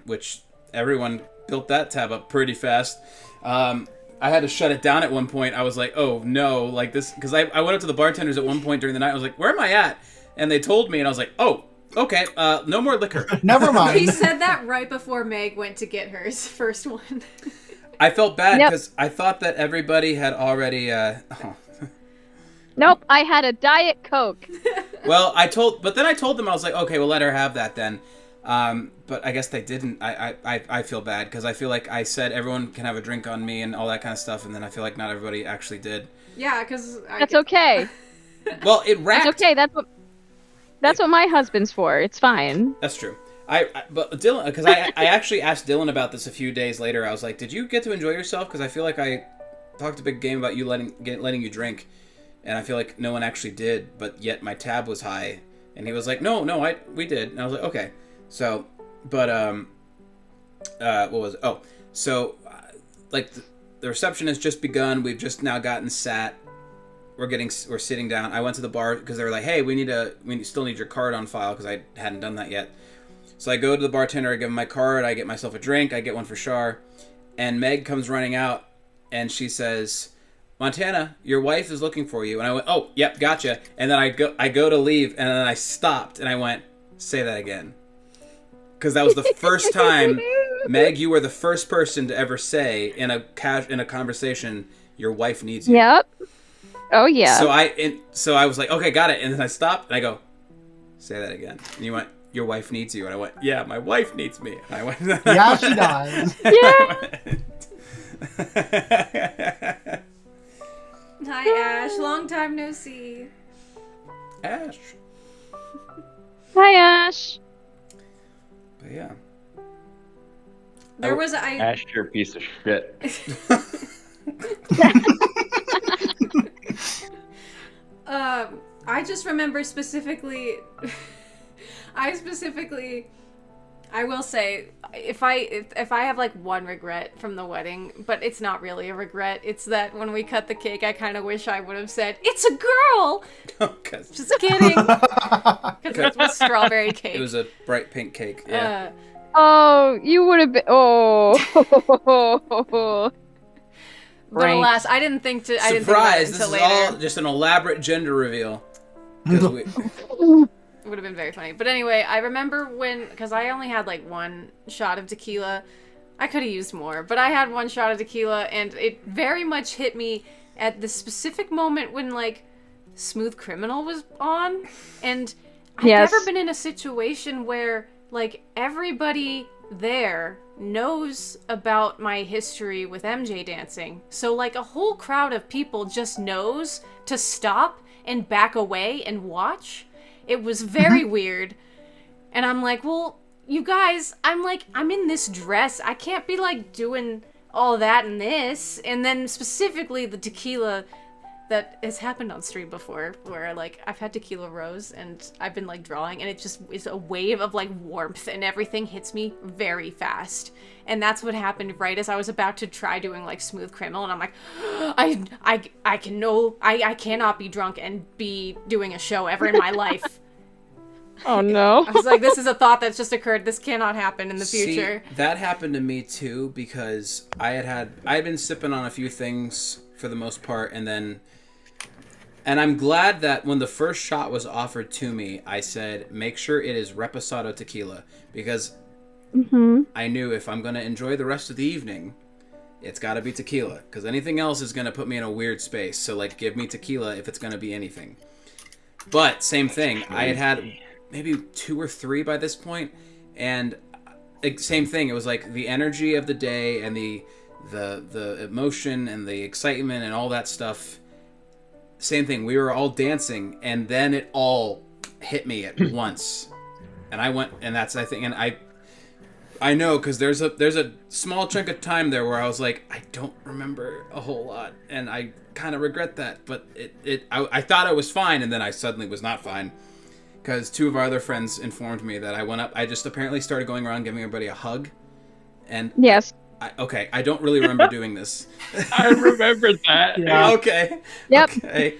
which everyone built that tab up pretty fast. I had to shut it down at one point. I was like, oh no, like this, because I went up to the bartenders at one point during the night. I was like, where am I at? And they told me, and I was like, oh, okay, no more liquor. Never mind. He said that right before Meg went to get hers first one. I felt bad because I thought that everybody had already. Nope, I had a Diet Coke. Well, but then I told them, I was like, okay, we'll let her have that then. But I guess they didn't. I feel bad because I feel like I said everyone can have a drink on me and all that kind of stuff, and then I feel like not everybody actually did. Yeah, because That's okay. Well, it racked. That's okay. That's what my husband's for. It's fine. That's true. But Dylan, because I actually asked Dylan about this a few days later. I was like, did you get to enjoy yourself? Because I feel like I talked a big game about you letting you drink, and I feel like no one actually did. But yet my tab was high, and he was like, no, we did. And I was like, okay. So, but what was it? Oh, so like the reception has just begun. We've just now gotten sat. We're sitting down. I went to the bar because they were like, hey, we still need your card on file because I hadn't done that yet. So I go to the bartender, I give him my card, I get myself a drink, I get one for Shar, and Meg comes running out, and she says, Montana, your wife is looking for you. And I went, oh, yep, gotcha. And then I go to leave, and then I stopped, and I went, say that again. Because that was the first time, Meg, you were the first person to ever say in a conversation, your wife needs you. Yep. Oh, yeah. So I was like, okay, got it. And then I stopped, and I go, say that again. And you went, your wife needs you. And I went, yeah, my wife needs me. And I went, yeah, she does. Yeah. Hi, Ash. Long time no see. Ash. Hi, Ash. But yeah. Ash, you're a piece of shit. I just remember specifically. I will say, if I have like one regret from the wedding, but it's not really a regret, it's that when we cut the cake, I kind of wish I would have said, it's a girl! Just kidding. Because it was strawberry cake. It was a bright pink cake, yeah. Oh, you would have been, oh. But alas, I didn't think to, I didn't think Surprise! about it This until is later. all just an elaborate gender reveal. 'Cause we... It would have been very funny. But anyway, I remember because I only had like one shot of tequila. I could have used more, but I had one shot of tequila, and it very much hit me at the specific moment when like Smooth Criminal was on. And I've never been in a situation where like everybody there knows about my history with MJ dancing. So like a whole crowd of people just knows to stop and back away and watch. It was very weird. And I'm like, well, you guys, I'm in this dress. I can't be like doing all that in this. And then specifically the tequila that has happened on stream before, where like I've had tequila rose and I've been like drawing, and it just is a wave of like warmth and everything hits me very fast. And that's what happened right as I was about to try doing like Smooth Criminal, and I'm like, I cannot be drunk and be doing a show ever in my life. Oh no. I was like, this is a thought that's just occurred. This cannot happen in the future. See, that happened to me too, because I had been sipping on a few things for the most part, and I'm glad that when the first shot was offered to me, I said, make sure it is Reposado tequila, because I knew if I'm going to enjoy the rest of the evening, it's got to be tequila, because anything else is going to put me in a weird space. So like, give me tequila if it's going to be anything. But same thing, I had maybe 2 or 3 by this point, and same thing. It was like the energy of the day and the emotion and the excitement and all that stuff. Same thing. We were all dancing, and then it all hit me at once, and I went, and that's, I think, and I know, because there's a small chunk of time there where I was like, I don't remember a whole lot, and I kind of regret that. But I thought I was fine, and then I suddenly was not fine, because 2 of our other friends informed me that I went up. I just apparently started going around giving everybody a hug, and Yes. I don't really remember doing this. I remember that. Yeah. Okay. Yep. Okay.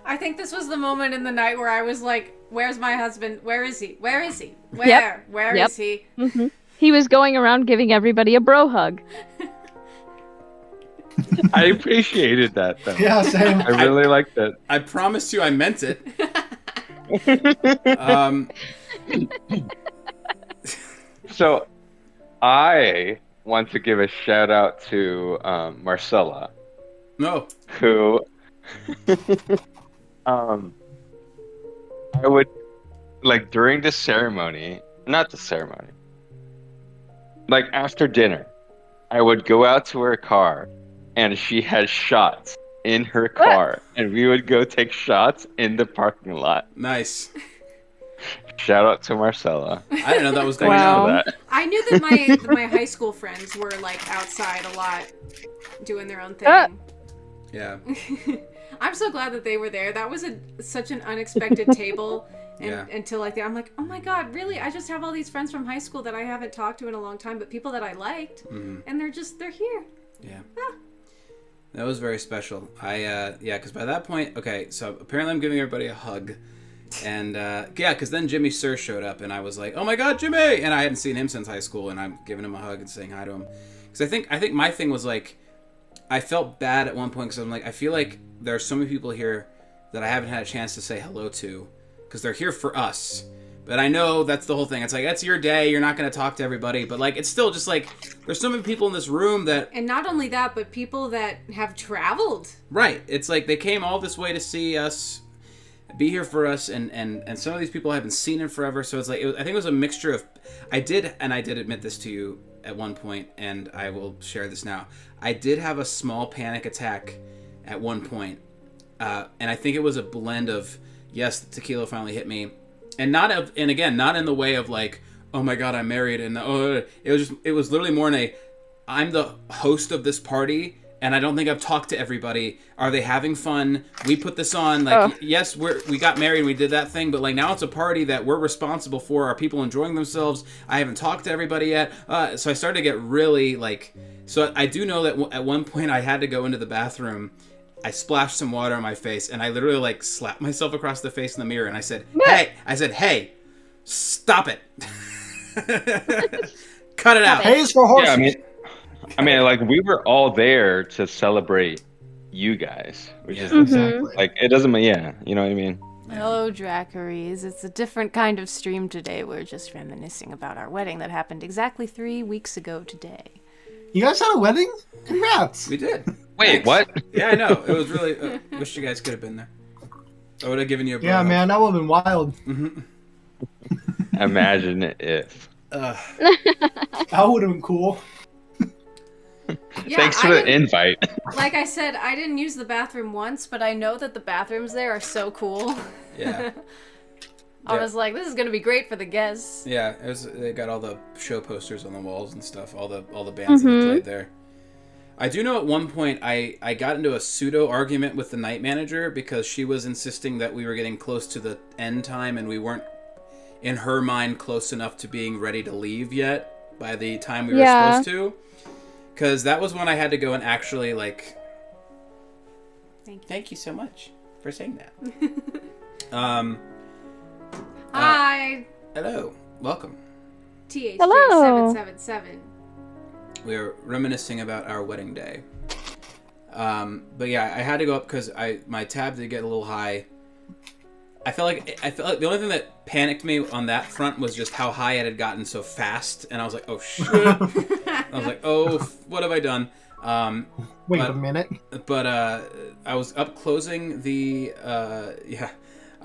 I think this was the moment in the night where I was like, "Where's my husband? Where is he? Where is he? Where? Yep. Where Yep. is he?" Hmm. He was going around giving everybody a bro hug. I appreciated that, though. Yeah, same. I really liked it. I promise you, I meant it. So, I want to give a shout out to Marcella, No. who I would, like, during the ceremony, not the ceremony, like after dinner, I would go out to her car, and she had shots in her car, and we would go take shots in the parking lot. Nice. Shout out to Marcella. I didn't know that was going Wow. on. That. I knew that my high school friends were like outside a lot, doing their own thing. Yeah. I'm so glad that they were there. That was such an unexpected table. And Yeah. until like that, I'm like, oh my god, really? I just have all these friends from high school that I haven't talked to in a long time, but people that I liked, Mhm. and they're here. Yeah. That was very special. Because by that point, okay, so apparently I'm giving everybody a hug. And, because then Jimmy Sir showed up, and I was like, oh my god, Jimmy! And I hadn't seen him since high school, and I'm giving him a hug and saying hi to him. Because I think my thing was, like, I felt bad at one point, because I'm like, I feel like there are so many people here that I haven't had a chance to say hello to, because they're here for us. But I know that's the whole thing. It's like, that's your day, you're not going to talk to everybody, but, like, it's still just, like, there's so many people in this room that... And not only that, but people that have traveled. Right. It's like they came all this way to see us, be here for us, and some of these people I haven't seen in forever, so it's like, I think it was a mixture of... I did admit this to you at one point, and I will share this now. I did have a small panic attack at one point, and I think it was a blend of, yes, the tequila finally hit me, and not in the way of like, oh my god, I'm married, and it was literally more in a, I'm the host of this party, and I don't think I've talked to everybody. Are they having fun? We put this on, like, yes, we got married and we did that thing, but like now it's a party that we're responsible for. Are people enjoying themselves? I haven't talked to everybody yet. So I started to get really like, so I do know that at one point I had to go into the bathroom. I splashed some water on my face, and I literally like slapped myself across the face in the mirror, and I said, hey, stop it. Cut it out. Hey is for horses. Yeah, I mean, like, we were all there to celebrate you guys, which is Exactly. like, it doesn't, yeah, you know what I mean? Hello, Dracaries. It's a different kind of stream today. We're just reminiscing about our wedding that happened exactly 3 weeks ago today. You guys had a wedding? Congrats. We did. Wait, what? Yeah, I know. It was really... wish you guys could have been there. I would have given you a Yeah, blow. man, that would have been wild. Imagine if. That would have been cool. Yeah, Thanks for the invite. Like I said, I didn't use the bathroom once, but I know that the bathrooms there are so cool. Yeah. I Yeah. was like, this is gonna be great for the guests. Yeah, they got all the show posters on the walls and stuff, all the bands that played there. I do know at one point I got into a pseudo argument with the night manager because she was insisting that we were getting close to the end time and we weren't, in her mind, close enough to being ready to leave yet by the time we were supposed to. Because that was when I had to go and actually, like... Thank you so much for saying that. Hi, Hello. Welcome. THJ777. We were reminiscing about our wedding day. But yeah, I had to go up because my tab did get a little high. I felt like the only thing that panicked me on that front was just how high it had gotten so fast, and I was like, oh shit. I was like, oh, what have I done? Wait a minute. But I was up closing the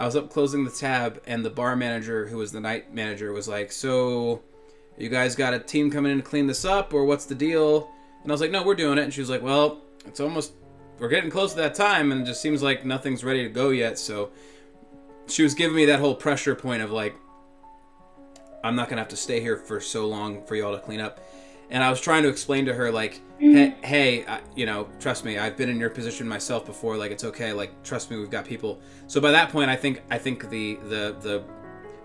I was up closing the tab, and the bar manager, who was the night manager, was like, "So, you guys got a team coming in to clean this up, or what's the deal?" And I was like, "No, we're doing it." And she was like, "Well, we're getting close to that time, and it just seems like nothing's ready to go yet." So she was giving me that whole pressure point of like, I'm not gonna have to stay here for so long for y'all to clean up. And I was trying to explain to her like, hey, trust me, I've been in your position myself before. Like, it's okay. Like, trust me, we've got people. So by that point, I think the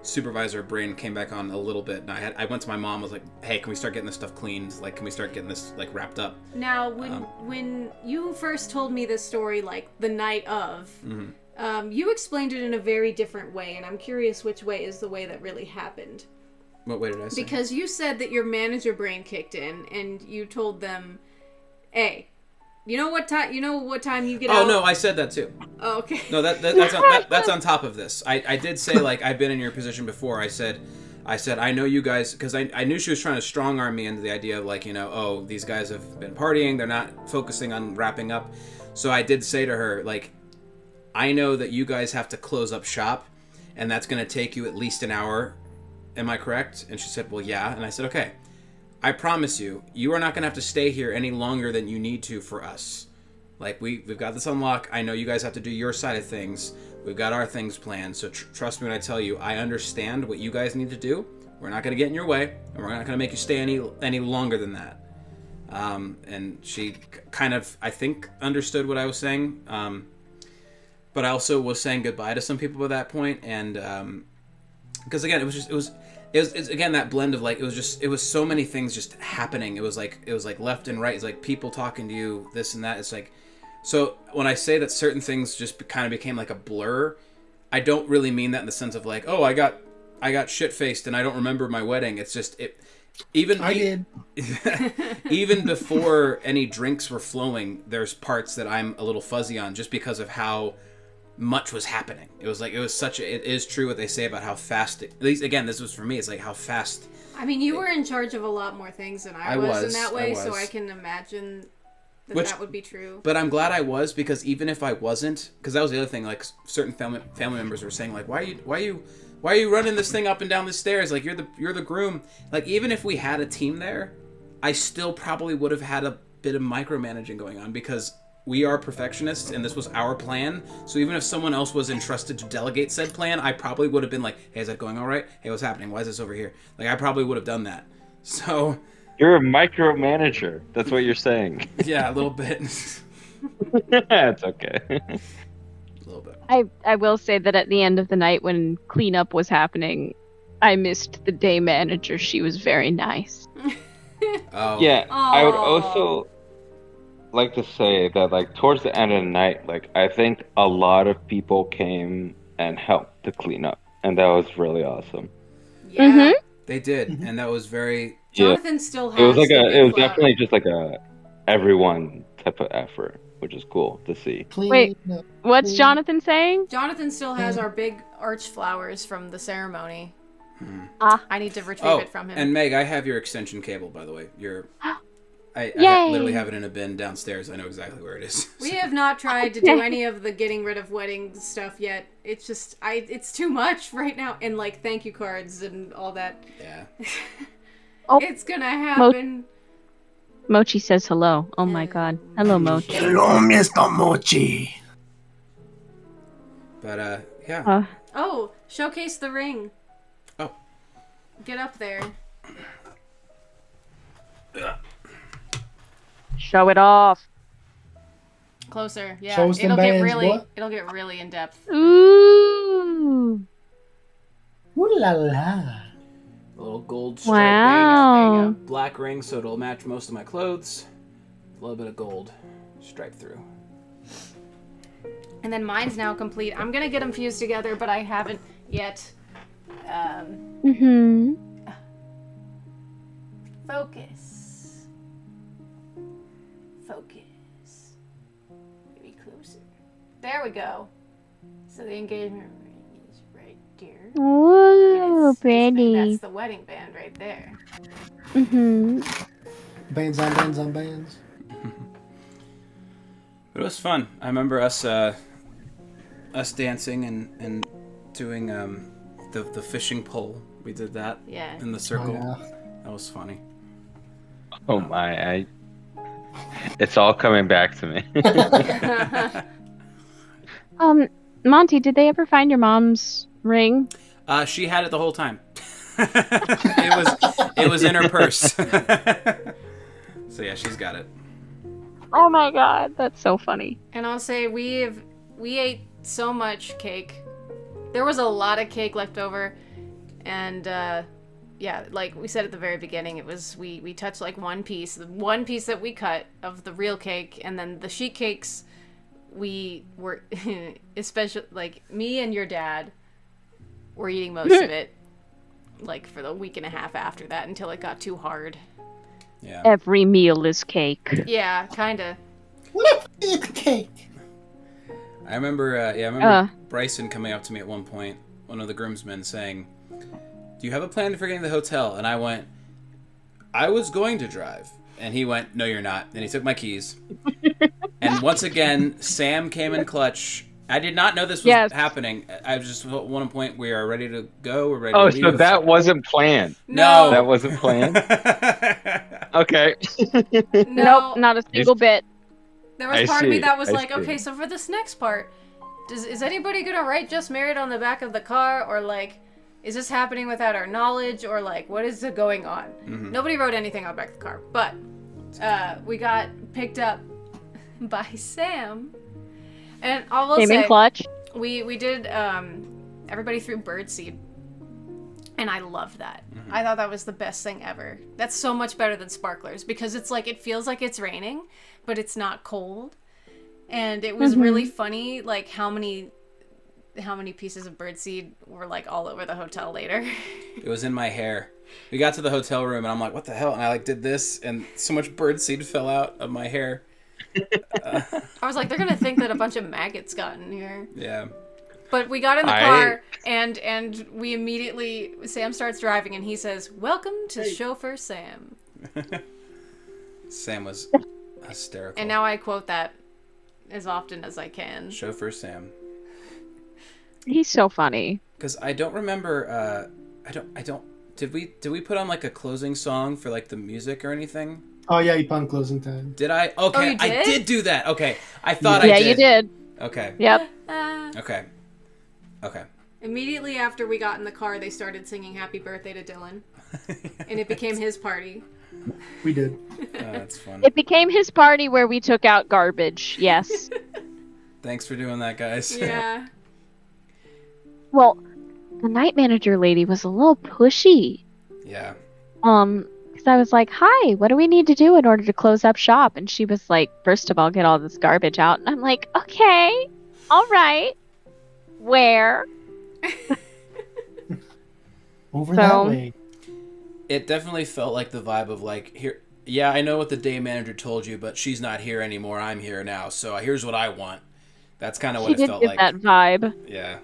supervisor brain came back on a little bit, and I went to my mom, was like, hey, can we start getting this stuff cleaned? Like, can we start getting this like wrapped up? Now, when you first told me this story, like the night of, you explained it in a very different way, and I'm curious which way is the way that really happened. What way did I say? Because you said that your manager brain kicked in, and you told them, hey, you know what time you get out? Oh, no, I said that too. Oh, okay. No, that's on top of this. I did say, like, I've been in your position before. I said, I know you guys, because I knew she was trying to strong arm me into the idea of, like, these guys have been partying. They're not focusing on wrapping up. So I did say to her, like, I know that you guys have to close up shop, and that's going to take you at least an hour. Am I correct? And she said, well, yeah. And I said, okay. I promise you, you are not going to have to stay here any longer than you need to for us. Like, we've got this on lock. I know you guys have to do your side of things. We've got our things planned. So trust me when I tell you, I understand what you guys need to do. We're not going to get in your way, and we're not going to make you stay any longer than that. And she kind of, I think, understood what I was saying. But I also was saying goodbye to some people at that point, and because again, it was again that blend of like, it was so many things just happening. It was like left and right. It's like people talking to you, this and that. It's like, so when I say that certain things just kind of became like a blur, I don't really mean that in the sense of like, oh, I got shit faced and I don't remember my wedding. It's just even before any drinks were flowing, there's parts that I'm a little fuzzy on just because of how much was happening. It is true what they say about how fast at least again, this was for me, it's like how fast. I mean, you were in charge of a lot more things than I was in that way, so I can imagine that would be true. But I'm glad I was, because even if I wasn't, because that was the other thing, like certain family members were saying like, why are you running this thing up and down the stairs? Like, you're the groom. Like, even if we had a team there, I still probably would have had a bit of micromanaging going on, because we are perfectionists, and this was our plan. So even if someone else was entrusted to delegate said plan, I probably would have been like, hey, is that going all right? Hey, what's happening? Why is this over here? Like, I probably would have done that. So you're a micromanager. That's what you're saying. Yeah, a little bit. It's okay. A little bit. I will say that at the end of the night when cleanup was happening, I missed the day manager. She was very nice. Oh. Yeah, Aww. I would also like to say that, like, towards the end of the night, like, I think a lot of people came and helped to clean up, and that was really awesome. Yeah. Mhm. They did, and that was very. Jonathan still has. It was like the big it was club. definitely just like a everyone type of effort, which is cool to see. Wait, what's Jonathan saying? Jonathan still has our big arch flowers from the ceremony. Ah. I need to retrieve it from him. And Meg, I have your extension cable, by the way. I Yay. literally have it in a bin downstairs. I know exactly where it is. We have not tried to do any of the getting rid of wedding stuff yet. It's just, it's too much right now. And like thank you cards and all that. Yeah. Oh. It's gonna happen. Mochi says hello. Oh my god. Hello, Mochi. Hello, Mr. Mochi. But, yeah. Oh, showcase the ring. Oh. Get up there. Show it off. Closer. Yeah. Show us them bands, boy. It'll get really in depth. Ooh. Ooh la la. A little gold stripe Wow. bang, black ring, so it'll match most of my clothes. A little bit of gold striped through. And then mine's now complete. I'm gonna get them fused together, but I haven't yet. Focus. Maybe closer. There we go. So the engagement ring is right there. Ooh, And pretty. that's the wedding band right there. Bands on bands on bands. But it was fun. I remember us dancing and doing the fishing pole. We did that Yeah. in the circle. Oh, yeah. That was funny. Oh my! It's all coming back to me. Monty, did they ever find your mom's ring? She had it the whole time. it was in her purse. So yeah, she's got it. Oh my god, that's so funny. And I'll say we ate so much cake. There was a lot of cake left over, and yeah, like we said at the very beginning, it was we touched like one piece that we cut of the real cake, and then the sheet cakes. We were, especially like me and your dad, were eating most of it, like for the week and a half after that until it got too hard. Yeah. Every meal is cake. Yeah, kinda. Let's eat the cake. I remember Bryson coming up to me at one point, one of the groomsmen, saying, "Do you have a plan for getting to the hotel?" And I went, "I was going to drive." And he went, "No, you're not." And he took my keys. And once again, Sam came in clutch. I did not know this was happening. I was just at one point, we are ready to go. We're ready to leave. So that wasn't planned. No. That wasn't planned? Okay. Nope, not a single bit. There was part of me that was like, okay, so for this next part, is anybody gonna write "just married" on the back of the car, or like, is this happening without our knowledge, or like, what is going on? Mm-hmm. Nobody wrote anything on the back of the car, but we got picked up by Sam, and I will say, clutch. We did. Everybody threw birdseed, and I loved that. Mm-hmm. I thought that was the best thing ever. That's so much better than sparklers because it's like it feels like it's raining, but it's not cold, and it was really funny, like how many pieces of birdseed were like all over the hotel later. It was in my hair. We got to the hotel room and I'm like, what the hell? And I like did this and so much birdseed fell out of my hair. I was like, they're going to think that a bunch of maggots got in here. Yeah. But we got in the car and we immediately, Sam starts driving and he says, "Welcome to Chauffeur Sam." Sam was hysterical. And now I quote that as often as I can. Chauffeur Sam. He's so funny. Because I don't remember. I don't. Did we put on like a closing song for like the music or anything? Oh yeah, you put on closing time. Did I? Okay, oh, you did? I did do that. Okay, I thought I did. Yeah, you did. Okay. Yep. Okay. Immediately after we got in the car, they started singing "Happy Birthday" to Dylan, and it became his party. We did. That's fun. It became his party where we took out garbage. Yes. Thanks for doing that, guys. Yeah. Well, the night manager lady was a little pushy. Yeah. Because I was like, "Hi, what do we need to do in order to close up shop?" And she was like, "First of all, get all this garbage out." And I'm like, "Okay, all right. Where?" Over that way. It definitely felt like the vibe of like, here. Yeah, I know what the day manager told you, but she's not here anymore. I'm here now, so here's what I want. That's kind of what it felt like. That vibe. Yeah.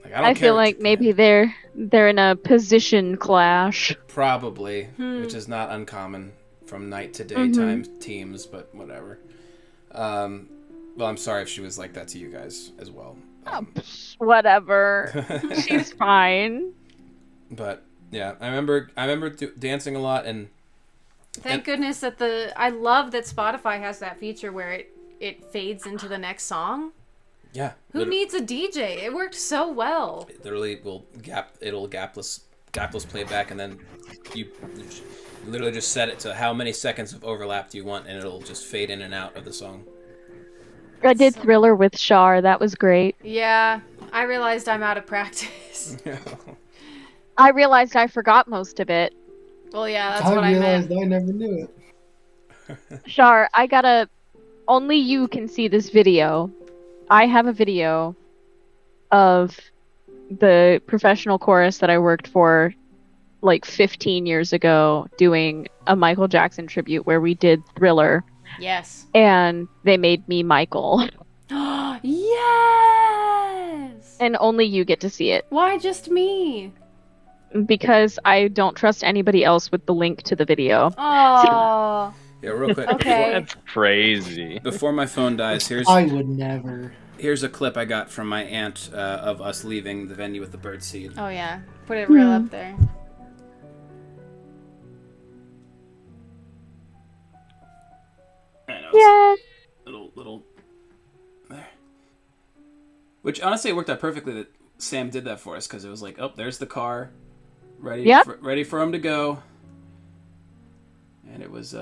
Like, I feel like maybe they're in a position clash. Probably, which is not uncommon from night to daytime teams, but whatever. Well, I'm sorry if she was like that to you guys as well. Whatever. She's fine. But yeah, I remember dancing a lot, and thank goodness that I love that Spotify has that feature where it fades into the next song. Yeah. Who needs a DJ? It worked so well. It literally it'll gapless playback, and then you literally just set it to how many seconds of overlap do you want, and it'll just fade in and out of the song. I did Thriller with Shar. That was great. Yeah, I realized I'm out of practice. I realized I forgot most of it. Well, yeah, that's what I meant. I never knew it. Shar, only you can see this video. I have a video of the professional chorus that I worked for like 15 years ago doing a Michael Jackson tribute where we did Thriller. Yes. And they made me Michael. Yes! And only you get to see it. Why just me? Because I don't trust anybody else with the link to the video. Oh. Yeah, real quick. Okay. That's crazy. Before my phone dies, I would never. Here's a clip I got from my aunt of us leaving the venue with the bird seed. Oh yeah, put it real up there. I know, Yeah. little there. Which honestly, it worked out perfectly that Sam did that for us, because it was like, oh, there's the car, ready, Yep. ready for him to go, and it was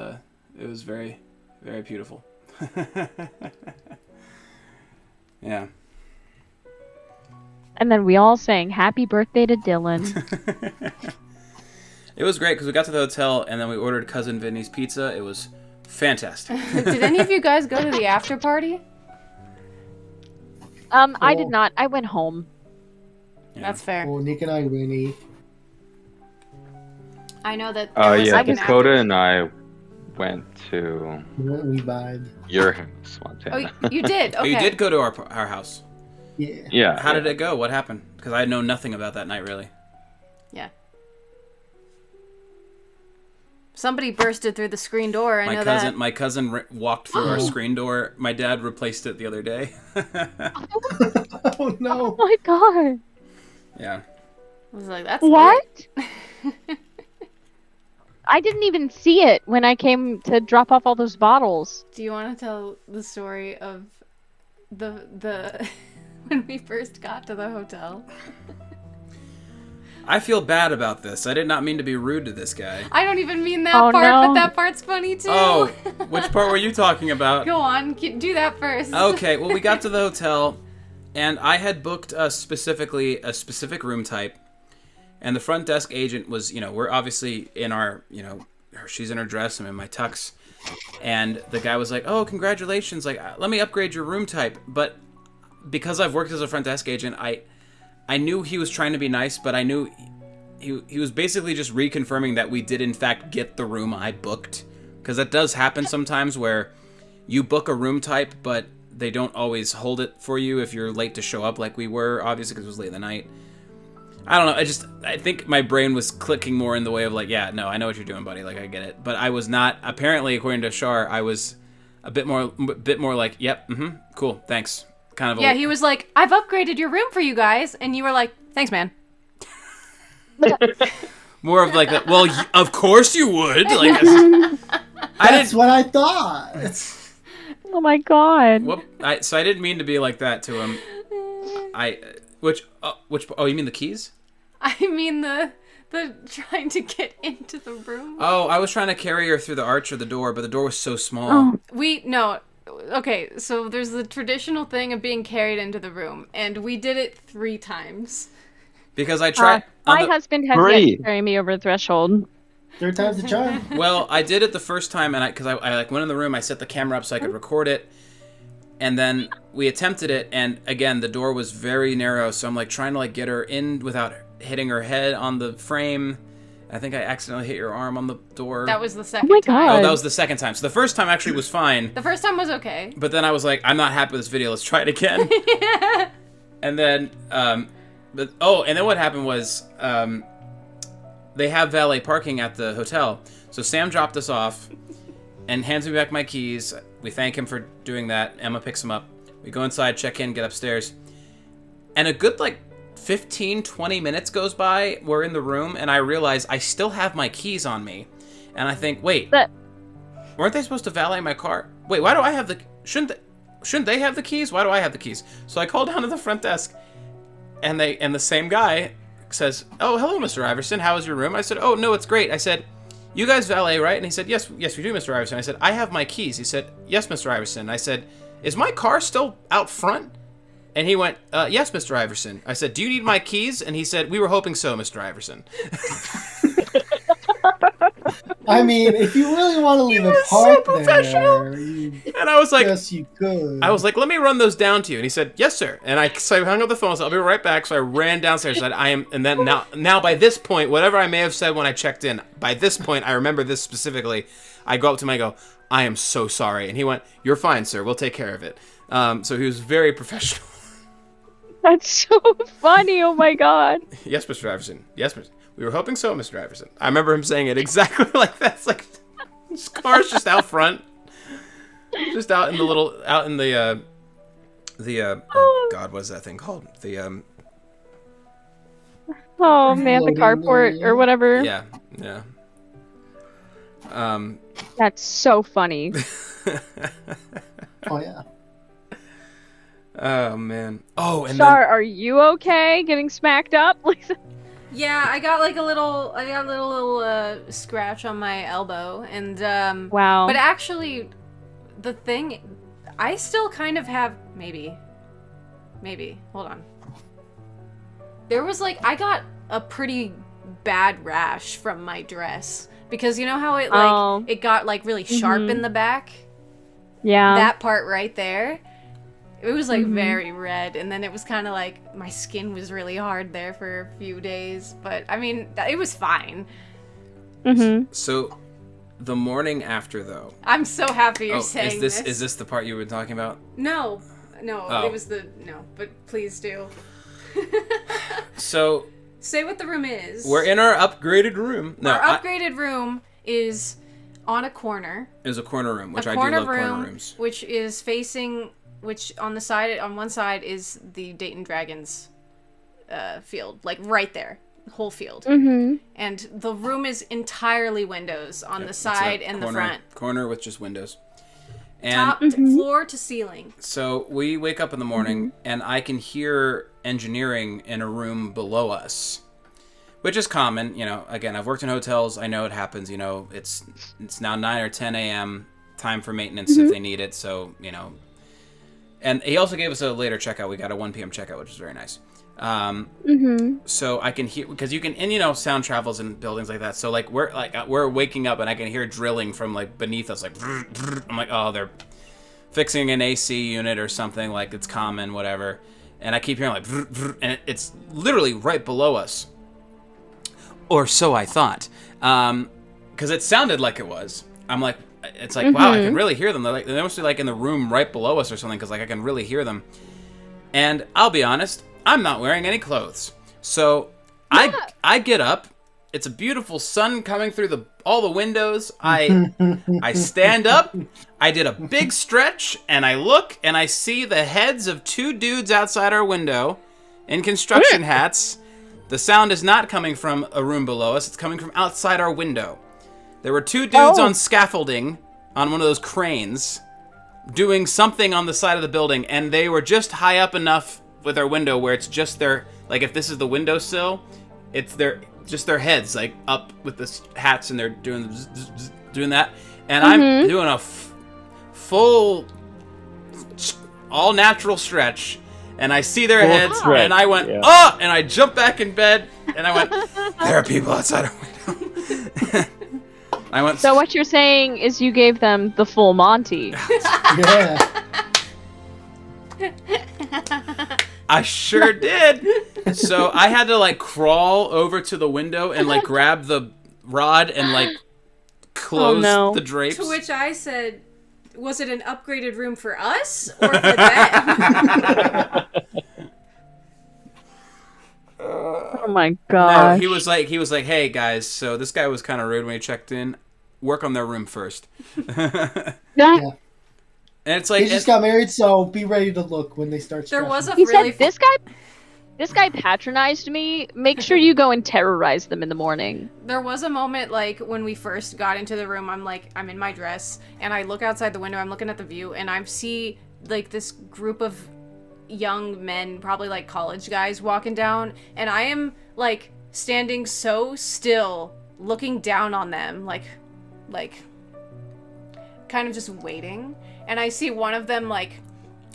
very, very beautiful. Yeah. And then we all sang "Happy Birthday" to Dylan. It was great because we got to the hotel and then we ordered Cousin Vinny's pizza. It was fantastic. Did any of you guys go to the after party? I did not. I went home. Yeah. That's fair. Well, Nick and I really. I know that. There was Yeah, like an Dakota after- and I went to We vibed. your house, Montana. Oh, you did. Oh, Okay. you did go to our house. Yeah. Yeah. How did it go? What happened? Because I know nothing about that night, really. Yeah. Somebody bursted through the screen door. I know that. My cousin walked through our screen door. My dad replaced it the other day. Oh no. Oh my god. Yeah. I was like, that's What? lit. I didn't even see it when I came to drop off all those bottles. Do you want to tell the story of the when we first got to the hotel? I feel bad about this. I did not mean to be rude to this guy. I don't even mean that Oh, part, no. but that part's funny too. Oh, which part were you talking about? Go on, do that first. Okay, well, we got to the hotel, and I had booked specifically a specific room type, and the front desk agent was, we're obviously in our, she's in her dress, I'm in my tux, and the guy was like, oh, congratulations, like, let me upgrade your room type, but because I've worked as a front desk agent, I knew he was trying to be nice, but I knew he was basically just reconfirming that we did in fact get the room I booked, because that does happen sometimes where you book a room type, but they don't always hold it for you if you're late to show up, like we were, obviously, because it was late in the night. I don't know, I think my brain was clicking more in the way of like, yeah, no, I know what you're doing, buddy, like, I get it. But I was not, apparently, according to Shar, I was a bit more like, yep, cool, thanks. Kind of Yeah, he was like, I've upgraded your room for you guys, and you were like, thanks, man. more of like, well, of course you would. Like, That's what I thought. Oh my god. So I didn't mean to be like that to him. You mean the keys? I mean the trying to get into the room. Oh, I was trying to carry her through the arch of the door, but the door was so small. Oh. Okay, so there's the traditional thing of being carried into the room, and we did it 3 times. Because I tried. My husband has yet to carry me over the threshold. 3rd time's the charm. Well, I did it the first time, and because I like went in the room, I set the camera up so I could record it, and then we attempted it, and again the door was very narrow, so I'm like trying to like get her in without hitting her head on the frame. I think I accidentally hit your arm on the door. That was the second my time. God. Oh, that was the second time. So the first time actually was fine. The first time was okay. But then I was like, I'm not happy with this video. Let's try it again. Yeah. And then, and then what happened was, they have valet parking at the hotel. So Sam dropped us off and hands me back my keys. We thank him for doing that. Emma picks him up. We go inside, check in, get upstairs. And a good, 15, 20 minutes goes by. We're in the room, and I realize I still have my keys on me. And I think, wait, weren't they supposed to valet my car? Wait, why do I have the... Shouldn't they have the keys? Why do I have the keys? So I call down to the front desk, and the same guy says, oh, hello, Mr. Iverson. How is your room? I said, oh, no, it's great. I said, you guys valet, right? And he said, yes, we do, Mr. Iverson. I said, I have my keys. He said, yes, Mr. Iverson. I said, is my car still out front? And he went, yes, Mr. Iverson. I said, do you need my keys? And he said, we were hoping so, Mr. Iverson. I mean, if you really want to leave it so parked professional. there, And I was like, yes, you could. I was like, let me run those down to you. And he said, yes, sir. And so I hung up the phone. So I'll be right back. So I ran downstairs. And and then now by this point, whatever I may have said when I checked in, by this point, I remember this specifically. I go up to him, I go, I am so sorry. And he went, you're fine, sir. We'll take care of it. So he was very professional. That's so funny. Oh my god. Yes, Mr. Iverson. Yes, Mr. We were hoping so, Mr. Iverson. I remember him saying it exactly like that. It's like, this car's just out front. Just out in the The oh God, what is that thing called? The Oh man, the Floating carport area. or whatever. yeah. That's so funny. Oh yeah. Oh man. Oh, and Char, are you okay? Getting smacked up? Yeah, I got like a little scratch on my elbow, and Wow. But actually, the thing, I still kind of have maybe. Hold on. There was like I got a pretty bad rash from my dress because you know how it like it got like really sharp in the back. Yeah. That part right there. It was like very red, and then it was kind of like my skin was really hard there for a few days. But I mean, it was fine. So, the morning after, though. I'm so happy you're saying this. Is this the part you were talking about? No, Oh. it was no. But please do. So. Say what the room is. We're in our upgraded room. No, our upgraded room is on a corner. Is a corner room, which a I corner do love room, corner rooms. Which is facing. Which on one side is the Dayton Dragons field, like right there, whole field. And the room is entirely windows on the side and the front. Corner with just windows. And Floor to ceiling. So we wake up in the morning and I can hear engineering in a room below us, which is common. You know, again, I've worked in hotels. I know it happens. You know, it's now 9 or 10 a.m. time for maintenance if they need it. So, you know. And he also gave us a later checkout. We got a 1 p.m. checkout, which is very nice. So I can hear, because you can, and you know, sound travels in buildings like that. So like we're waking up and I can hear drilling from like beneath us. Like I'm like, oh, they're fixing an AC unit or something. Like it's common, whatever. And I keep hearing like, and it's literally right below us, or so I thought, because it sounded like it was. I'm like. It's like, wow, I can really hear them. They must be like in the room right below us or something, because like I can really hear them. And I'll be honest, I'm not wearing any clothes. So I get up. It's a beautiful sun coming through all the windows. I stand up. I did a big stretch, and I look, and I see the heads of two dudes outside our window in construction hats. The sound is not coming from a room below us. It's coming from outside our window. There were two dudes on scaffolding on one of those cranes doing something on the side of the building, and they were just high up enough with our window where it's just their, like if this is the windowsill, it's their heads like up with the hats, and they're doing that, and I'm doing a full all natural stretch, and I see their heads, and I went, oh, and I jumped back in bed, and I went, there are people outside our window. So what you're saying is you gave them the full Monty. Yeah. I sure did. So I had to like crawl over to the window and like grab the rod and like close the drapes. To which I said, was it an upgraded room for us or for them? Oh my god! No, he was like, hey guys, so this guy was kind of rude when he checked in. Work on their room first. Yeah. And it's like They just got married, so be ready to look when they start. There was a He really said, this guy patronized me. Make sure you go and terrorize them in the morning. There was a moment like when we first got into the room. I'm in my dress and I look outside the window. I'm looking at the view and I see like this group of young men, probably like college guys, walking down, and I am like standing so still looking down on them like kind of just waiting, and I see one of them like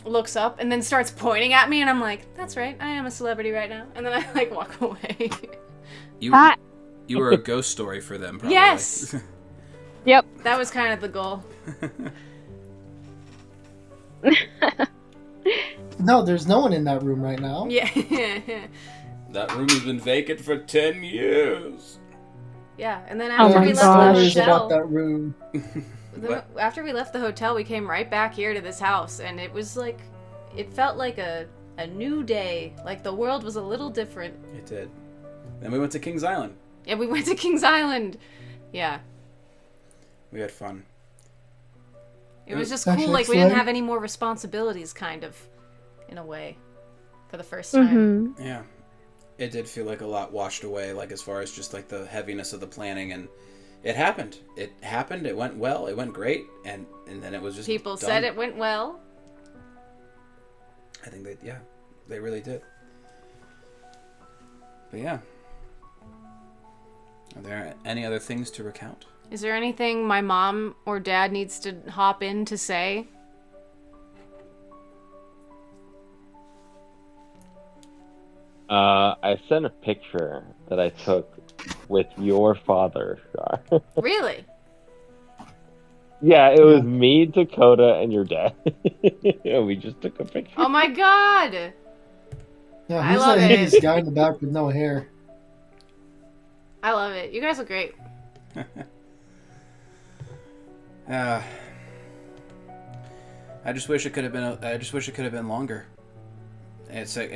looks up and then starts pointing at me, and I'm like, that's right, I am a celebrity right now, and then I like walk away. You were a ghost story for them, probably. Yes. Yep. That was kind of the goal. No, there's no one in that room right now. Yeah. That room has been vacant for 10 years. Yeah, and then Oh after my we gosh. left the Stories hotel, about that room. after we left the hotel, we came right back here to this house, and it was like, it felt like a new day. Like the world was a little different. It did. Then we went to Kings Island. Yeah, we went to Kings Island. Yeah. We had fun. It was just That's cool, like we didn't excellent. have any more responsibilities, kind of. in a way, for the first time. Mm-hmm. Yeah. It did feel like a lot washed away, like as far as just like the heaviness of the planning, and it happened. It went well. It went great, and then it was just People done. said it went well. I think they really did. But yeah, are there any other things to recount? Is there anything my mom or dad needs to hop in to say? I sent a picture that I took with your father, Shar. Really? Yeah, it was me, Dakota, and your dad. We just took a picture. Oh my god! Yeah, I who's love that it. hideous guy in the back with no hair? I love it. You guys look great. I just wish it could have been. I just wish it could have been longer. It's like,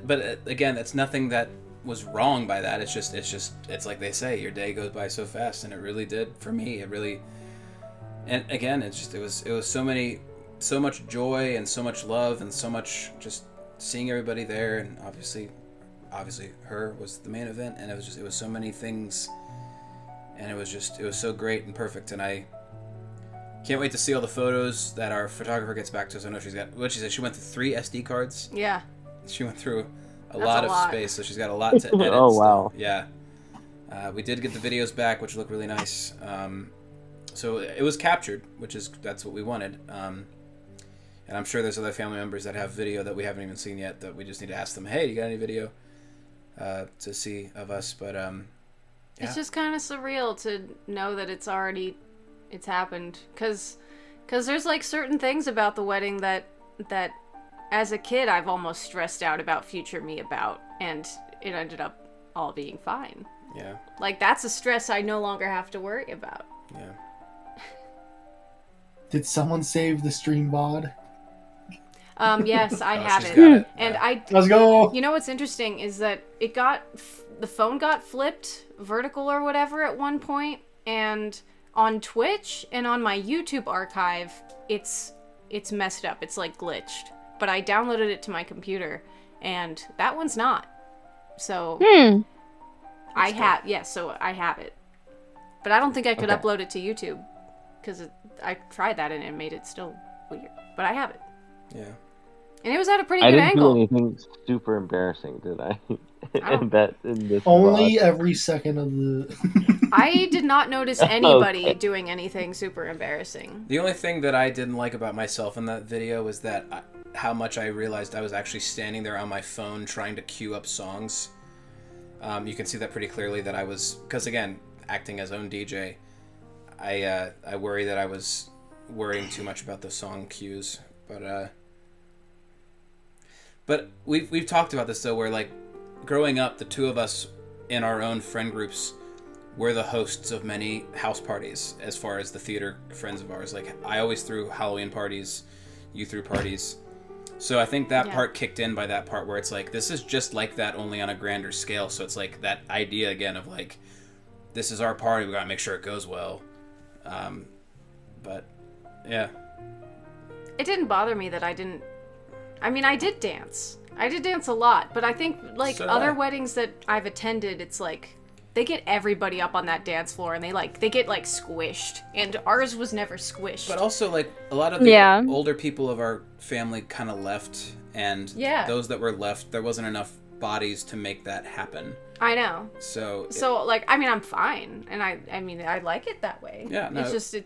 but again, it's nothing that was wrong by that. It's like they say, your day goes by so fast, and it really did for me. It really, and again, it was so much joy and so much love and so much just seeing everybody there, and obviously her was the main event, and it was so many things, and it was so great and perfect, and I can't wait to see all the photos that our photographer gets back to us. I know she said she went through 3 SD cards. Yeah. She went through a That's lot a of lot. space, so she's got a lot to edit. Oh, still. wow. Yeah. We did get the videos back, which look really nice. So it was captured, that's what we wanted. And I'm sure there's other family members that have video that we haven't even seen yet that we just need to ask them, hey, do you got any video to see of us? But yeah. It's just kind of surreal to know that it's happened. Because there's like certain things about the wedding that as a kid I've almost stressed out about future me about, and it ended up all being fine. Yeah. Like, that's a stress I no longer have to worry about. Yeah. Did someone save the stream bod? Yes, I have she's it. got it. And Yeah. Let's go. you know what's interesting is that the phone got flipped vertical or whatever at one point, and on Twitch and on my YouTube archive, it's messed up. It's like glitched. But I downloaded it to my computer, and that one's not. So I have it. But I don't think I could Okay. upload it to YouTube, because I tried that and it made it still weird. But I have it. Yeah. And it was at a pretty I good didn't angle. do anything super embarrassing, did I? don't- in this Only vlog. every second of the. I did not notice anybody Okay. doing anything super embarrassing. The only thing that I didn't like about myself in that video was that how much I realized I was actually standing there on my phone trying to queue up songs. You can see that pretty clearly that I was, because again, acting as own DJ, I worry that I was worrying too much about the song cues. But we've talked about this though, where like growing up, the two of us in our own friend groups were the hosts of many house parties as far as the theater friends of ours. Like, I always threw Halloween parties, you threw parties. So I think that part kicked in by that part where it's like, this is just like that, only on a grander scale. So it's like that idea again of like, this is our party, we gotta make sure it goes well. But yeah. It didn't bother me that I didn't... I mean, I did dance. I did dance a lot, but I think, like, So did other I. weddings that I've attended, it's like, they get everybody up on that dance floor, and they get, like, squished. And ours was never squished. But also, like, a lot of the older people of our family kind of left, and those that were left, there wasn't enough bodies to make that happen. I know. So, like, I mean, I'm fine, and I mean, I like it that way. Yeah, no. It's just,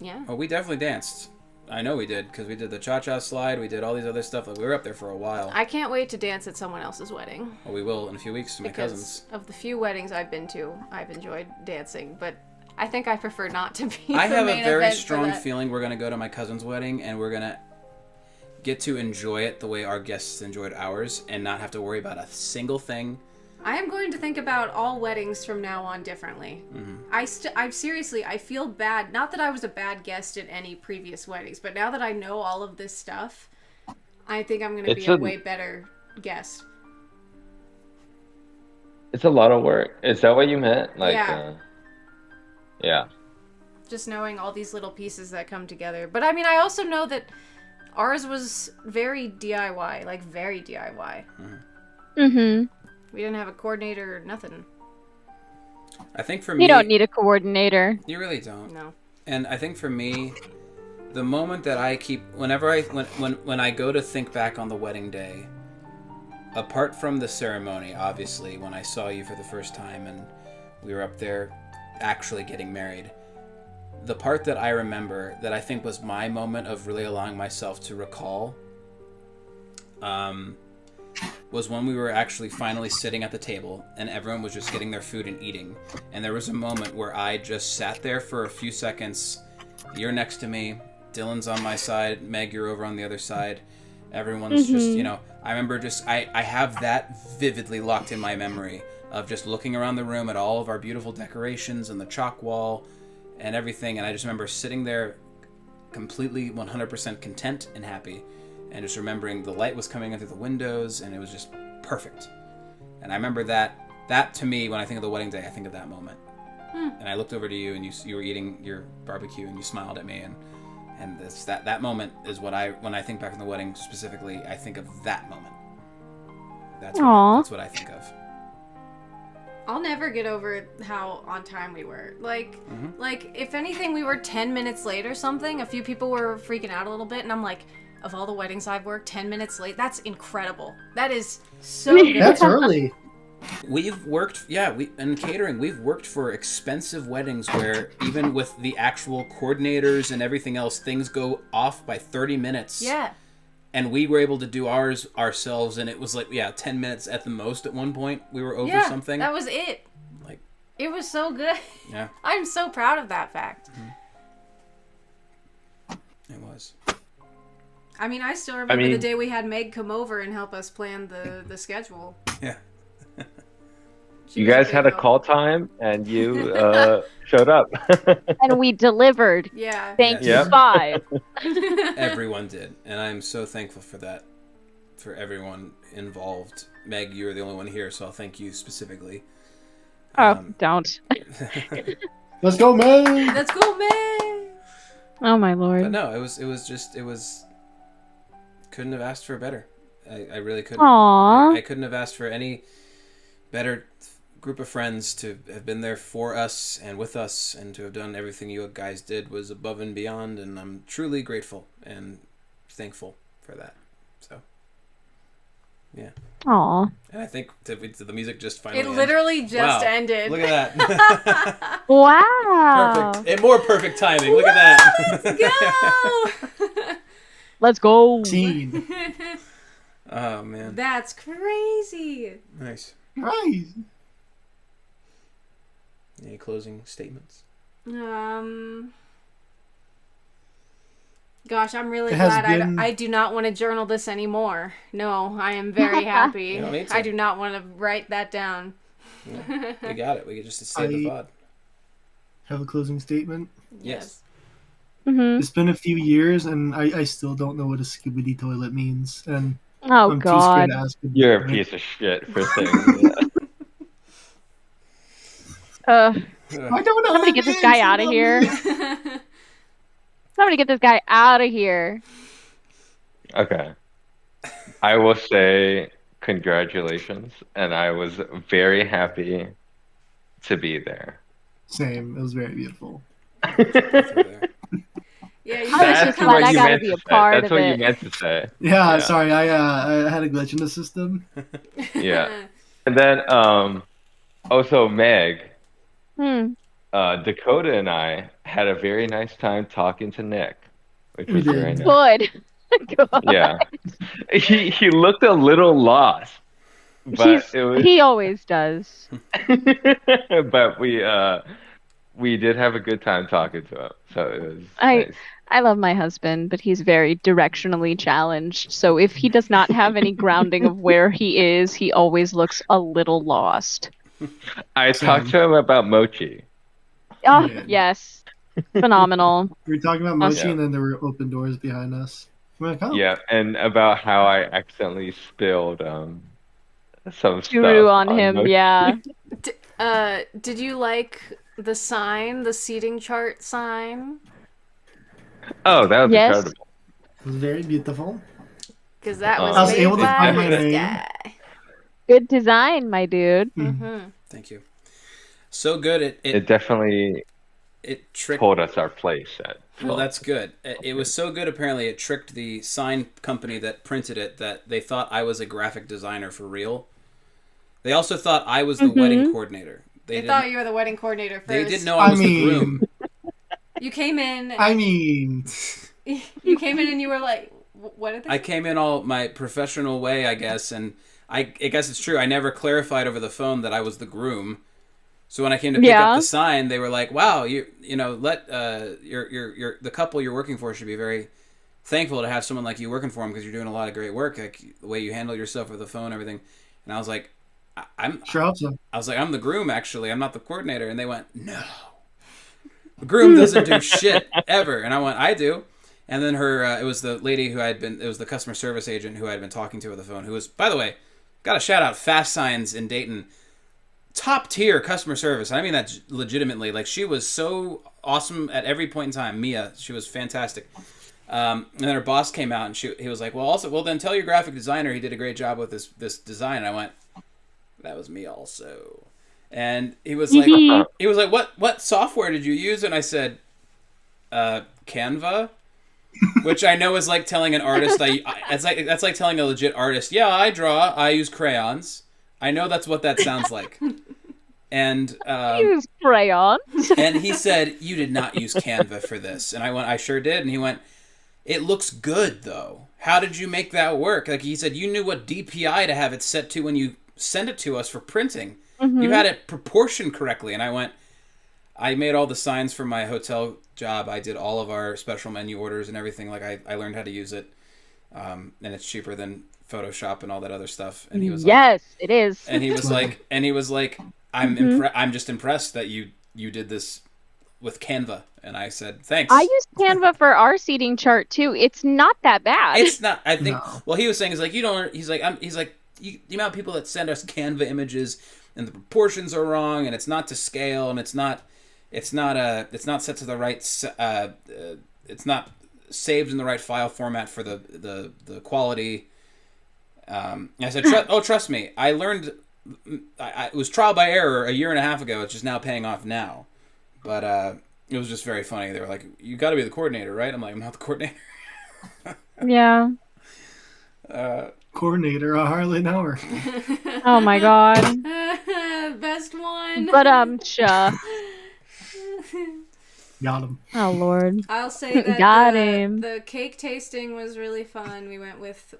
yeah. Oh, we definitely danced. I know we did, because we did the cha-cha slide, we did all these other stuff. Like, we were up there for a while. I can't wait to dance at someone else's wedding. Well, we will in a few weeks to my Because cousins. of the few weddings I've been to, I've enjoyed dancing, but I think I prefer not to be I the have main a very event for strong that. feeling we're going to go to my cousin's wedding, and we're going to get to enjoy it the way our guests enjoyed ours, and not have to worry about a single thing. I am going to think about all weddings from now on differently. Mm-hmm. I seriously, I feel bad. Not that I was a bad guest at any previous weddings, but now that I know all of this stuff, I think I'm going to be a way better guest. It's a lot of work. Is that what you meant? Like, Yeah. Yeah. Just knowing all these little pieces that come together. But I mean, I also know that Ours was very DIY, like very DIY. Mm-hmm. We didn't have a coordinator or nothing. I think for me, You don't need a coordinator. you really don't. No. And I think for me, the moment that I keep, whenever when I go to think back on the wedding day, apart from the ceremony, obviously, when I saw you for the first time and we were up there actually getting married, the part that I remember that I think was my moment of really allowing myself to recall was when we were actually finally sitting at the table and everyone was just getting their food and eating. And there was a moment where I just sat there for a few seconds. You're next to me. Dylan's on my side. Meg, you're over on the other side. Everyone's just, you know, I remember just, I have that vividly locked in my memory of just looking around the room at all of our beautiful decorations and the chalk wall and everything. And I just remember sitting there completely 100% content and happy. And just remembering the light was coming in through the windows and it was just perfect. And I remember that to me, when I think of the wedding day, I think of that moment. And I looked over to you and you were eating your barbecue and you smiled at me and that moment is when I think back on the wedding specifically, I think of that moment. That's what I think of. I'll never get over how on time we were. Like, if anything, we were 10 minutes late or something. A few people were freaking out a little bit, and I'm like, of all the weddings I've worked, 10 minutes late, that's incredible. That is so good. That's early. We've worked, in catering, we've worked for expensive weddings where even with the actual coordinators and everything else, things go off by 30 minutes. Yeah. And we were able to do ours ourselves, and it was like, 10 minutes at the most at one point. We were over something. That was it. Like, it was so good. Yeah. I'm so proud of that fact. It was. I mean, I still remember the day we had Meg come over and help us plan the schedule. Yeah. You guys had a call time, and you showed up. And we delivered. Yeah. Thank you, Yep. 5. Everyone did. And I'm so thankful for that, for everyone involved. Meg, you were the only one here, so I'll thank you specifically. Don't. Let's go, man. Let's go, Meg! Oh my lord. But no, it was couldn't have asked for a better. I really couldn't. Aww. I couldn't have asked for any better group of friends to have been there for us and with us, and to have done everything you guys did was above and beyond, and I'm truly grateful and thankful for that. So, yeah. Aww. And I think did the music just finally end? Literally just Wow. ended. Look at that. Wow. Perfect. And more perfect timing. Look at that. Let's go! Let's go. Scene. Oh, man. That's crazy. Nice. Right. Any closing statements? Gosh, I'm really It has glad been- I do not want to journal this anymore. No, I am very happy. You don't need to. I do not want to write that down. Yeah, we got it. We could just save the VOD. Have a closing statement. Yes. Mm-hmm. It's been a few years, and I still don't know what a Skibidi toilet means, and Oh I'm too god. scared to ask. You're a piece of shit for saying that. I don't know. Somebody get this guy out of here. Somebody get this guy out of here. Okay. I will say congratulations, and I was very happy to be there. Same. It was very beautiful. Yeah, you I was guys just should glad come. I gotta meant be to a say. part That's of what it. you meant to say. Yeah, Yeah. sorry. I had a glitch in the system. Yeah. And then also Meg, Dakota and I had a very nice time talking to Nick, which We was did. very nice. Good. God. Yeah. He looked a little lost. But it was He always does. but we did have a good time talking to him. So it was nice. I love my husband, but he's very directionally challenged. So if he does not have any grounding of where he is, he always looks a little lost. I talked to him about mochi. Oh, Yeah. yes. Phenomenal. We were talking about mochi, Yeah. and then there were open doors behind us. We're like, oh. Yeah, and about how I accidentally spilled some Guru stuff on him, mochi. yeah. Did you like the sign, the seating chart sign? Oh, that was Yes. incredible. It was very beautiful. Because that was I was made able to by find my this name. guy. Good design, my dude. Mm-hmm. Thank you. So good. It It definitely tricked. told us our place at Well, 12. that's good. It was so good. Apparently, it tricked the sign company that printed it that they thought I was a graphic designer for real. They also thought I was the wedding coordinator. They thought you were the wedding coordinator first. They didn't know I was the groom. You came in. I mean, You came in and you were like, "What did they?" I came in all my professional way, I guess, and I guess it's true. I never clarified over the phone that I was the groom. So when I came to pick up the sign, they were like, "Wow, you know, the couple you're working for should be very thankful to have someone like you working for them because you're doing a lot of great work, like the way you handle yourself with the phone, and everything." And I was like, "I'm sure hope so. I was like, I'm the groom, actually. I'm not the coordinator." And they went, "No, the groom doesn't do shit ever." And I went, "I do." And then it was the lady it was the customer service agent who I had been talking to over the phone, who was, by the way, got a shout out, Fast Signs in Dayton. Top tier customer service. I mean that legitimately. Like, she was so awesome at every point in time. Mia, she was fantastic. And then her boss came out and he was like, well, then tell your graphic designer he did a great job with this design. And I went, that was me also. And he was like, what software did you use? And I said, Canva, which I know is like telling an artist. That's like telling a legit artist, yeah, I draw. I use crayons. I know that's what that sounds like. And Use crayons. and he said, you did not use Canva for this. And I went, I sure did. And he went, it looks good though. How did you make that work? Like, he said, you knew what DPI to have it set to when you send it to us for printing. Mm-hmm. You had it proportioned correctly. And I went, I made all the signs for my hotel job. I did all of our special menu orders and everything. Like, I learned how to use it. And it's cheaper than Photoshop and all that other stuff. And he was like, yes, it is. And he was like, I'm just impressed that you did this with Canva. And I said, thanks. I used Canva for our seating chart too. It's not that bad. It's not. I think. No. Well, he was saying is like, you don't. He's like, the amount of people that send us Canva images and the proportions are wrong and it's not to scale and it's not set to the right. It's not saved in the right file format for the quality. I said, trust me. I learned. It was trial by error a year and a half ago. It's just now paying off now. But it was just very funny. They were like, you got to be the coordinator, right? I'm like, I'm not the coordinator. Yeah. Coordinator, a Harley Hour. Oh my god. Best one. But cha. Got him. Oh lord. I'll say that Got him. the cake tasting was really fun. We went with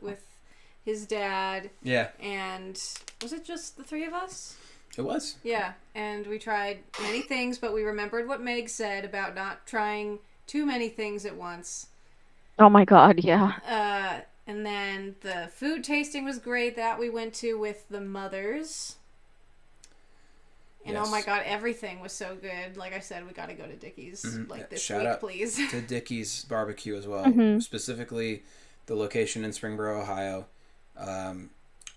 his dad. Yeah. And was it just the three of us? It was. Yeah, and we tried many things, but we remembered what Meg said about not trying too many things at once. Oh my god, yeah. And then the food tasting was great. That we went to with the mothers. And yes. Oh my god, everything was so good. Like I said, we got to go to Dickie's this Shout week, out please. to Dickie's Barbecue as well. Mm-hmm. Specifically, the location in Springboro, Ohio.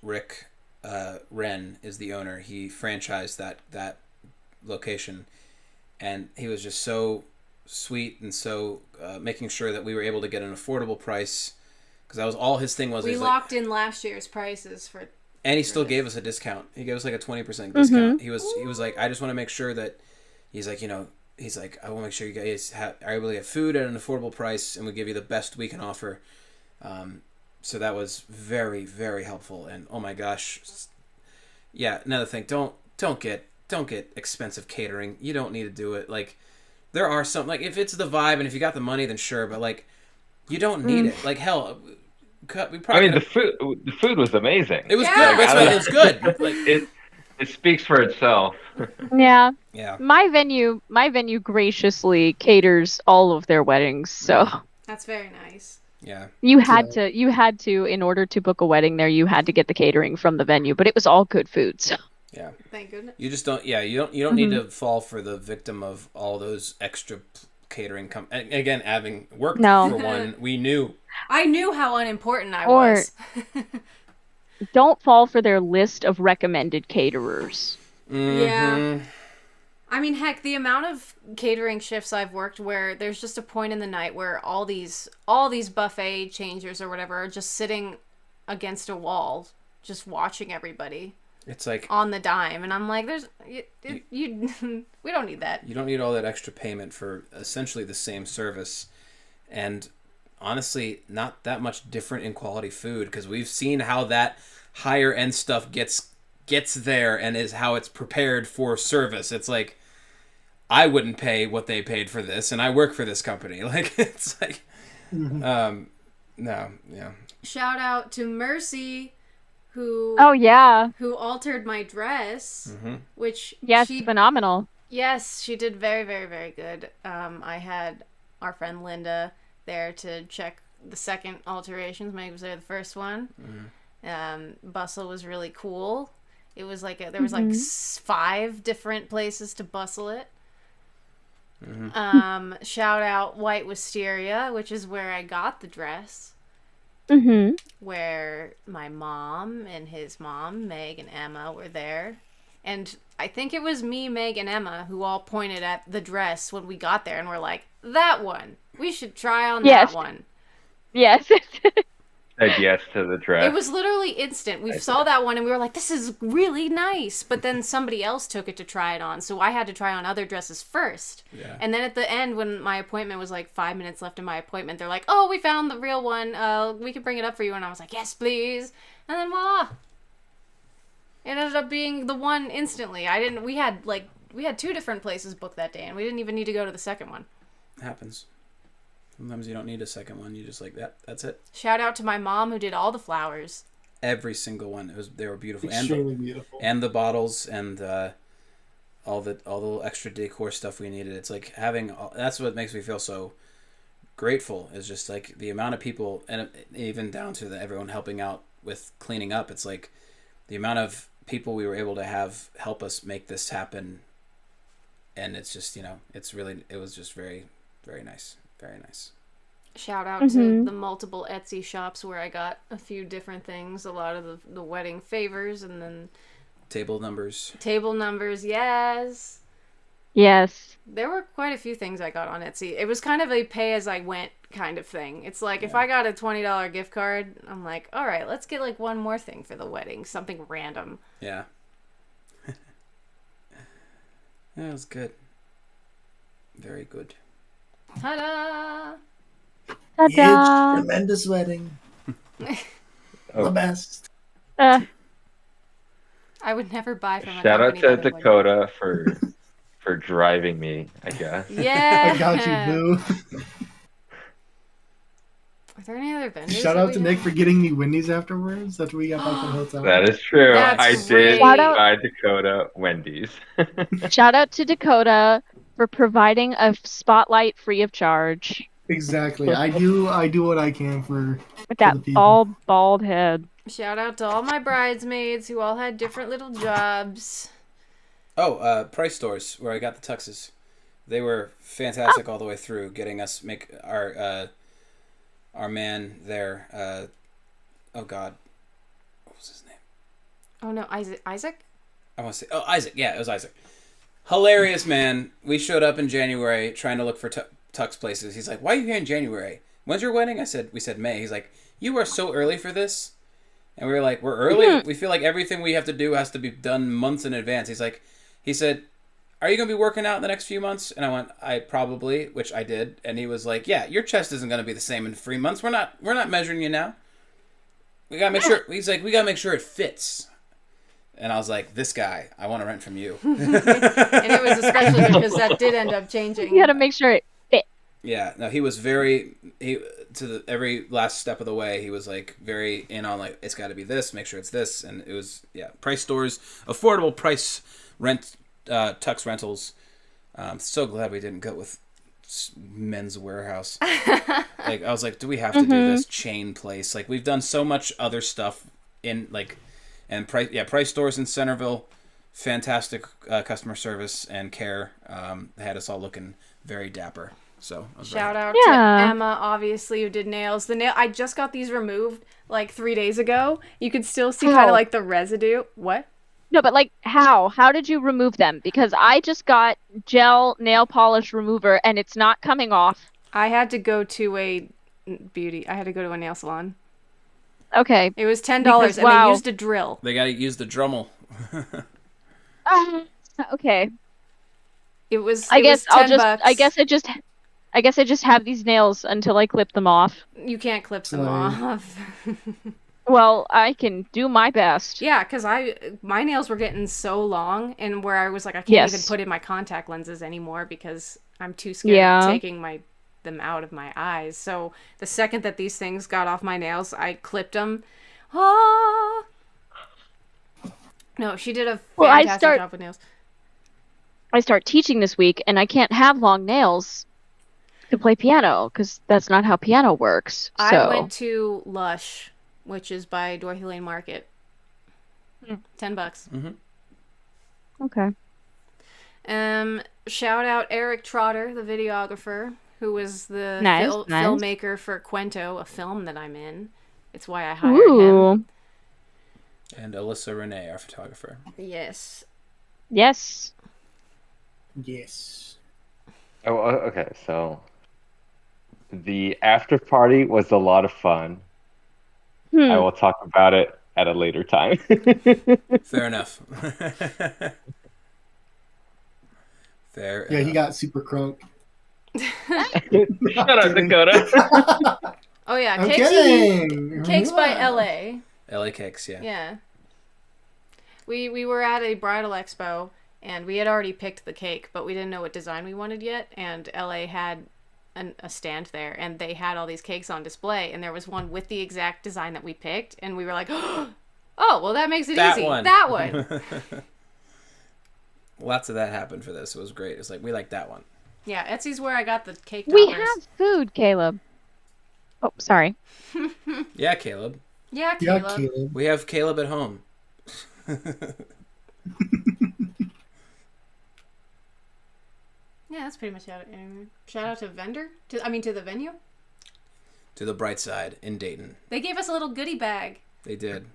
Rick Wren is the owner. He franchised that location, and he was just so sweet and so making sure that we were able to get an affordable price, because that was all his thing was. We locked in last year's prices for. And he still gave us a discount. He gave us like a 20% discount. Mm-hmm. He was like, I just want to make sure that he's like, I want to make sure you guys are able to get food at an affordable price, and we give you the best we can offer. So that was very, very helpful. And oh my gosh, yeah. Another thing, don't get expensive catering. You don't need to do it. Like, there are some, like, if it's the vibe and if you got the money, then sure. But like, you don't need it. Like, hell. The food was amazing. It was good. That's right. It was good. Like, it speaks for itself. Yeah. Yeah. My venue graciously caters all of their weddings, so that's very nice. Yeah. You had to in order to book a wedding there, you had to get the catering from the venue, but it was all good food, so. Yeah. Thank goodness. You just don't. Yeah. You don't need to fall for the victim of all those extra catering. Again, having worked for one, we knew. I knew how unimportant I was. Don't fall for their list of recommended caterers. Mm-hmm. Yeah. I mean, heck, the amount of catering shifts I've worked where there's just a point in the night where all these buffet changers or whatever are just sitting against a wall, just watching everybody. It's like on the dime, and I'm like, you we don't need that. You don't need all that extra payment for essentially the same service, and honestly, not that much different in quality food, because we've seen how that higher end stuff gets there and is how it's prepared for service. It's like, I wouldn't pay what they paid for this, and I work for this company. Like, it's like, no, yeah. Shout out to Mercy, who altered my dress, which phenomenal. Yes, she did very, very, very good. I had our friend Linda there to check the second alterations. Meg was there the first one. Bustle was really cool. It was like there was like 5 different places to bustle it. Shout out White Wisteria, which is where I got the dress. Where my mom and his mom, Meg and Emma, were there. And I think it was me, Meg, and Emma who all pointed at the dress when we got there and were like, that one. We should try on that one. Yes. Said yes to the dress. It was literally instant. We saw that one and we were like, this is really nice. But then somebody else took it to try it on. So I had to try on other dresses first. Yeah. And then at the end, when my appointment was like 5 minutes left in my appointment, they're like, oh, we found the real one. We can bring it up for you. And I was like, yes, please. And then voila. It ended up being the one instantly. We had 2 different places booked that day and we didn't even need to go to the second one. It happens. Sometimes you don't need a second one. You just like that. That's it. Shout out to my mom who did all the flowers. Every single one. They were beautiful. Extremely beautiful. And the bottles and all the little extra decor stuff we needed. It's like that's what makes me feel so grateful, is just like the amount of people, and even down to everyone helping out with cleaning up. It's like the amount of people we were able to have help us make this happen. And it's just, it was just very, very nice. Very nice. Shout out to the multiple Etsy shops where I got a few different things, a lot of the wedding favors, and then table numbers, yes. There were quite a few things I got on Etsy. It was kind of a pay as I went kind of thing. It's like, if I got a $20 gift card, I'm like, all right, let's get like one more thing for the wedding, something random. Yeah. Yeah, it was good. Very good. Ta-da! Ta-da! Huge, tremendous wedding. The best. I would never buy from a Shout out company to Dakota for driving me, I guess. Yeah. I got you, boo. Are there any other vendors? Shout out to Nick for getting me Wendy's afterwards. That's where we got back from the hotel. That is true. I did buy Dakota Wendy's. Shout out to Dakota for providing a spotlight free of charge. Exactly. I do what I can for that all bald head. Shout out to all my bridesmaids who all had different little jobs. Oh, Price Stores, where I got the tuxes. They were fantastic all the way through, getting us make our man there. Oh God, what was his name? Oh no, Isaac. I want to say, Isaac. Yeah, it was Isaac. Hilarious, man. We showed up in January trying to look for tux places. He's like, why are you here in January? When's your wedding? We said May. He's like, you are so early for this. And we were like, we're early? We feel like everything we have to do has to be done months in advance. He said, are you going to be working out in the next few months? And I went, I probably, which I did. And he was like, yeah, your chest isn't going to be the same in 3 months. We're not measuring you now. We got to make sure, he's like, we got to make sure it fits. And I was like, this guy, I want to rent from you. And it was especially because that did end up changing. You got to make sure it fit. Yeah, no, he was every last step of the way, he was like very in on like, it's got to be this, make sure it's this. And it was, Price Stores, affordable price tux rentals. So glad we didn't go with Men's Warehouse. Like, I was like, do we have to do this chain place? Like, we've done so much other stuff in like, and Price Stores in Centerville, fantastic customer service and care. They had us all looking very dapper. So shout out to Emma, obviously, who did nails. I just got these removed like 3 days ago. You could still see kind of like the residue. What? No, but like how? How did you remove them? Because I just got gel nail polish remover and it's not coming off. I had to go to a nail salon. Okay. It was $10, Because, and they wow. used a drill. They gotta use the Dremel. Okay. It was. I It guess was I'll 10 just. bucks. I guess I just have these nails until I clip them off. You can't clip them Sorry. off. Well, I can do my best. Yeah, because my nails were getting so long, and where I was like, I can't Yes. even put in my contact lenses anymore because I'm too scared Yeah. of taking them out of my eyes. So the second that these things got off my nails, I clipped them. Ah! No, she did a Well, fantastic job with nails. I start teaching this week, and I can't have long nails to play piano because that's not how piano works. So. I went to Lush, which is by Dorothy Lane Market. $10. Okay. Shout out Eric Trotter, the videographer, who was the Nice. filmmaker for Quento, a film that I'm in. It's why I hired him. Ooh. And Alyssa Renee, our photographer. Yes. Yes. Yes. Oh, okay. So the after party was a lot of fun. I will talk about it at a later time. Fair enough. Fair Yeah, enough. he got super crunk. Shut up, Dakota. Oh yeah, I'm Cakes, kidding. Cakes by Relax. LA. LA Cakes, yeah. Yeah. We were at a bridal expo, and we had already picked the cake, but we didn't know what design we wanted yet, and LA had a stand there, and they had all these cakes on display, and there was one with the exact design that we picked, and we were like, oh, well, that makes it That easy. one. That one. Lots of that happened for this. It was great. It's like, we like that one. Yeah, Etsy's where I got the cake We toppers. have food, Caleb. Oh, sorry. Yeah, Caleb. Yeah, Yeah, Caleb. Caleb. We have Caleb at home. Yeah, that's pretty much it. Shout out to vendor. To the venue. To the bright side in Dayton. They gave us a little goodie bag. They did.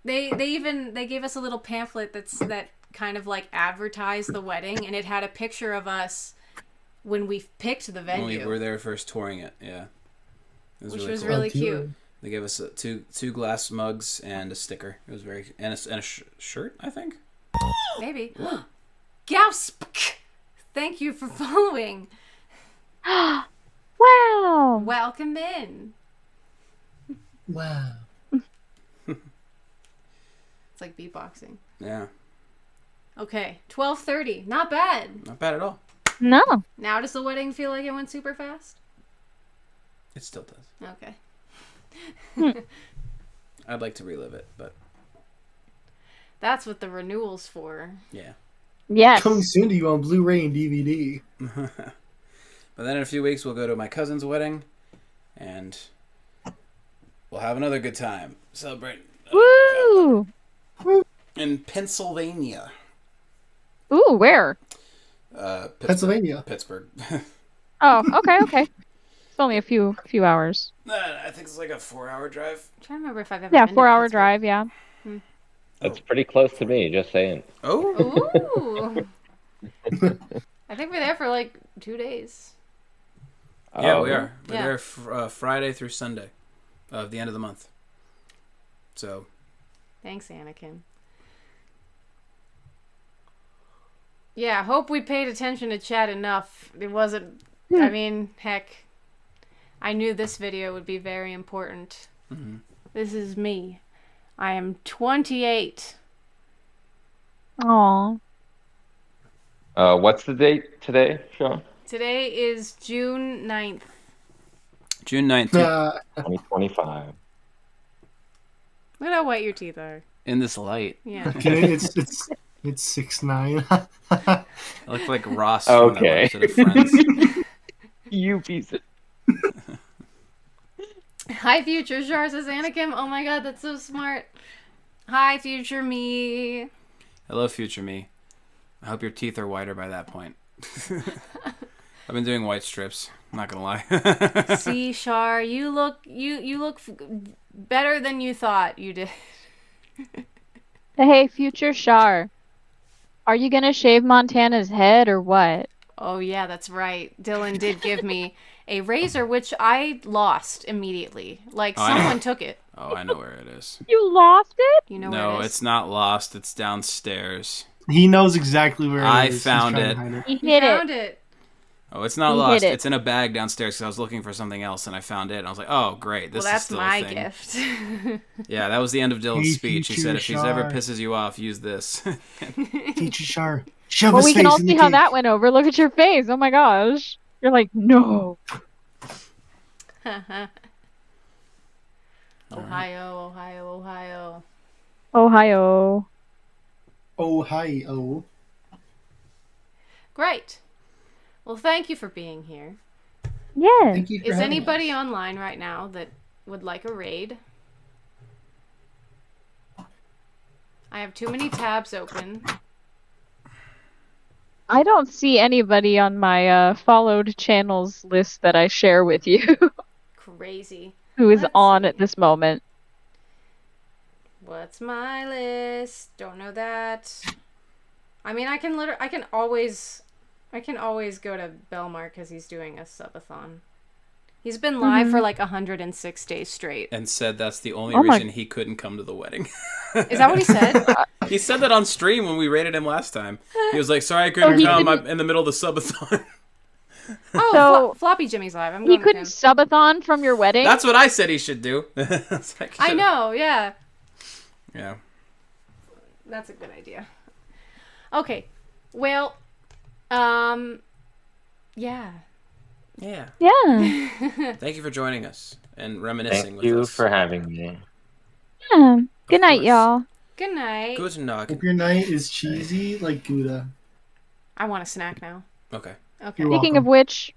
They gave us a little pamphlet that kind of like advertised the wedding, and it had a picture of us when we picked the venue. When we were there first touring it, yeah. It was Which really was cool. really cute. They gave us two glass mugs and a sticker. It was very and a shirt, I think. Maybe. Gasp! Thank you for following. Wow. Welcome in. Wow. It's like beatboxing. Yeah, Okay, 12:30. Not bad. not bad at all. No. Now does the wedding feel like it went super fast? It still does. Okay. I'd like to relive it, but That's what the renewal's for. yeah. Yes. Coming soon to you on Blu-ray and DVD. But then in a few weeks we'll go to my cousin's wedding, and we'll have another good time. Celebrate Woo! in Pennsylvania. Ooh, where? Pittsburgh. Pennsylvania. Pittsburgh. Oh, okay. It's only a few hours. I think it's like a 4-hour drive. I'm trying to remember if I've ever Yeah, been to 4-hour Pittsburgh. drive, yeah. That's pretty close to me, just saying. Oh. Ooh. I think we're there for like 2 days. Yeah, we are. We're Yeah. there Friday through Sunday of the end of the month. So, Thanks, Anakin. Yeah, hope we paid attention to chat enough. It wasn't. I mean, heck, I knew this video would be very important. mhm. This is me. I am 28. Aw. What's the date today, Sean? Today is June 9th. June 9th. 2025. Look at how white your teeth are. In this light. Yeah. Okay, it's 6'9". I look like Ross from that Okay. episode of Friends. You piece of... Hi, future Char, says Anakin. Oh my god, that's so smart. Hi, future me. Hello, future me. I hope your teeth are whiter by that point. I've been doing white strips. I'm not gonna lie. See, Char, you look better than you thought you did. Hey, future Shar, are you gonna shave Montana's head or what? Oh, yeah, that's right. Dylan did give me a razor, which I lost immediately. Like, Oh, I know. someone took it. Oh, I know where it is. You lost it? You know No, where it is? it's not lost. It's downstairs. He knows exactly where it I is. He's found trying it. to hide it. He You hid it. found it. Oh, it's not He lost. hid it. It's in a bag downstairs because I was looking for something else and I found it. And I was like, oh, great. This Well, that's is still my a thing. gift. Yeah, that was the end of Dylan's Hey, speech. He future said, if she's ever Shar. pisses you off, use this. Teacher Shar. Shove Well, his we can face all in see the how cake. that went over. Look at your face. Oh my gosh. You're like, no. Ohio, Ohio, Ohio. Ohio. Oh, hi, oh. Great. Well, thank you for being here. Yeah. Thank you for Is having anybody us. online right now that would like a raid? I have too many tabs open. I don't see anybody on my followed channels list that I share with you Crazy. who is Let's on see. at this moment. What's my list? Don't know that. I mean, I can always go to Belmar because he's doing a subathon. He's been live for like 106 days straight. And said that's the only Oh my- reason he couldn't come to the wedding. Is that what he said? He said that on stream when we rated him last time. He was like, sorry I couldn't he come. couldn't- I'm in the middle of the subathon. Oh, So- Floppy Jimmy's live. I'm He going with couldn't him. subathon from your wedding? That's what I said he should do. It's like, I shut up. know, yeah. Yeah. That's a good idea. Okay. Well, yeah. Yeah. Yeah. Thank you for joining us and reminiscing Thank with you us. for having me. Yeah. Good night, course. y'all. Good night. Good night. Hope your night is cheesy like Gouda. I want a snack now. Okay. Okay. You're Speaking welcome. of which,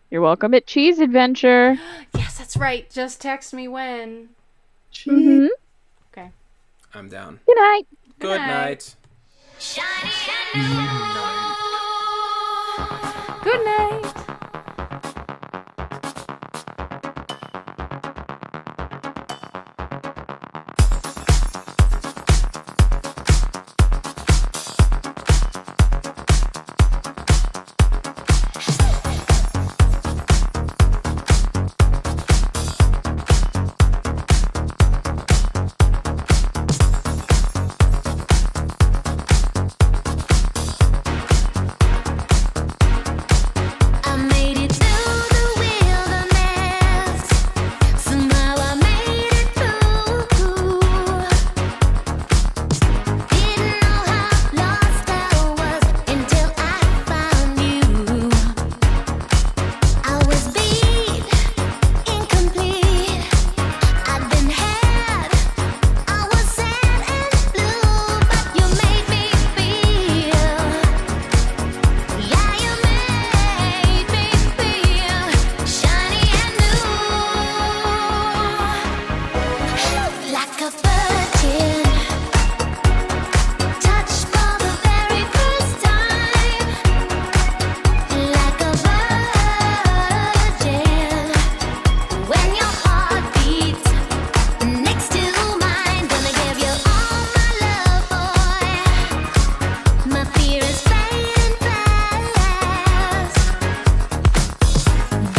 you're welcome at Cheese Adventure. Yes, that's right. Just text me when. Mm-hmm. Okay. I'm down. Good night. Good night. night. Good night. I made it through the wilderness. Somehow I made it through. Didn't know how lost I was until I found you. I was beat, incomplete. I'd been had. I was sad and blue, but you made me feel. Yeah, you made me feel shiny and new, like a virgin.